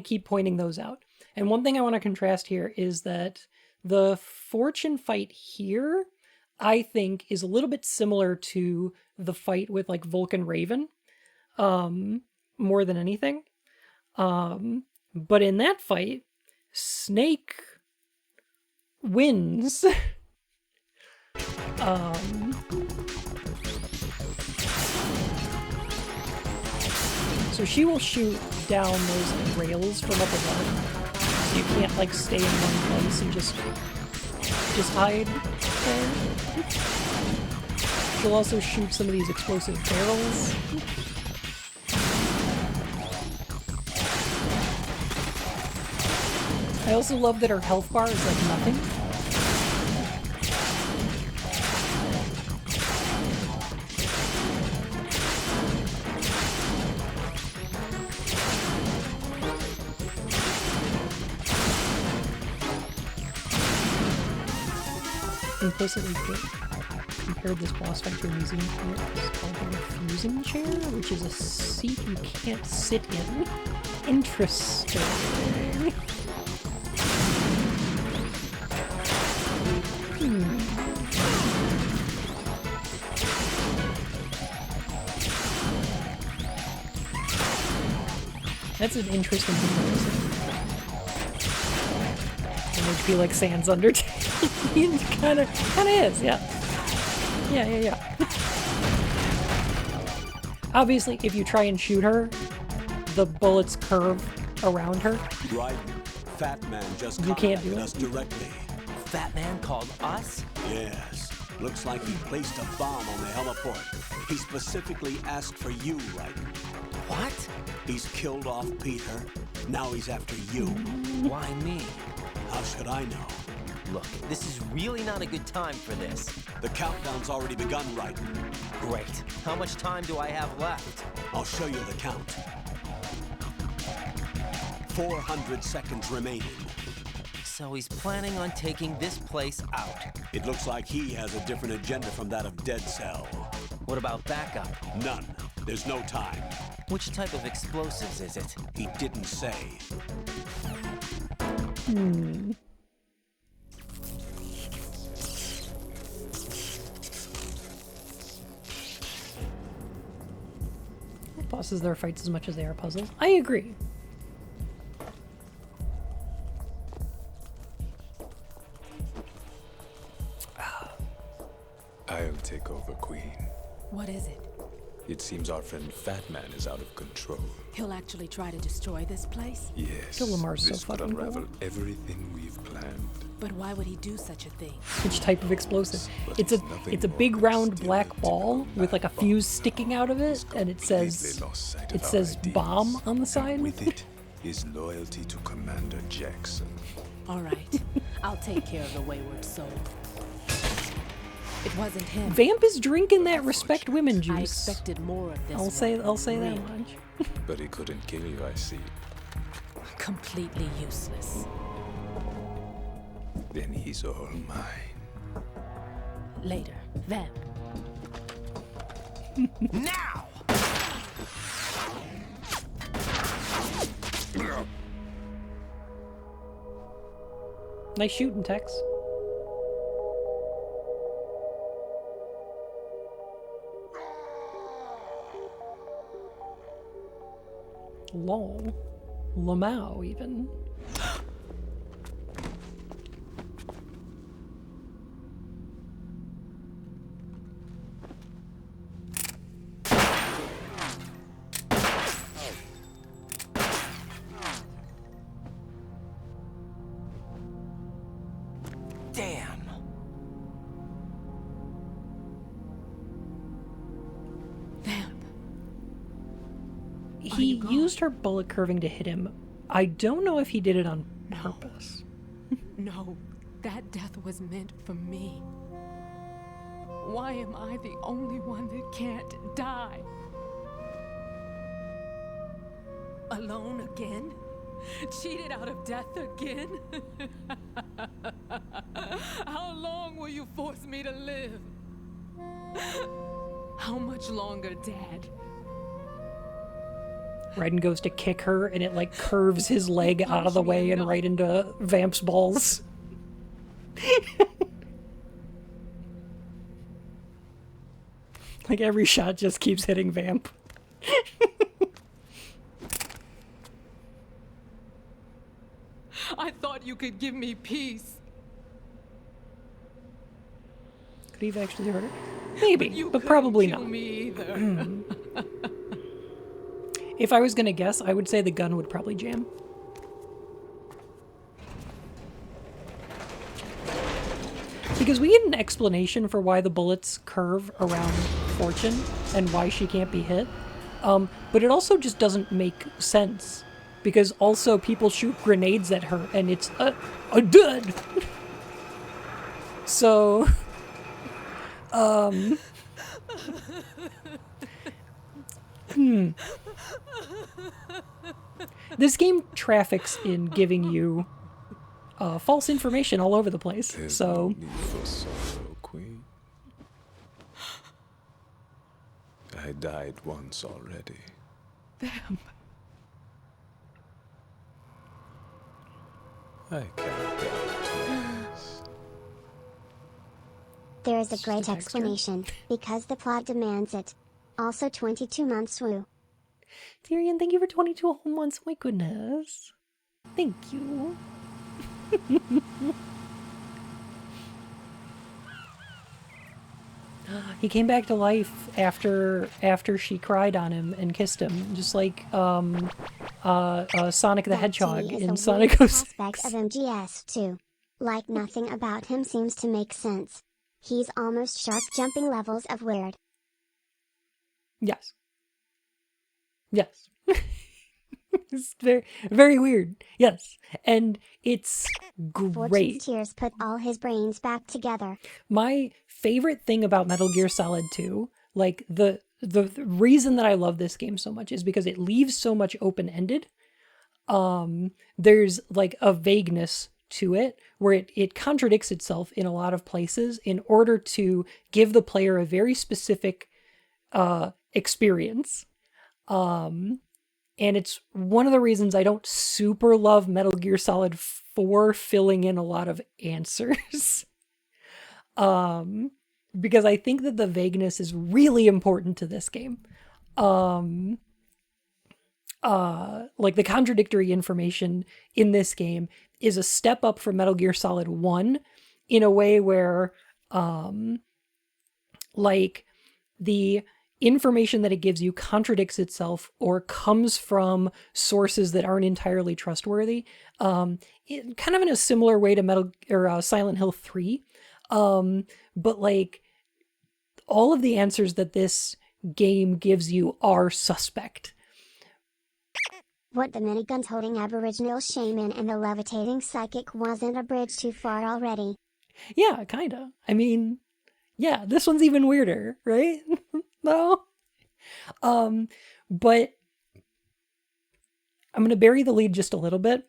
keep pointing those out. And one thing I want to contrast here is that the Fortune fight here, I think, is a little bit similar to the fight with like Vulcan Raven, more than anything. But in that fight, Snake wins. So she will shoot down those rails from up above. So you can't like stay in one place and just hide there. She'll also shoot some of these explosive barrels. I also love that her health bar is like nothing. Implicitly compared this boss fight to a museum chair. It's called the refusing chair, which is a seat you can't sit in. Interesting. That's an interesting comparison. An HP like Sans Undertale. It kind of is, yeah. Yeah. Obviously, if you try and shoot her, the bullets curve around her. Right. Fat Man just You can't do contacted it. us directly. Fat Man called us? Yes. Looks like he placed a bomb on the heliport. He specifically asked for you, Raiden. What? He's killed off Peter. Now he's after you. Why me? How should I know? Look, this is really not a good time for this. The countdown's already begun, Raiden. Great. How much time do I have left? I'll show you the count. 400 seconds remaining. So he's planning on taking this place out. It looks like he has a different agenda from that of Dead Cell. What about backup? None. There's no time. Which type of explosives is it? He didn't say. Bosses, there are fights as much as they are puzzles. I agree. I'll take over, Queen. What is it? It seems our friend Fat Man is out of control. He'll actually try to destroy this place? Yes. Kill Lamar's so this could fucking unravel cool. everything we've planned. But why would he do such a thing? Which type of explosive? But It's a more big than round stealing black ball typical with like a mad fuse bomb. sticking out of it, and it says Completely lost sight of our ideas. bomb on the side. And with it is loyalty to Commander Jackson. All right, I'll take care of the wayward soul. It wasn't him. Vamp is drinking that respect women I juice. expected more of this. I'll say that much. But he couldn't kill you, I see. Completely useless. Then he's all mine. Later, Vamp. Now! Nice shooting, Tex. Lol. Lamau, even. Damn. He used her bullet curving to hit him. I don't know if he did it on purpose. No, that death was meant for me. Why am I the only one that can't die? Alone again? Cheated out of death again? How long will you force me to live? How much longer, Dad? Raiden goes to kick her, and it like curves his leg out of the way and right into Vamp's balls. Like every shot just keeps hitting Vamp. I thought you could give me peace. Could he have actually hurt her? Maybe, but probably not. Me either. If I was gonna guess, I would say the gun would probably jam. Because we get an explanation for why the bullets curve around Fortune and why she can't be hit. But it also just doesn't make sense. Because also people shoot grenades at her and it's dead. So, This game traffics in giving you false information all over the place. There's so no need for sorrow, Queen. I died once already. Vamp. I can't die twice. There is a great explanation, because the plot demands it. Also 22 months woo. Tyrion, thank you for 22 whole months. My goodness. Thank you. He came back to life after she cried on him and kissed him, just like Sonic the Hedgehog in Sonic 06. Aspect of MGS2. Like nothing about him seems to make sense. He's almost shark jumping levels of weird. Yes. Yes. It's very, very weird. Yes. And it's Fortune's great. tears put all his brains back together. My favorite thing about Metal Gear Solid 2, like the reason that I love this game so much is because it leaves so much open-ended. There's like a vagueness to it where it contradicts itself in a lot of places in order to give the player a very specific experience. And it's one of the reasons I don't super love Metal Gear Solid 4 filling in a lot of answers. Because I think that the vagueness is really important to this game. Like the contradictory information in this game is a step up from Metal Gear Solid 1 in a way where, like the information that it gives you contradicts itself or comes from sources that aren't entirely trustworthy. Kind of in a similar way to Silent Hill 3. But like all of the answers that this game gives you are suspect. What the miniguns holding Aboriginal shaman and the levitating psychic wasn't a bridge too far already. Yeah, kinda. I mean, yeah, this one's even weirder, right? No. But I'm gonna bury the lead just a little bit.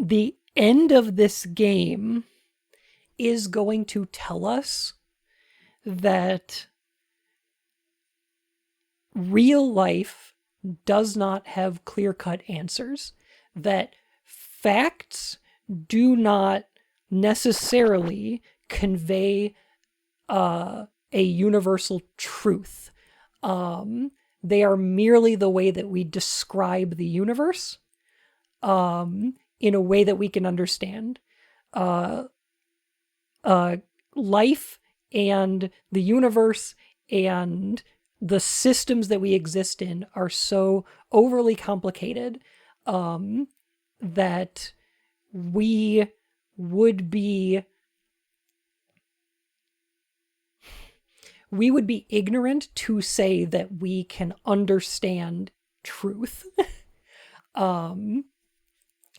The end of this game is going to tell us that real life does not have clear-cut answers, that facts do not necessarily convey a universal truth. They are merely the way that we describe the universe in a way that we can understand. Life and the universe and the systems that we exist in are so overly complicated that we would be ignorant to say that we can understand truth.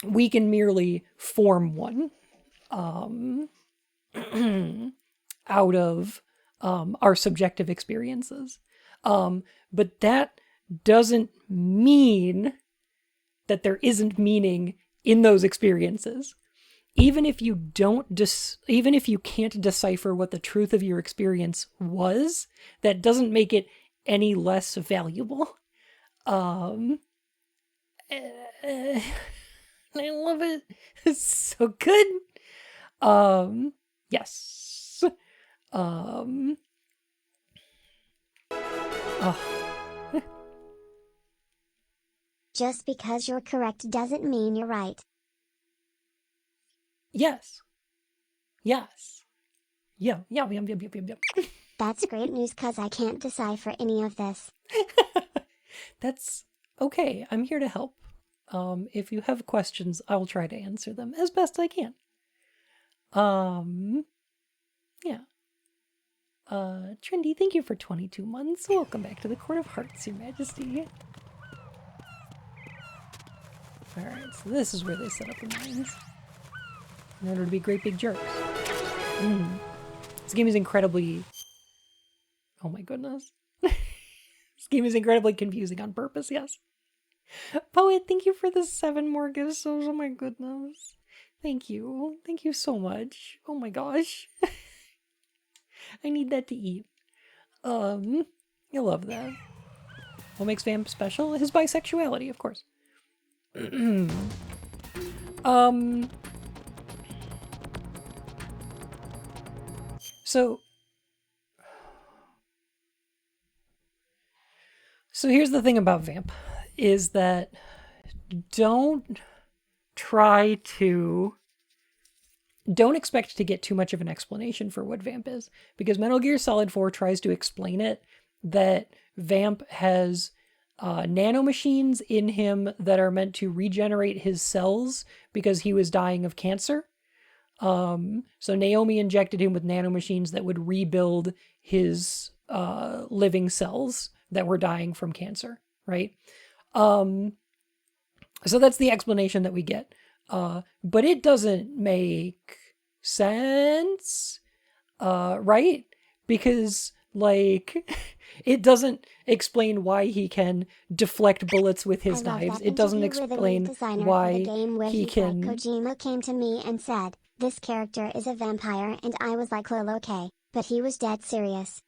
We can merely form one out of our subjective experiences. But that doesn't mean that there isn't meaning in those experiences. Even if you can't decipher what the truth of your experience was, that doesn't make it any less valuable. I love it. It's so good. Yes. Oh. Just because you're correct doesn't mean you're right. Yes. Yes. Yeah. That's great news because I can't decipher any of this. That's okay. I'm here to help. If you have questions, I will try to answer them as best I can. Yeah. Trendy, thank you for 22 months. Welcome back to the Court of Hearts, Your Majesty. Alright, so this is where they set up the mines. In order to be great big jerks. This game is incredibly... Oh my goodness. This game is incredibly confusing on purpose, yes. Poet, thank you for the 7 more gifts. Oh my goodness. Thank you. Thank you so much. Oh my gosh. I need that to eat. I love that. What makes Vamp special? His bisexuality, of course. So here's the thing about Vamp, is that don't expect to get too much of an explanation for what Vamp is, because Metal Gear Solid 4 tries to explain it, that Vamp has nanomachines in him that are meant to regenerate his cells because he was dying of cancer. So Naomi injected him with nanomachines that would rebuild his living cells that were dying from cancer, right? So that's the explanation that we get. But it doesn't make sense, right? Because, like, it doesn't explain why he can deflect bullets with his knives. It doesn't explain why he can... Kojima came to me and said, "This character is a vampire," and I was like, "Well, okay," but he was dead serious.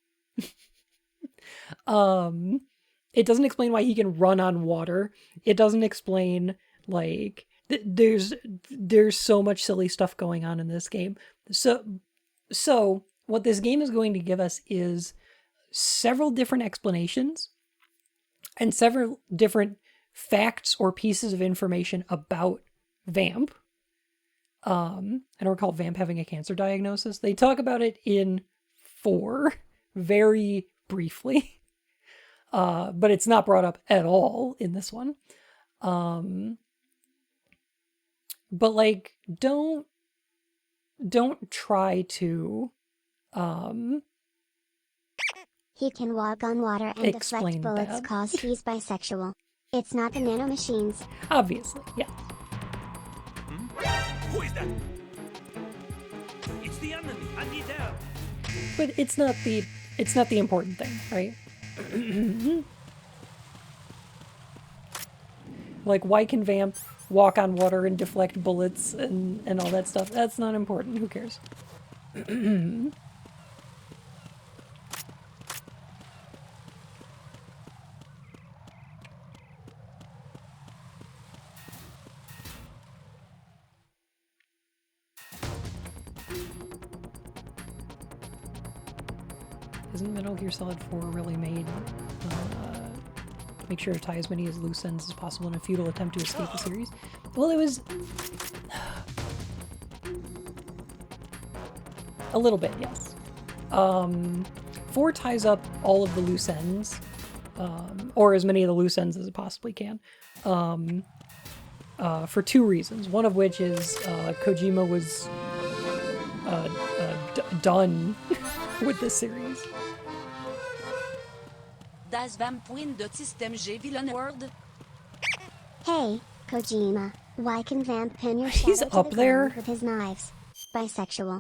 It doesn't explain why he can run on water. It doesn't explain, like, there's so much silly stuff going on in this game. So what this game is going to give us is several different explanations and several different facts or pieces of information about Vamp. I don't recall Vamp having a cancer diagnosis. They talk about it in 4 very briefly. But it's not brought up at all in this one. But like, don't try to, he can walk on water and deflect bullets cause he's bisexual. It's not the nanomachines. Obviously, yeah. Who is that? It's the enemy. I need help. But it's not the important thing, right? Like, why can Vamp walk on water and deflect bullets and all that stuff? That's not important. Who cares? Isn't Metal Gear Solid 4 really made make sure to tie as many as loose ends as possible in a futile attempt to escape the series? Well, it was a little bit, yes. 4 ties up all of the loose ends, or as many of the loose ends as it possibly can, for 2 reasons. One of which is Kojima was done with this series. Das Vampoint de System G Villain World. Hey, Kojima, why can Vamp pin your shadow He's to up the there ground with his knives? Bisexual.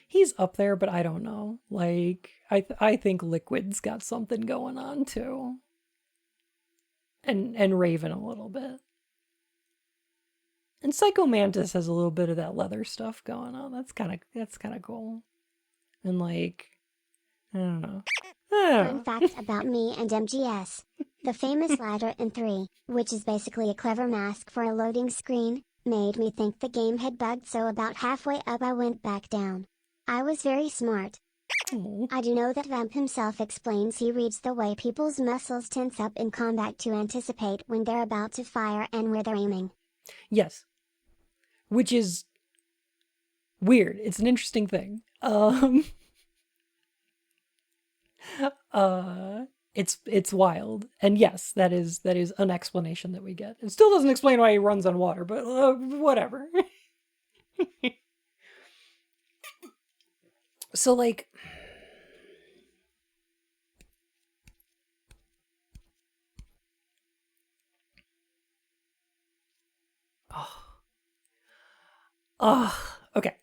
He's up there, but I don't know. Like, I think Liquid's got something going on too. And Raven a little bit. And Psycho Mantis has a little bit of that leather stuff going on. That's kind of cool. And like, I don't know. Fun fact about me and MGS. The famous ladder in 3, which is basically a clever mask for a loading screen, made me think the game had bugged, so about halfway up I went back down. I was very smart. I do know that Vamp himself explains he reads the way people's muscles tense up in combat to anticipate when they're about to fire and where they're aiming. Yes. Which is weird. It's an interesting thing. It's wild. And yes, that is an explanation that we get. It still doesn't explain why he runs on water, but whatever. So like, okay.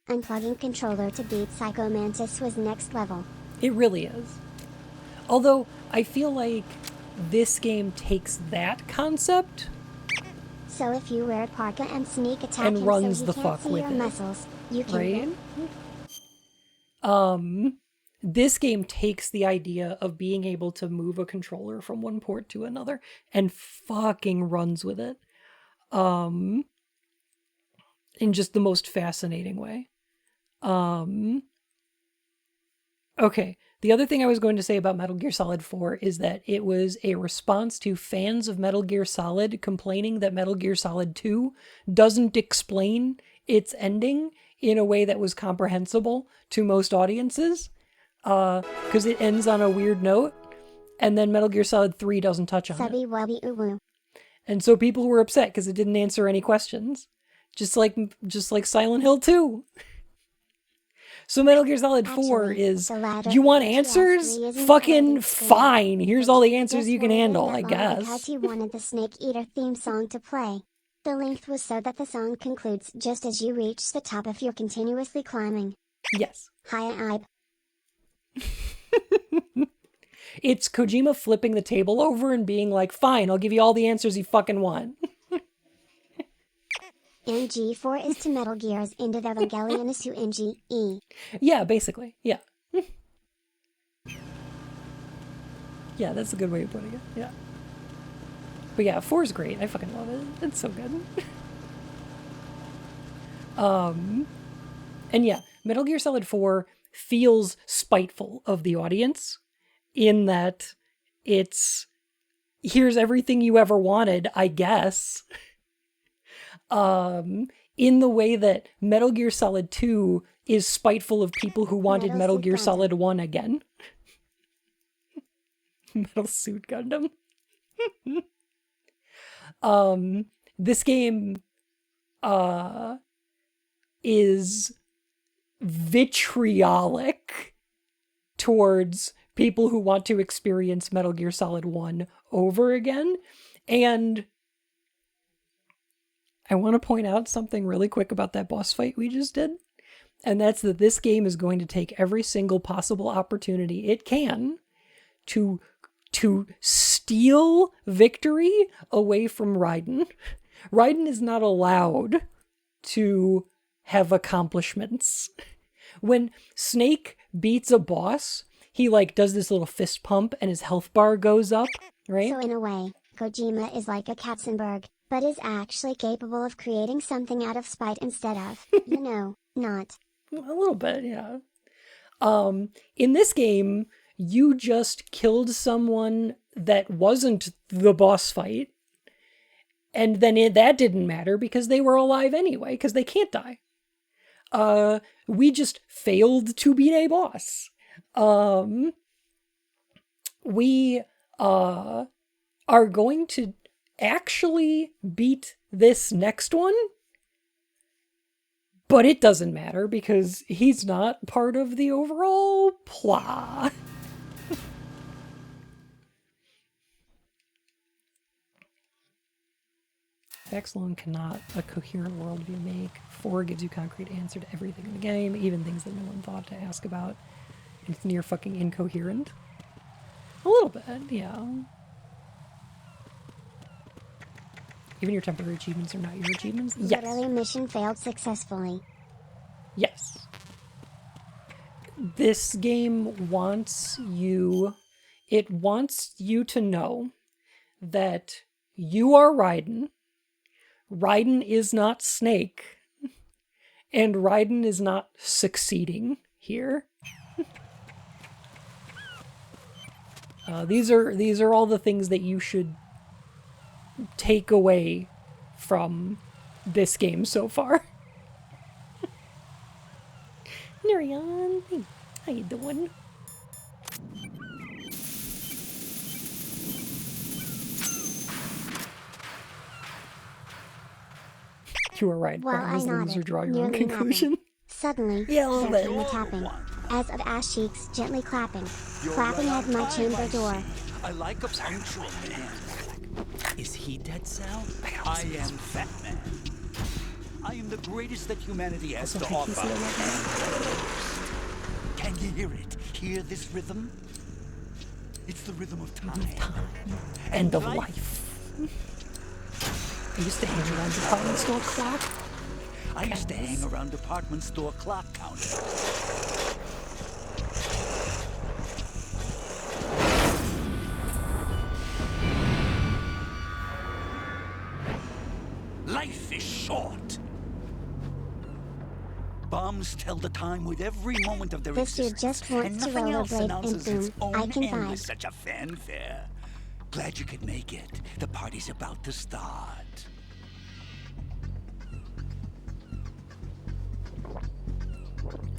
Unplugging controller to beat Psycho Mantis was next level. It really is. Although, I feel like this game takes that concept so if you wear parka and sneak attack and him runs so he the can't fuck see with your it. muscles, you can right? This game takes the idea of being able to move a controller from one port to another and fucking runs with it. In just the most fascinating way. Okay, the other thing I was going to say about Metal Gear Solid 4 is that it was a response to fans of Metal Gear Solid complaining that Metal Gear Solid 2 doesn't explain its ending in a way that was comprehensible to most audiences, because it ends on a weird note, and then Metal Gear Solid 3 doesn't touch on it. And so people were upset because it didn't answer any questions. Just like Silent Hill 2. So Metal Gear Solid 4 is, you want answers? Fucking fine. Here's all the answers you can handle, I guess. Because he wanted the Snake Eater theme song to play. The length was so that the song concludes just as you reach the top if you're continuously climbing. Yes. Hi, It's Kojima flipping the table over and being like, fine, I'll give you all the answers you fucking want. MG4 is to Metal Gear's End of Evangelion is to MGE. Yeah, basically. Yeah. Yeah, that's a good way of putting it. Yeah. But yeah, 4 is great. I fucking love it. It's so good. And yeah, Metal Gear Solid 4 feels spiteful of the audience in that it's, here's everything you ever wanted, I guess. In the way that Metal Gear Solid 2 is spiteful of people who wanted Metal Gear Solid 1 again. Metal Suit Gundam. This game is vitriolic towards people who want to experience Metal Gear Solid 1 over again. And I want to point out something really quick about that boss fight we just did. And that's that this game is going to take every single possible opportunity it can to steal victory away from Raiden. Raiden is not allowed to have accomplishments. When Snake beats a boss, he like does this little fist pump and his health bar goes up, right? So in a way, Kojima is like a Katzenberg, but is actually capable of creating something out of spite instead of, not. A little bit, yeah. In this game, you just killed someone that wasn't the boss fight, and then that didn't matter because they were alive anyway, because they can't die. We just failed to beat a boss. We are going to actually beat this next one, but it doesn't matter because he's not part of the overall plot. Facts alone cannot a coherent worldview make. 4 gives you concrete answer to everything in the game, even things that no one thought to ask about. It's near fucking incoherent. A little bit, yeah. Even your temporary achievements are not your achievements? Yes. Literally mission failed successfully. Yes. This game wants you... It wants you to know that you are Raiden. Raiden is not Snake. And Raiden is not succeeding here. These are all the things that you should take away from this game so far. Nurion, hey, how you doing? You were right. Well, Brian was the loser. Draw your own nearly conclusion. Nothing. Suddenly, Yeah, a little there's bit. the tapping, as of ash cheeks gently clapping at my chamber door. I like a punctual man. Is he Dead Cell? I am Fat Man. I am the greatest that humanity has to Also, offer. Can you hear it? Hear this rhythm? It's the rhythm of time. End of life. I used to hang around department store clock. I used to hang around department store clock counter. Life is short. Bombs tell the time with every moment of their This dude existence, just wants and to nothing else rollerblade announces and its boom, own I can end vibe. with such a fanfare. Glad you could make it. The party's about to start.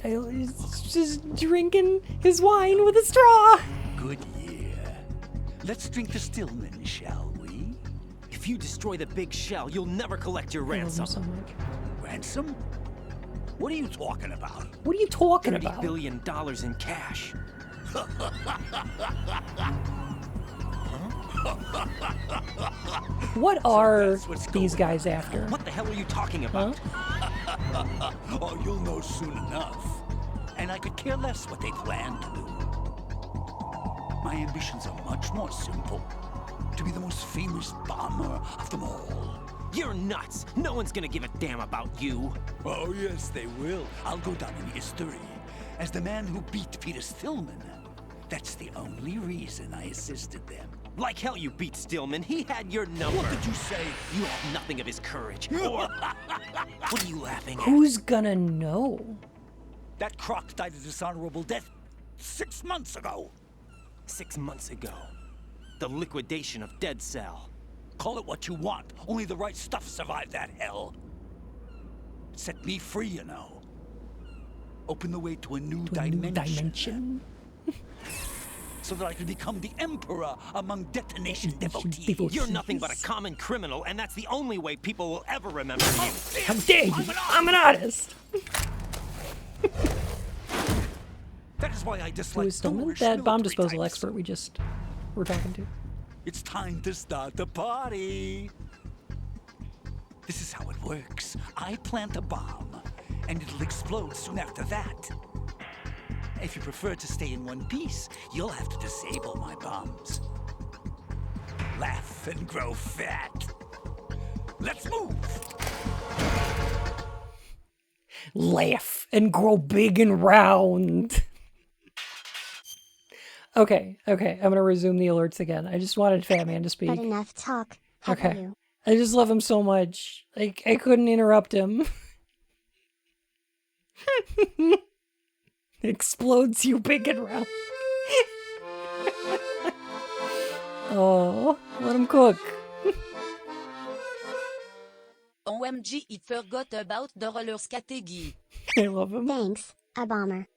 He's just drinking his wine with a straw. Good year. Let's drink to Stillman, shall we? If you destroy the big shell, you'll never collect your ransom. So much. Ransom? What are you talking about? What are you talking $30 about? billion in cash. What are these guys after? What the hell are you talking about? Huh? Oh, you'll know soon enough. And I could care less what they plan to do. My ambitions are much more simple. To be the most famous bomber of them all. You're nuts! No one's gonna give a damn about you. Oh, yes, they will. I'll go down in history as the man who beat Peter Stillman. That's the only reason I assisted them. Like hell you beat Stillman. He had your number. What did you say? You have nothing of his courage. Or... what are you laughing at? Who's gonna know? That croc died a dishonorable death 6 months ago. 6 months ago. The liquidation of Dead Cell. Call it what you want. Only the right stuff survived that hell. Set me free, you know. Open the way to a new dimension. So that I can become the emperor among detonation devotees. You're nothing but a common criminal, and that's the only way people will ever remember you. How dare you? I'm an artist. That is why I Who dislike is Stillman? foolish That bomb military disposal types. expert we just were talking to. It's time to start the party. This is how it works. I plant a bomb, and it'll explode soon after that. If you prefer to stay in one piece, you'll have to disable my bombs. Laugh and grow fat. Let's move! Laugh and grow big and round. Okay, I'm gonna resume the alerts again. I just wanted Fat Man to speak. But enough talk. How about Okay. you? I just love him so much. Like, I couldn't interrupt him. Explodes you big and round. Oh, let him cook. OMG, it forgot about the roller skating. I love him. Thanks, a bomber.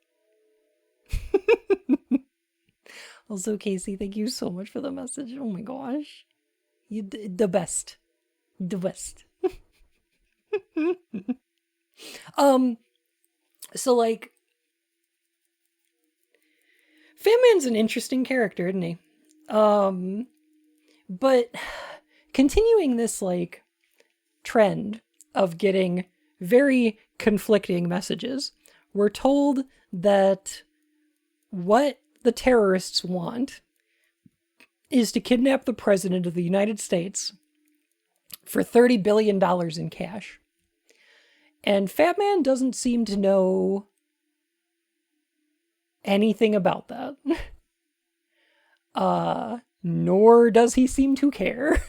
Also, Casey, thank you so much for the message. Oh my gosh. You the best. The best. So like Fat Man's an interesting character, isn't he? But continuing this like trend of getting very conflicting messages, we're told that what the terrorists want is to kidnap the president of the United States for $30 billion in cash. And Fat Man doesn't seem to know anything about that. Nor does he seem to care.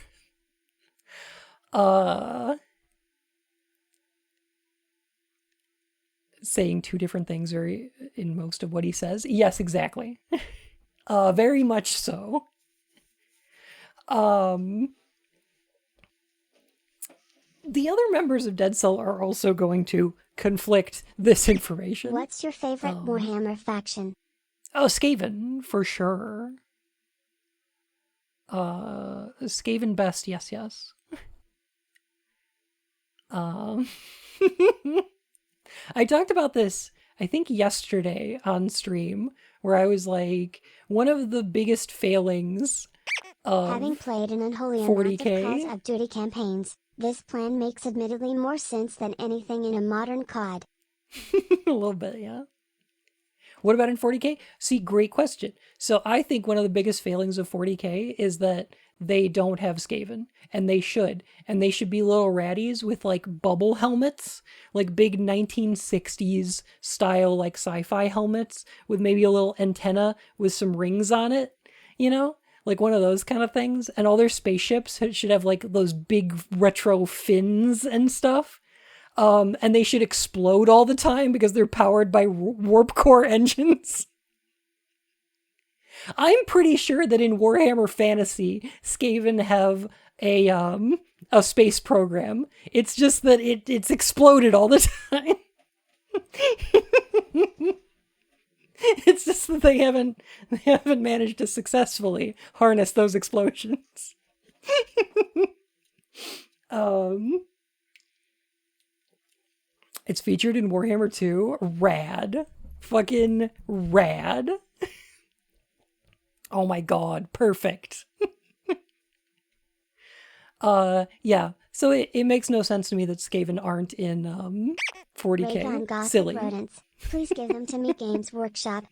Saying two different things in most of what he says. Yes, exactly. Very much so. The other members of Dead Cell are also going to conflict this information. What's your favorite Warhammer faction? Oh, Skaven, for sure. Skaven best, yes. I talked about this, I think yesterday on stream, where I was like, one of the biggest failings of Having played an unholy 40K. amount of Call of Duty campaigns, this plan makes admittedly more sense than anything in a modern COD. A little bit, yeah. What about in 40K? See, great question. So I think one of the biggest failings of 40K is that they don't have Skaven, and they should. And they should be little ratties with like bubble helmets, like big 1960s style like sci-fi helmets with maybe a little antenna with some rings on it, you know? Like one of those kind of things. And all their spaceships should have like those big retro fins and stuff. And they should explode all the time because they're powered by warp core engines. I'm pretty sure that in Warhammer Fantasy, Skaven have a space program. It's just that it's exploded all the time. It's just that they haven't managed to successfully harness those explosions. It's featured in Warhammer 2. Rad. Fucking rad. Oh my god, perfect. Yeah. So it makes no sense to me that Skaven aren't in 40k. Raygun Gothic Silly. rodents. Please give them to me, Games Workshop.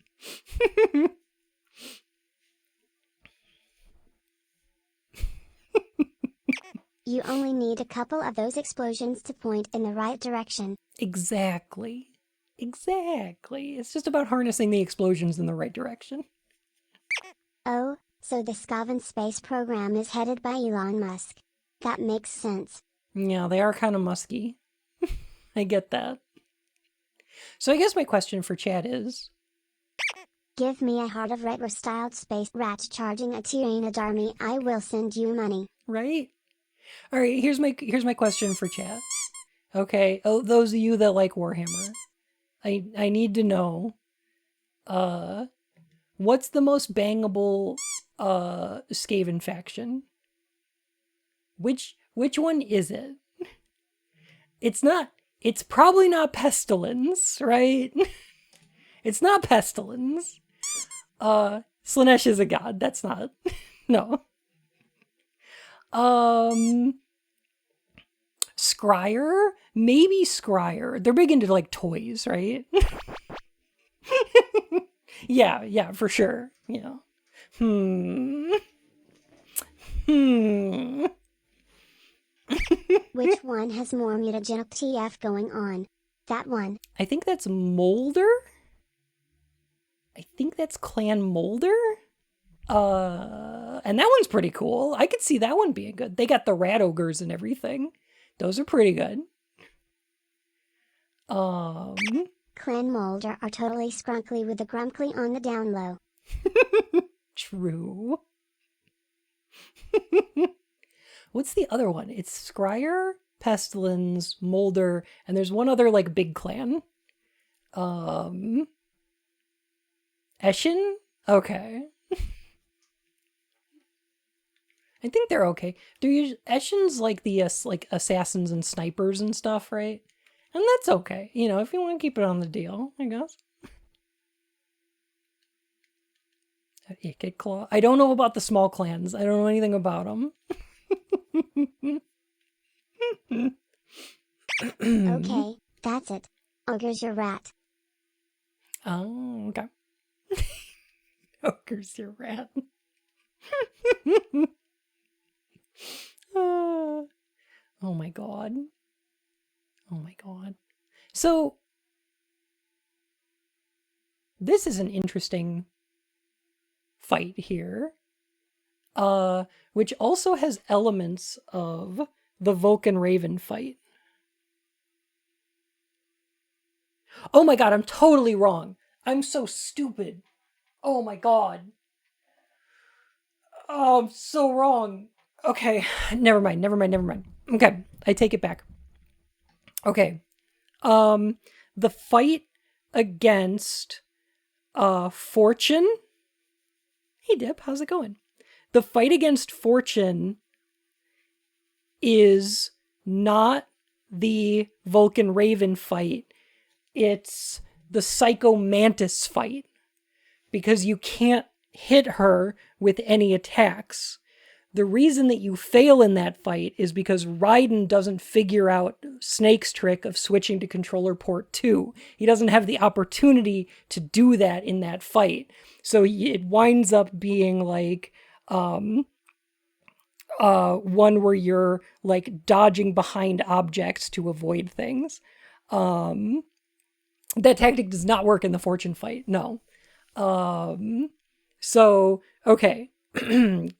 You only need a couple of those explosions to point in the right direction. Exactly. Exactly. It's just about harnessing the explosions in the right direction. Oh, so the Skaven space program is headed by Elon Musk. That makes sense. Yeah, they are kind of musky. I get that. So I guess my question for chat is... Give me a Heart of Retro-styled space rat charging a Tyrannid army, I will send you money. Right? Alright, here's my question for chat. Okay, oh, those of you that like Warhammer, I need to know, what's the most bangable Skaven faction? Which one is it? It's probably not Pestilence, right? It's not Pestilence. Slanesh is a god, that's not. No. Scryer? Maybe Scryer. They're big into like toys, right? Yeah, for sure. Yeah. Which one has more mutagenic TF going on? That one. I think that's Molder? I think that's Clan Molder? And that one's pretty cool. I could see that one being good. They got the rat ogres and everything. Those are pretty good. Clan Molder are totally scrunkly with the grunkly on the down low. True. What's the other one? It's Scryer, Pestilence, Molder, and there's one other like big clan. Eshin? Okay. I think they're okay. Eshin's like the like assassins and snipers and stuff, right? And that's okay. You know, if you want to keep it on the deal, I guess. Ikid Claw. I don't know about the small clans. I don't know anything about them. Okay, that's it. Ogre's your rat. Oh, okay. Ogre's your rat. Oh my god. Oh my god. So, this is an interesting fight here, which also has elements of the Vulcan Raven fight. Oh my god, I'm totally wrong. I'm so stupid. Oh my god. Oh, I'm so wrong. Okay, never mind. Okay, I take it back. Okay. The fight against Fortune. Hey Dip, how's it going? The fight against Fortune is not the Vulcan Raven fight. It's the Psycho Mantis fight. Because you can't hit her with any attacks. The reason that you fail in that fight is because Raiden doesn't figure out Snake's trick of switching to controller port 2. He doesn't have the opportunity to do that in that fight. So it winds up being like one where you're like dodging behind objects to avoid things. That tactic does not work in the Fortune fight, no. So, okay.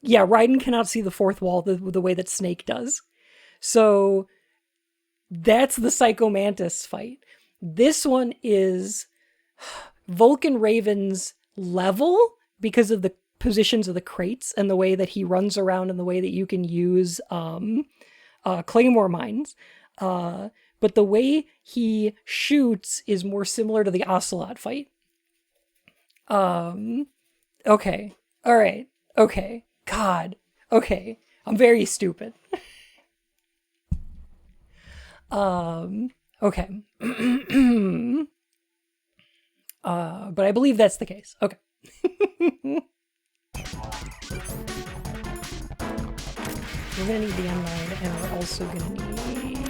Yeah, Raiden cannot see the fourth wall the way that Snake does. So, that's the Psycho Mantis fight. This one is Vulcan Raven's level because of the positions of the crates and the way that he runs around and the way that you can use Claymore mines. But the way he shoots is more similar to the Ocelot fight. Okay. All right. Okay. God. Okay. I'm very stupid. Okay. But I believe that's the case. Okay. We're gonna need the M9, and we're also gonna need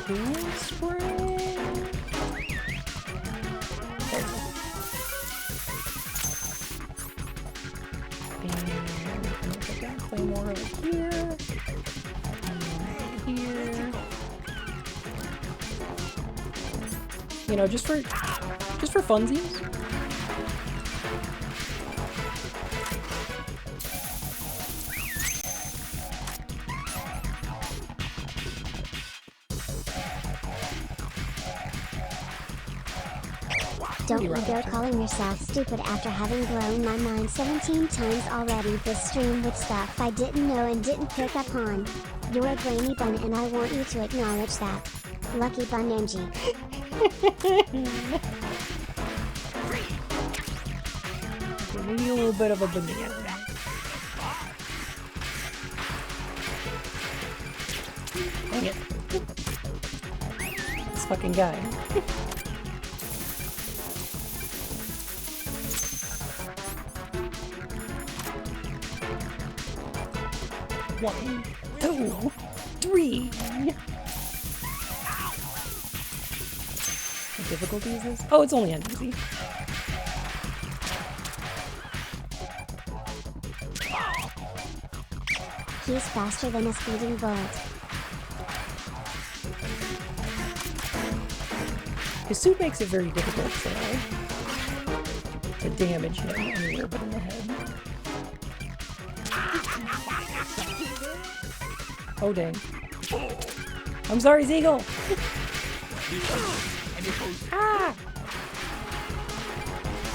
cool spray. And put that claymore over here. And here. You know, just for funsies. Don't you go calling yourself stupid after having blown my mind 17 times already this stream with stuff I didn't know and didn't pick up on. You're a brainy bun and I want you to acknowledge that. Lucky bun MG. Maybe a little bit of a banana. Dang it. This fucking guy. One, two, three. What difficulty is this? Oh, it's only on easy. He's faster than a speeding bullet. His suit makes it very difficult to damage him anywhere but in the head. Oh dang. I'm sorry, Zeagle! Ah!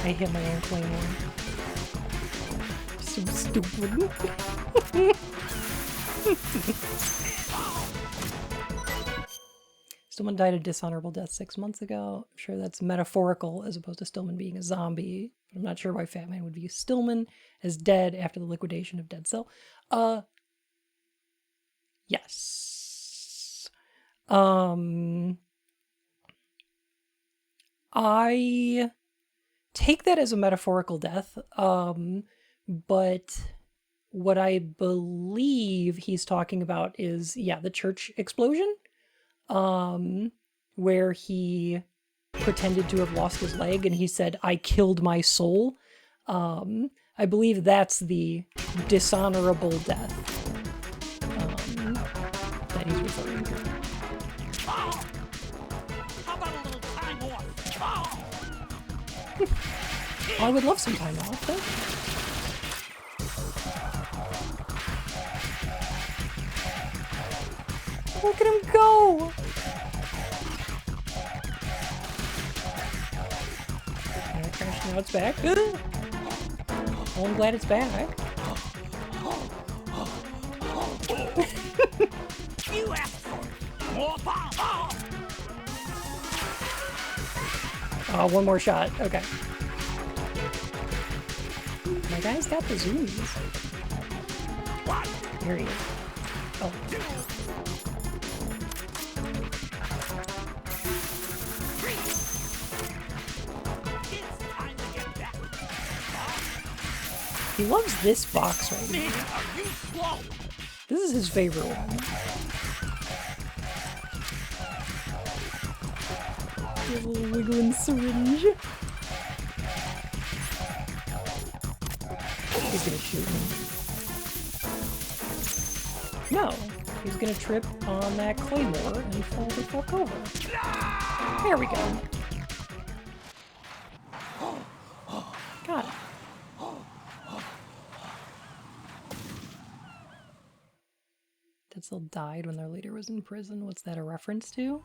I hit my own claymore. So stupid. Stillman died a dishonorable death 6 months ago. I'm sure that's metaphorical as opposed to Stillman being a zombie. But I'm not sure why Fat Man would view Stillman as dead after the liquidation of Dead Cell. Yes. I take that as a metaphorical death. But what I believe he's talking about is, yeah, the church explosion. Where he pretended to have lost his leg and he said, "I killed my soul." I believe that's the dishonorable death that he's referring to. How about a little time off? I would love some time off, though. Look at him go! Now it's back. Oh, I'm glad it's back. You asked for it. More bomb. Oh, one more shot. Okay. My guy's got the zoomies. There he is. Oh. He loves this box right here. This is his favorite one. A little wiggling syringe. He's gonna shoot me. No, he's gonna trip on that claymore and fall the fuck over. There we go. Got it. Tetzel died when their leader was in prison. What's that a reference to?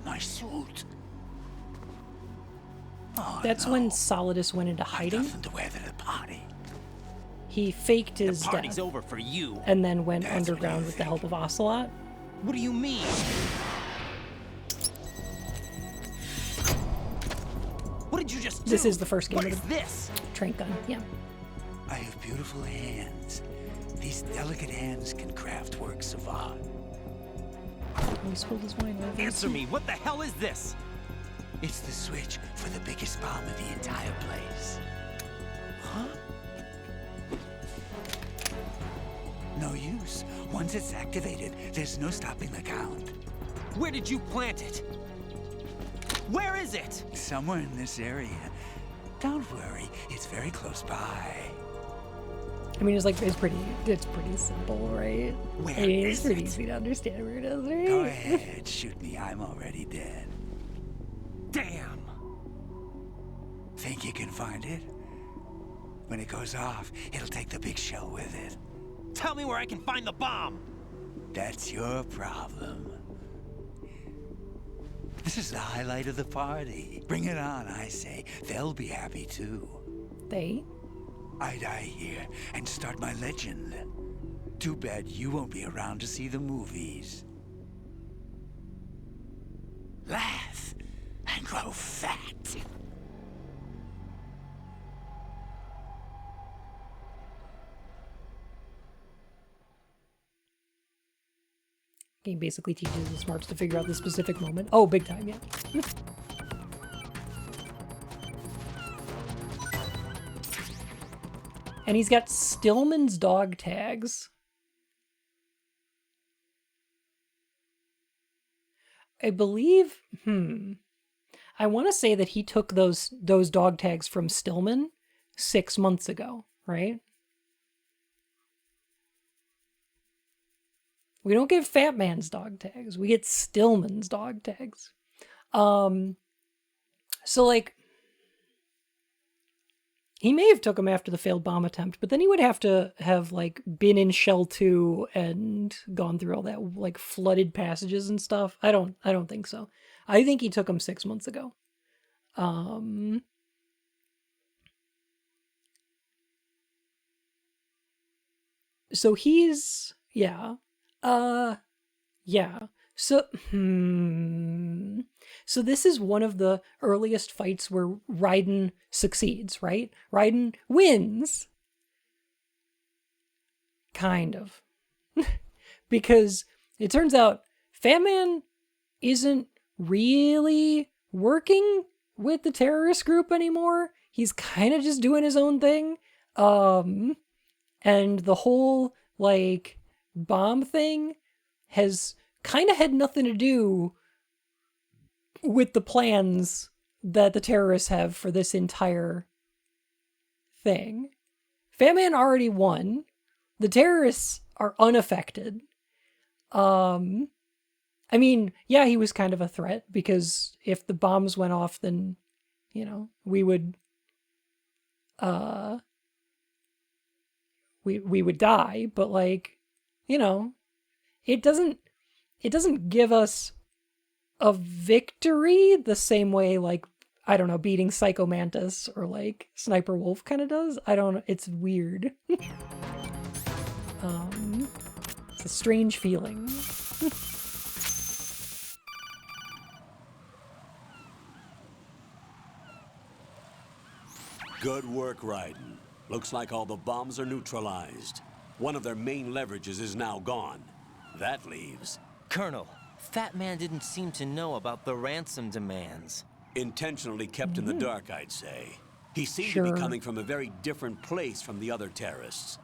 My suit. Oh, that's when Solidus went into hiding. Nothing to wear to the party. He faked his The party's death over for you. and then went underground with the help of Ocelot. What do you mean? What did you just do? This is the first game What of is the this? Trank gun, yeah. I have beautiful hands. These delicate hands can craft works of art. He spilled his wine over. Answer me, what the hell is this? It's the switch for the biggest bomb in the entire place. Huh? No use. Once it's activated, there's no stopping the count. Where did you plant it? Where is it? Somewhere in this area. Don't worry, it's very close by. I mean, it's pretty simple, right? Where I mean, it's is pretty it? easy to understand where it is, right? Go ahead, shoot me. I'm already dead. Damn! Think you can find it? When it goes off, it'll take the big show with it. Tell me where I can find the bomb! That's your problem. This is the highlight of the party. Bring it on, I say. They'll be happy too. They? I die here and start my legend. Too bad you won't be around to see the movies. Laugh and grow fat. Game basically teaches the smarts to figure out the specific moment. Oh, big time, yeah. And he's got Stillman's dog tags. I believe, I want to say that he took those dog tags from Stillman 6 months ago, right? We don't get Fat Man's dog tags. We get Stillman's dog tags. So like, he may have took him after the failed bomb attempt, but then he would have to have like been in Shell 2 and gone through all that like flooded passages and stuff. I don't think so. I think he took him 6 months ago. So he's, yeah. Yeah. So, So this is one of the earliest fights where Raiden succeeds, right? Raiden wins. Kind of. Because it turns out Fat Man isn't really working with the terrorist group anymore. He's kind of just doing his own thing. And the whole, like, bomb thing has kind of had nothing to do with the plans that the terrorists have for this entire thing. Fat Man already won. The terrorists are unaffected. I mean, yeah, he was kind of a threat because if the bombs went off, then, you know, we would die, but like, you know, it doesn't give us a victory the same way, like, I don't know, beating Psycho Mantis or like Sniper Wolf kind of does. I don't know. It's weird. It's a strange feeling. Good work, Raiden. Looks like all the bombs are neutralized. One of their main leverages is now gone. That leaves... Colonel, Fat Man didn't seem to know about the ransom demands. Intentionally kept in the dark, I'd say. He seemed to be coming from a very different place from the other terrorists.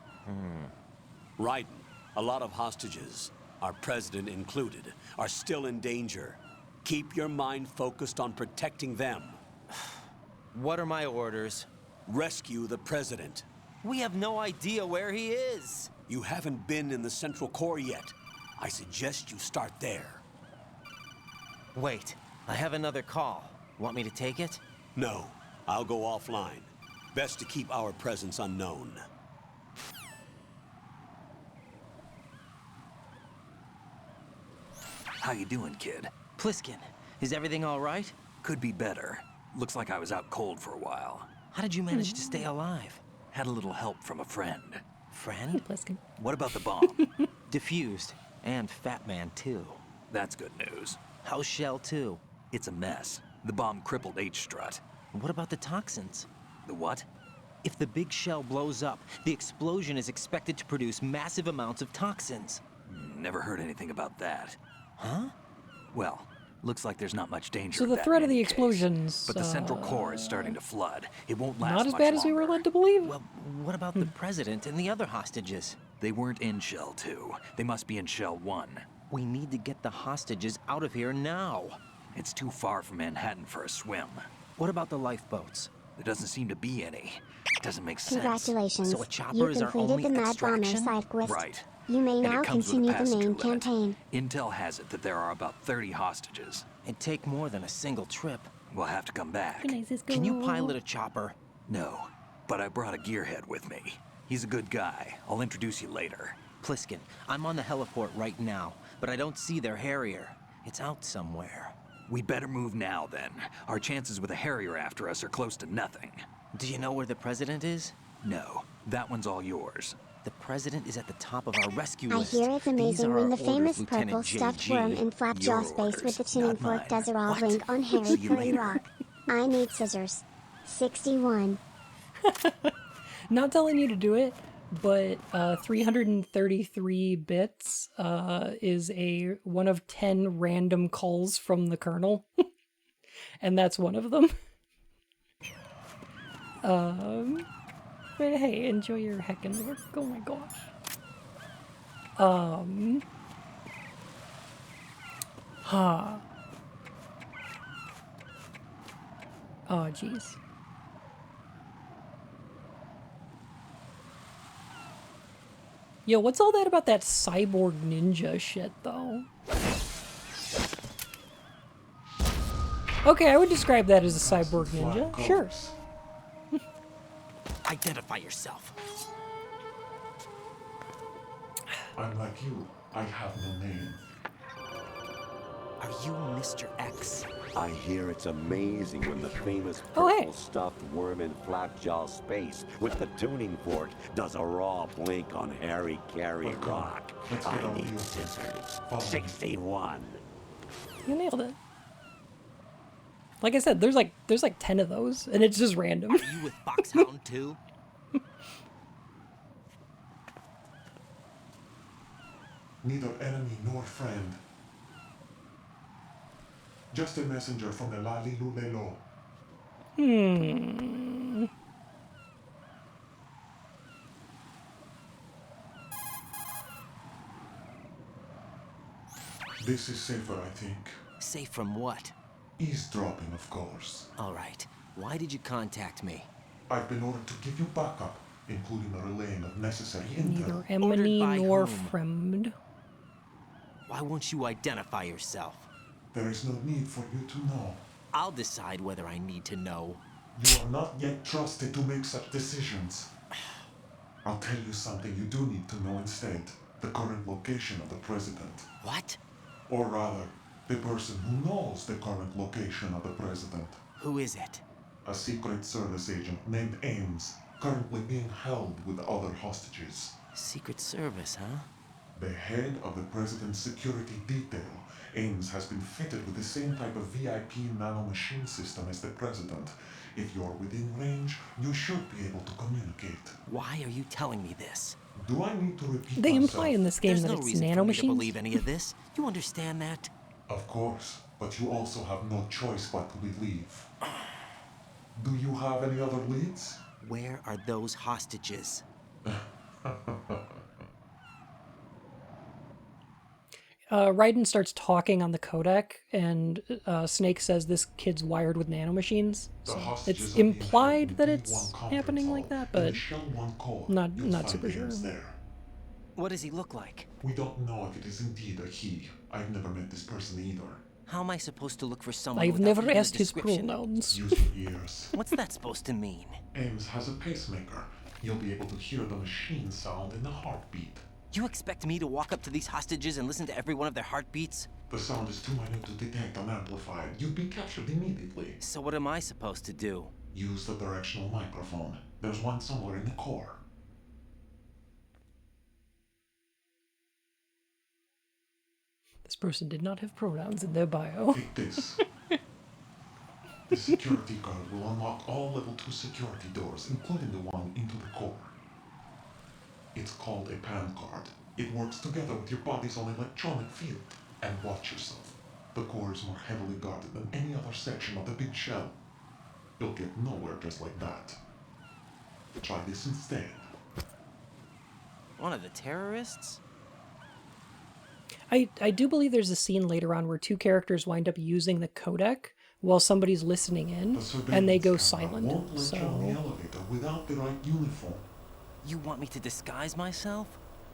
Raiden, a lot of hostages, our president included, are still in danger. Keep your mind focused on protecting them. What are my orders? Rescue the president. We have no idea where he is. You haven't been in the Central Core yet. I suggest you start there. Wait, I have another call. Want me to take it? No, I'll go offline. Best to keep our presence unknown. How you doing, kid? Pliskin, is everything all right? Could be better. Looks like I was out cold for a while. How did you manage to stay alive? Had a little help from a friend. Friend? Hey, Pliskin. What about the bomb? Diffused. And Fat Man, too. That's good news. How's Shell 2? It's a mess. The bomb crippled H-Strut. What about the toxins? The what? If the big shell blows up, the explosion is expected to produce massive amounts of toxins. Never heard anything about that. Huh? Well, looks like there's not much danger So of the that threat in of the any case. explosions, But the central core is starting to flood. It won't last not as much bad as we longer. were led to believe. Well, what about the president and the other hostages? They weren't in Shell 2. They must be in Shell 1. We need to get the hostages out of here now. It's too far from Manhattan for a swim. What about the lifeboats? There doesn't seem to be any. It doesn't make sense. Congratulations. So a chopper You is our completed only the Mad Bomber extraction? side quest. Right. You may And now it comes with a continue the passenger main limit. campaign. Intel has it that there are about 30 hostages. It'd take more than a single trip. We'll have to come back. Can you pilot a chopper? No, but I brought a gearhead with me. He's a good guy. I'll introduce you later. Pliskin, I'm on the heliport right now, but I don't see their Harrier. It's out somewhere. We better move now, then. Our chances with a Harrier after us are close to nothing. Do you know where the president is? No, that one's all yours. The president is at the top of our rescue I list. hear it's These amazing are when our the orders, famous Lieutenant purple stuffed JG. worm in Flapjaw's Your face with the orders, tuning not fork mine. does a raw What? blink on Harry See you Curry later. Rock. I need scissors. 61. Not telling you to do it, but 333 bits is a 1 of 10 random calls from the kernel. And that's one of them. But hey, enjoy your heckin' work. Oh my gosh. Oh, jeez. Yo, what's all that about that cyborg ninja shit, though? Okay, I would describe that as a cyborg ninja. Sure. Identify yourself. I'm like you. I have no name. Are you Mr. X? I hear it's amazing when the famous Oh, hey. purple stuffed worm in Flapjaw space with the tuning fork does a raw blink on Harry Carey Rock. Let's get I on need you. scissors. Follow me. 61. You nailed it. Like I said, there's like 10 of those, and it's just random. Are you with Foxhound too? Neither enemy nor friend. Just a messenger from the Lali Lulelo. This is safer, I think. Safe from what? Eavesdropping, of course. All right. Why did you contact me? I've been ordered to give you backup, including the relaying of necessary intel. Neither enemy by nor whom? friend. Why won't you identify yourself? There is no need for you to know. I'll decide whether I need to know. You are not yet trusted to make such decisions. I'll tell you something you do need to know instead. The current location of the president. What? Or rather, the person who knows the current location of the president. Who is it? A Secret Service agent named Ames, currently being held with other hostages. Secret Service, huh? The head of the president's security detail, Ames has been fitted with the same type of VIP nanomachine system as the president. If you're within range, you should be able to communicate. Why are you telling me this? Do I need to repeat They myself? imply in this game There's that no it's reason for me to nanomachines. believe any of this. You understand that? Of course, but you also have no choice but to believe. Do you have any other leads? Where are those hostages? Raiden starts talking on the codec, and Snake says this kid's wired with nanomachines. The So hostages it's are being implied held that in it's D1 conference happening hall like that, in but the Shell 1 core. not You'll find super sure. Ames there. What does he look like? We don't know if it is indeed a he. I've never met this person either. How am I supposed to look for someone I've without never reading the asked his description? pronouns. Use your ears. What's that supposed to mean? Ames has a pacemaker. You'll be able to hear the machine sound in the heartbeat. You expect me to walk up to these hostages and listen to every one of their heartbeats? The sound is too minute to detect and amplify. You'd be captured immediately. So what am I supposed to do? Use the directional microphone. There's one somewhere in the core. This person did not have pronouns in their bio. Take this. The security card will unlock all level 2 security doors, including the one into the core. It's called a PAN card. It works together with your body's own electronic field. And watch yourself. The core is more heavily guarded than any other section of the big shell. You'll get nowhere just like that. Try this instead. One of the terrorists? I do believe there's a scene later on where two characters wind up using the codec while somebody's listening in, and they go silent. Won't let you on the elevator without the right uniform. You want me to disguise myself?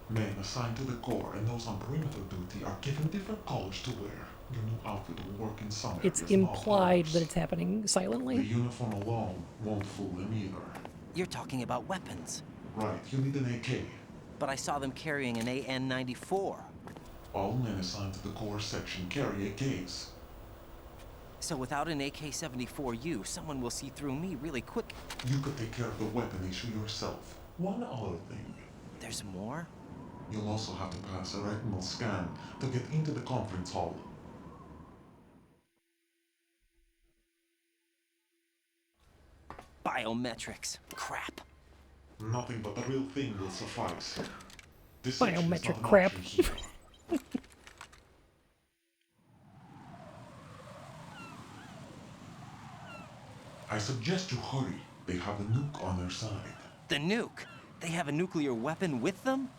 Men assigned to the core and those on perimeter duty are given different colors to wear. Your new outfit will work in some It's areas, implied that it's happening silently. The uniform alone won't fool them either. You're talking about weapons. Right, you need an AK. But I saw them carrying an AN-94. All men assigned to the core section carry AKs. So without an AK-74U, someone will see through me really quick. You could take care of the weapon issue yourself. One other thing. There's more? You'll also have to pass a retinal scan to get into the conference hall. Biometrics. Crap. Nothing but the real thing will suffice. This Biometric crap. I suggest you hurry. They have the nuke on their side. The nuke? They have a nuclear weapon with them?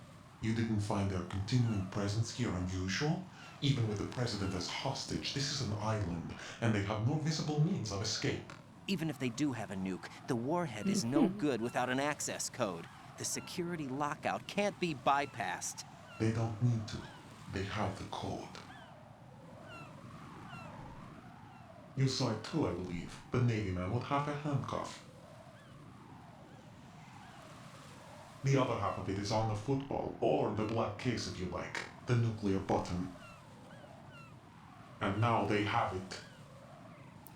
You didn't find their continuing presence here unusual? Even with the president as hostage, this is an island, and they have no visible means of escape. Even if they do have a nuke, the warhead is no good without an access code. The security lockout can't be bypassed. They don't need to. They have the code. You saw it too, I believe. The Navy man would have a handcuff. The other half of it is on the football, or the black case if you like. The nuclear button. And now they have it.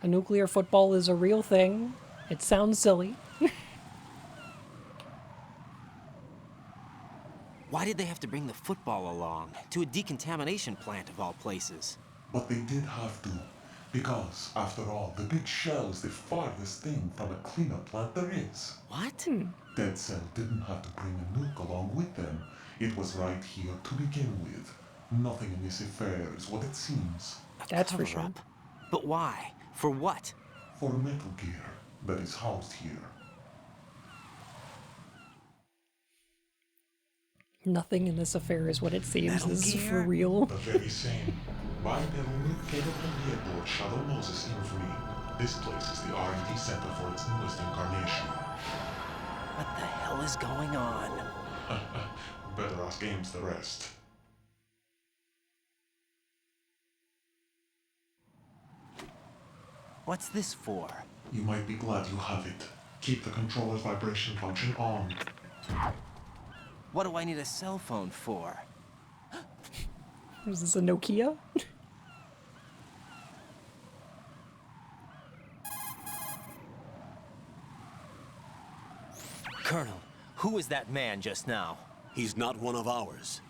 A nuclear football is a real thing. It sounds silly. Why did they have to bring the football along? To a decontamination plant of all places. But they did have to. Because, after all, the big shell is the farthest thing from a cleanup plant there is. What? Dead Cell didn't have to bring a nuke along with them. It was right here to begin with. Nothing in this affair is what it seems. That's for sure. But why? For what? For Metal Gear that is housed here. Nothing in this affair is what it seems. Metal This is Gear? for real. The very same. Bipedal nuke came from the airport Shadow Moses infamy. This place is the R&D center for its newest incarnation. What the hell is going on? Better ask Ames the rest. What's this for? You might be glad you have it. Keep the controller's vibration function on. What do I need a cell phone for? Is this a Nokia? Colonel, who was that man just now? He's not one of ours.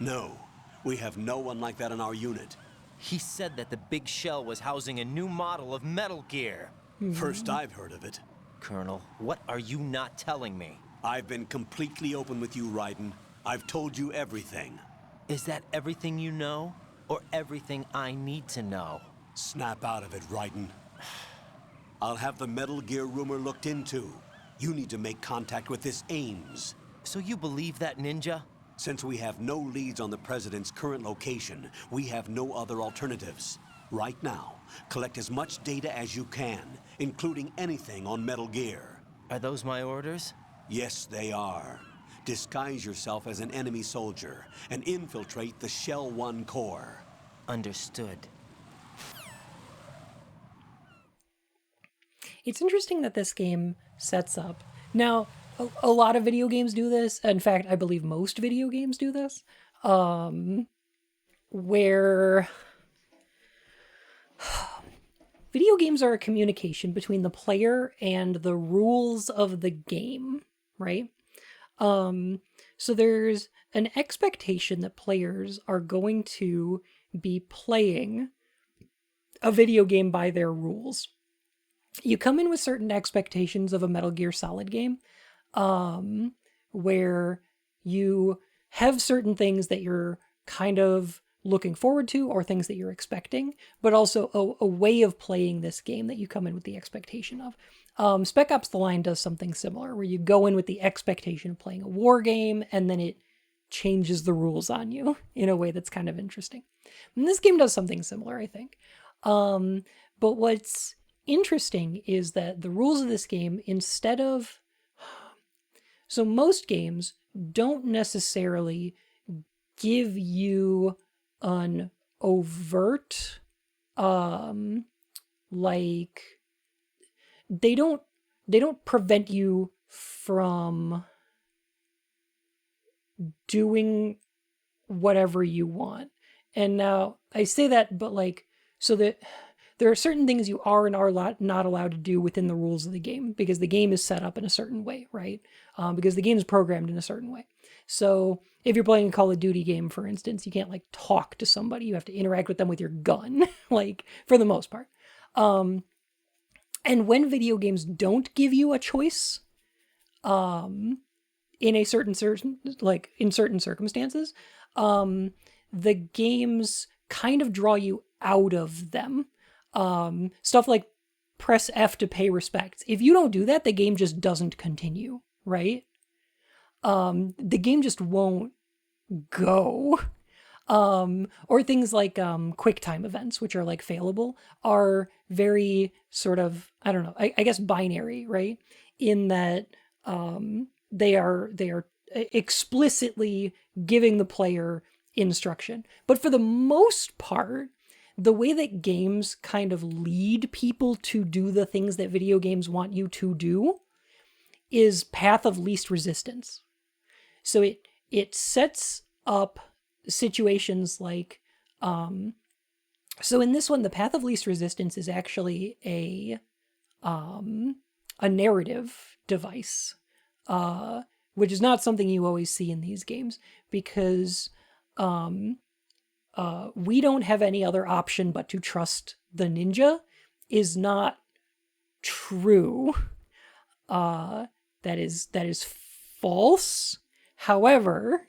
No, we have no one like that in our unit. He said that the big shell was housing a new model of Metal Gear. First I've heard of it. Colonel, what are you not telling me? I've been completely open with you, Raiden. I've told you everything. Is that everything you know? Or everything I need to know? Snap out of it, Raiden. I'll have the Metal Gear rumor looked into. You need to make contact with this Ames. So you believe that ninja? Since we have no leads on the President's current location, we have no other alternatives. Right now, collect as much data as you can, including anything on Metal Gear. Are those my orders? Yes, they are. Disguise yourself as an enemy soldier and infiltrate the Shell 1 core. Understood. It's interesting that this game sets up. Now, a lot of video games do this. In fact, I believe most video games do this. Where video games are a communication between the player and the rules of the game, right? So there's an expectation that players are going to be playing a video game by their rules. you come in with certain expectations of a Metal Gear Solid game, where you have certain things that you're kind of looking forward to or things that you're expecting, but also a way of playing this game that you come in with the expectation of. Spec Ops The Line does something similar, where you go in with the expectation of playing a war game, and then it changes the rules on you in a way that's kind of interesting. And this game does something similar, I think. But what's interesting is that the rules of this game, instead of... So most games don't necessarily give you an overt, like, they don't prevent you from doing whatever you want. And now I say that, but like, so that there are certain things you are and are not allowed to do within the rules of the game, because the game is set up in a certain way, right? Because the game is programmed in a certain way. So if you're playing a Call of Duty game, for instance, you can't like talk to somebody. You have to interact with them with your gun, like, for the most part. And when video games don't give you a choice, in certain circumstances, the games kind of draw you out of them. Stuff like press F to pay respects. If you don't do that, the game just doesn't continue, right? The game just won't go. Or things like QuickTime events, which are like failable, are very sort of, I don't know, I guess binary, right? In that they are explicitly giving the player instruction. But for the most part, the way that games kind of lead people to do the things that video games want you to do is path of least resistance. So it sets up situations like, so in this one, the path of least resistance is actually a narrative device, which is not something you always see in these games, because we don't have any other option but to trust the ninja is not true. That is false. However,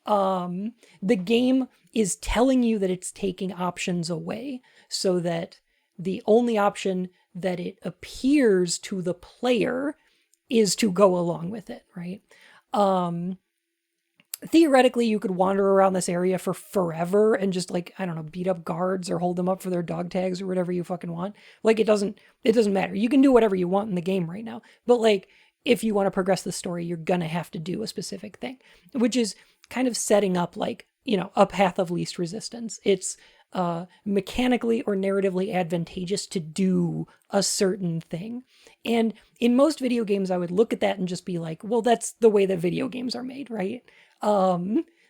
the game is telling you that it's taking options away, so that the only option that it appears to the player is to go along with it, right? Theoretically, you could wander around this area for forever and just, like, I don't know, beat up guards or hold them up for their dog tags or whatever you fucking want. Like, it doesn't matter. You can do whatever you want in the game right now. But, like, if you want to progress the story, you're gonna have to do a specific thing, which is kind of setting up, like, you know, a path of least resistance. It's mechanically or narratively advantageous to do a certain thing. And in most video games, I would look at that and just be like, well, that's the way that video games are made, right?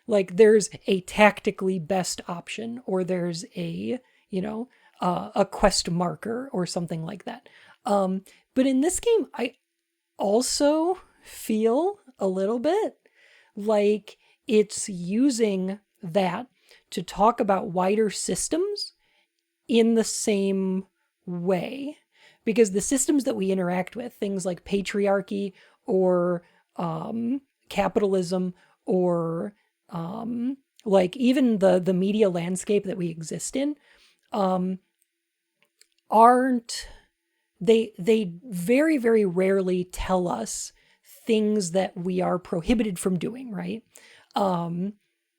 Like, there's a tactically best option, or there's a, you know, a quest marker or something like that. But in this game, I also feel a little bit like it's using that to talk about wider systems in the same way. Because the systems that we interact with, things like patriarchy or capitalism, or like even the media landscape that we exist in, aren't... They very, very rarely tell us things that we are prohibited from doing, right?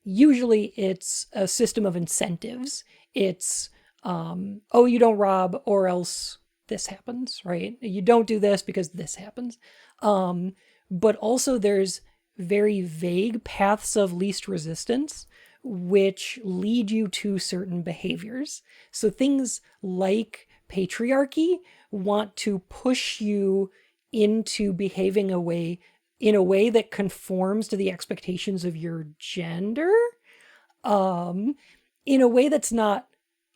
Usually it's a system of incentives. It's, oh, you don't rob or else this happens, right? You don't do this because this happens. But also there's very vague paths of least resistance which lead you to certain behaviors. So things like patriarchy want to push you into behaving in a way that conforms to the expectations of your gender, in a way that's not,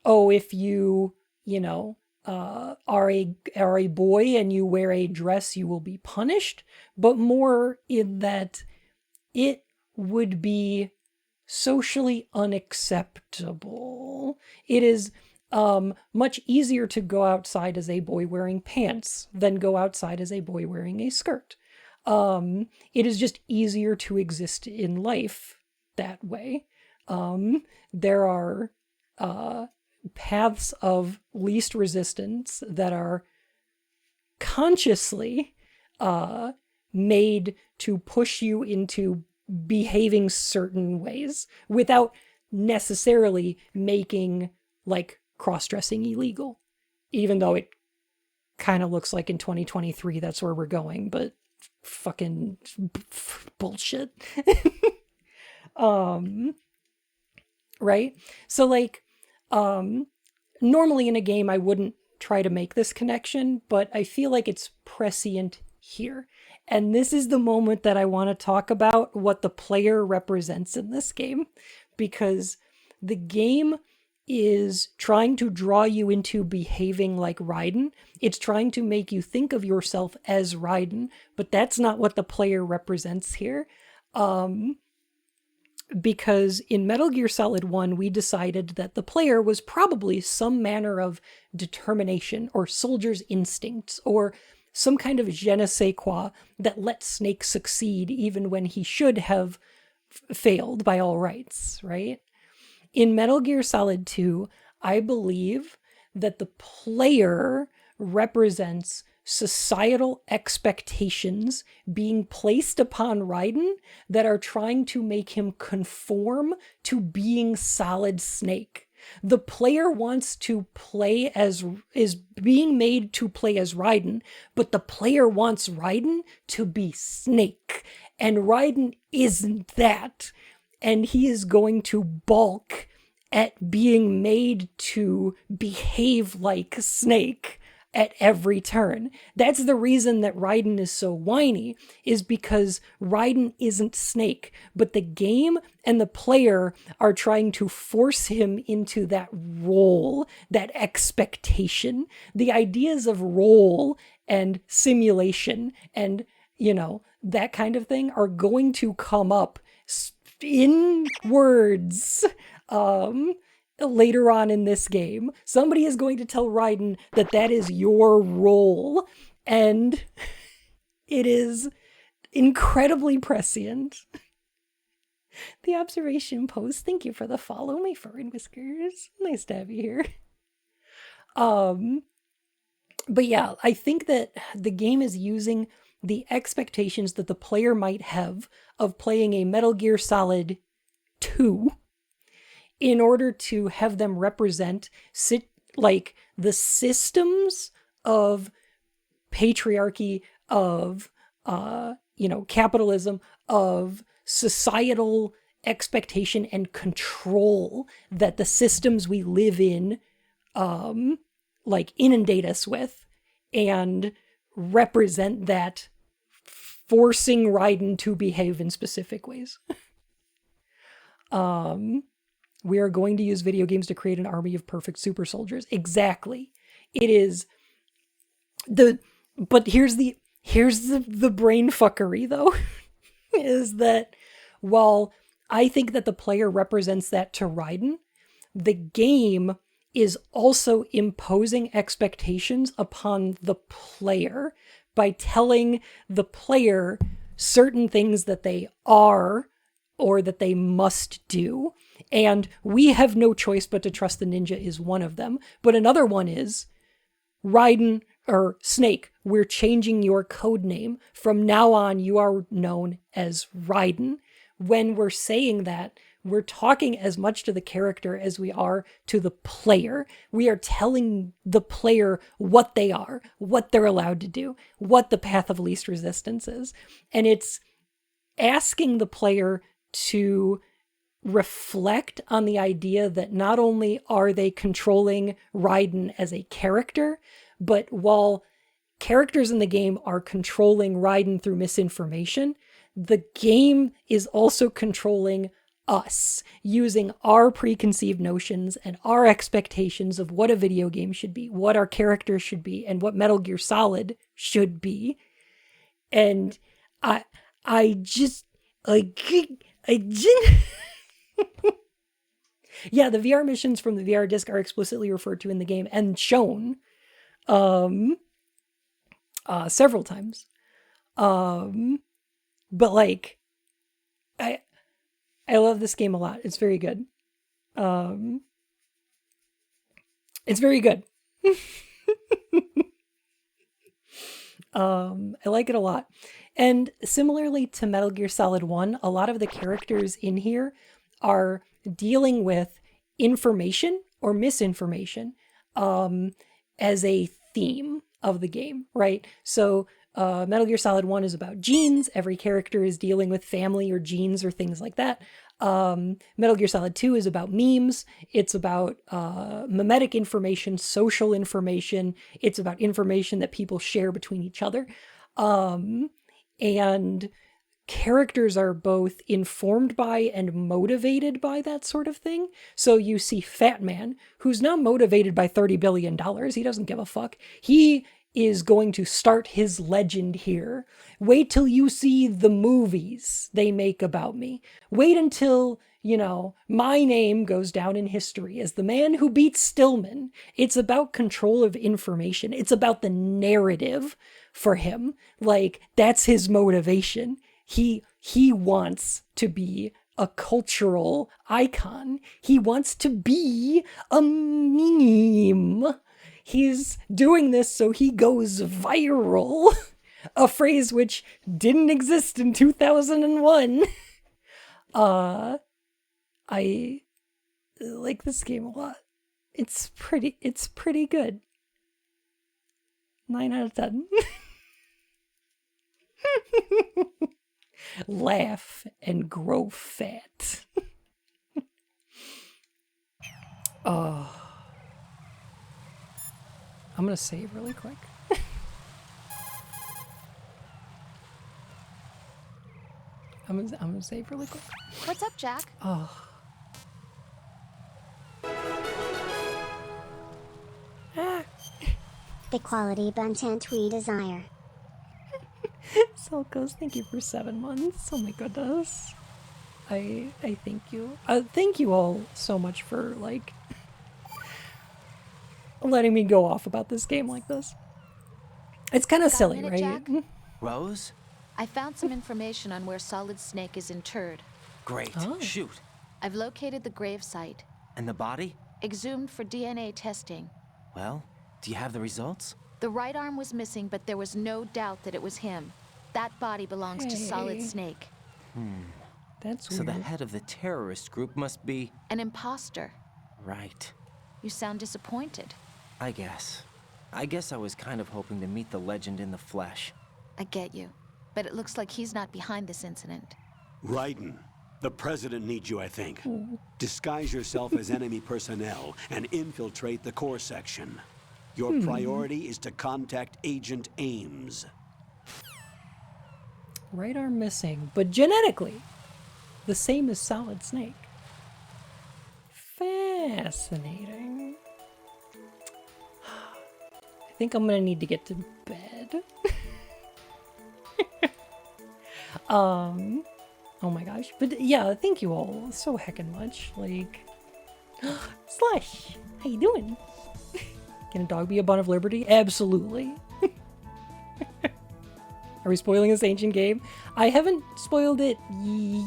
oh, if you know, are a boy and you wear a dress, you will be punished, but more in that it would be socially unacceptable. It is much easier to go outside as a boy wearing pants than go outside as a boy wearing a skirt. It is just easier to exist in life that way. There are paths of least resistance that are consciously made to push you into behaving certain ways without necessarily making like cross-dressing illegal, even though it kind of looks like in 2023 that's where we're going, but fucking bullshit. Right? So like normally in a game I wouldn't try to make this connection, but I feel like it's prescient here. And this is the moment that I want to talk about what the player represents in this game, because the game is trying to draw you into behaving like Raiden. It's trying to make you think of yourself as Raiden, but that's not what the player represents here. Because in Metal Gear Solid 1, we decided that the player was probably some manner of determination or soldier's instincts or some kind of je ne sais quoi that let Snake succeed even when he should have failed by all rights, right? In Metal Gear Solid 2, I believe that the player represents societal expectations being placed upon Raiden that are trying to make him conform to being Solid Snake. The player wants to play as, is being made to play as Raiden, but the player wants Raiden to be Snake. And Raiden isn't that. And he is going to balk at being made to behave like Snake at every turn. That's the reason that Raiden is so whiny, is because Raiden isn't Snake, but the game and the player are trying to force him into that role, that expectation. The ideas of role and simulation and, you know, that kind of thing are going to come up in words later on in this game. Somebody is going to tell Raiden that that is your role, and it is incredibly prescient. The observation post, thank you for the follow, my fur and whiskers. Nice to have you here. But yeah, I think that the game is using the expectations that the player might have of playing a Metal Gear Solid 2 in order to have them represent like the systems of patriarchy, of capitalism, of societal expectation and control that the systems we live in like inundate us with, and represent that, forcing Raiden to behave in specific ways. We are going to use video games to create an army of perfect super soldiers. Exactly. It is but here's the brain fuckery though, is that while I think that the player represents that to Raiden, the game is also imposing expectations upon the player by telling the player certain things that they are or that they must do. And we have no choice but to trust the ninja is one of them. But another one is, Raiden, or Snake, we're changing your code name. From now on, you are known as Raiden. When we're saying that, we're talking as much to the character as we are to the player. We are telling the player what they are, what they're allowed to do, what the path of least resistance is. And it's asking the player to reflect on the idea that not only are they controlling Raiden as a character, but while characters in the game are controlling Raiden through misinformation, the game is also controlling us, using our preconceived notions and our expectations of what a video game should be, what our characters should be, and what Metal Gear Solid should be. And I just Yeah, the VR missions from the VR disc are explicitly referred to in the game and shown several times. But like, I love this game a lot. It's very good. It's very good. I like it a lot. And similarly to Metal Gear Solid 1, a lot of the characters in here are dealing with information or misinformation as a theme of the game, right? So Metal Gear Solid 1 is about genes. Every character is dealing with family or genes or things like that. Metal Gear Solid 2 is about memes. It's about memetic information, social information. It's about information that people share between each other. And characters are both informed by and motivated by that sort of thing. So you see Fat Man, who's not motivated by $30 billion. He doesn't give a fuck. He is going to start his legend here. Wait till you see the movies they make about me. Wait until, you know, my name goes down in history as the man who beat Stillman. It's about control of information. It's about the narrative for him. Like, that's his motivation. He wants to be a cultural icon. He wants to be a meme. He's doing this so he goes viral. A phrase which didn't exist in 2001. I like this game a lot. It's pretty good. 9 out of 10. Laugh and grow fat. Oh. I'm gonna save really quick. I'm gonna save really quick. What's up, Jack? Oh. The quality content we desire. Selkos, thank you for 7 months. Oh my goodness. I thank you. Thank you all so much for, like, letting me go off about this game like this. It's kind of silly, minute, right? Jack? Rose? I found some information on where Solid Snake is interred. Great. Shoot. I've located the grave site. And the body? Exhumed for DNA testing. Well, do you have the results? The right arm was missing, but there was no doubt that it was him. That body belongs to Solid Snake. That's so the head of the terrorist group must be... An imposter. Right. You sound disappointed. I guess I was kind of hoping to meet the legend in the flesh. I get you. But it looks like he's not behind this incident. Raiden, the president needs you, I think. Disguise yourself as enemy personnel and infiltrate the core section. Your priority is to contact Agent Ames. Right arm missing, but genetically the same as Solid Snake. Fascinating. I think I'm gonna need to get to bed. Oh my gosh. But yeah, thank you all so heckin' much. Like, Slush, how you doing? Can a dog be a bun of liberty? Absolutely. Are we spoiling this ancient game? I haven't spoiled it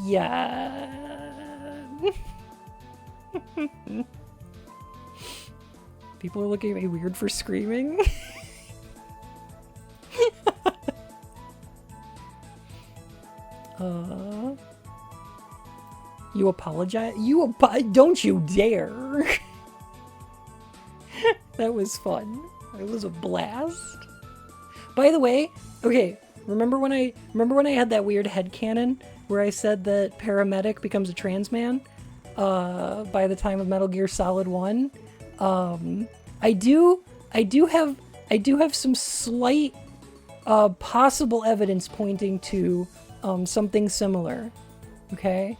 yet. People are looking at me weird for screaming. You apologize? Don't you dare! That was fun. It was a blast. By the way, okay, remember when I had that weird headcanon where I said that paramedic becomes a trans man by the time of Metal Gear Solid 1? I do have some slight possible evidence pointing to something similar. Okay?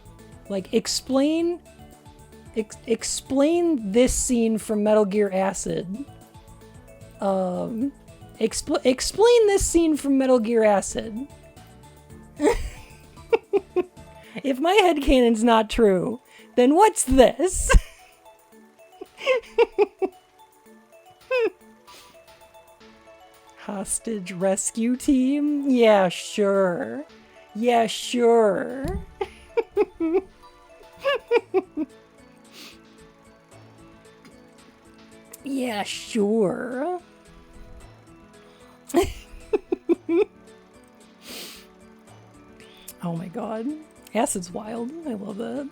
Like, explain this scene from Metal Gear Acid. Explain this scene from Metal Gear Acid. If my headcanon's not true, then what's this? Hostage rescue team? Yeah, sure. Yeah, sure. Yeah, sure. Oh my god. Acid's wild. I love that.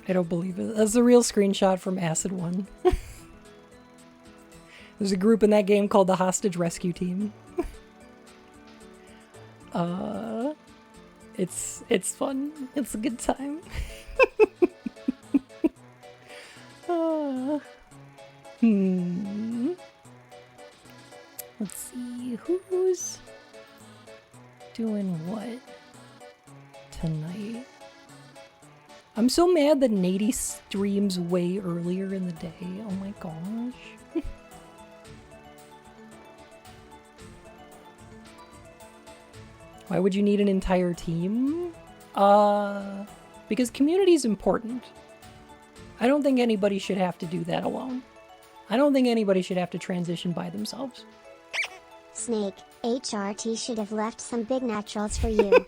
I don't believe it. That's a real screenshot from Acid 1. There's a group in that game called the Hostage Rescue Team. It's fun. It's a good time. Let's see, who's doing what tonight? I'm so mad that Nady streams way earlier in the day. Oh my gosh. Why would you need an entire team? Because community is important. I don't think anybody should have to do that alone. I don't think anybody should have to transition by themselves. Snake, HRT should have left some big naturals for you.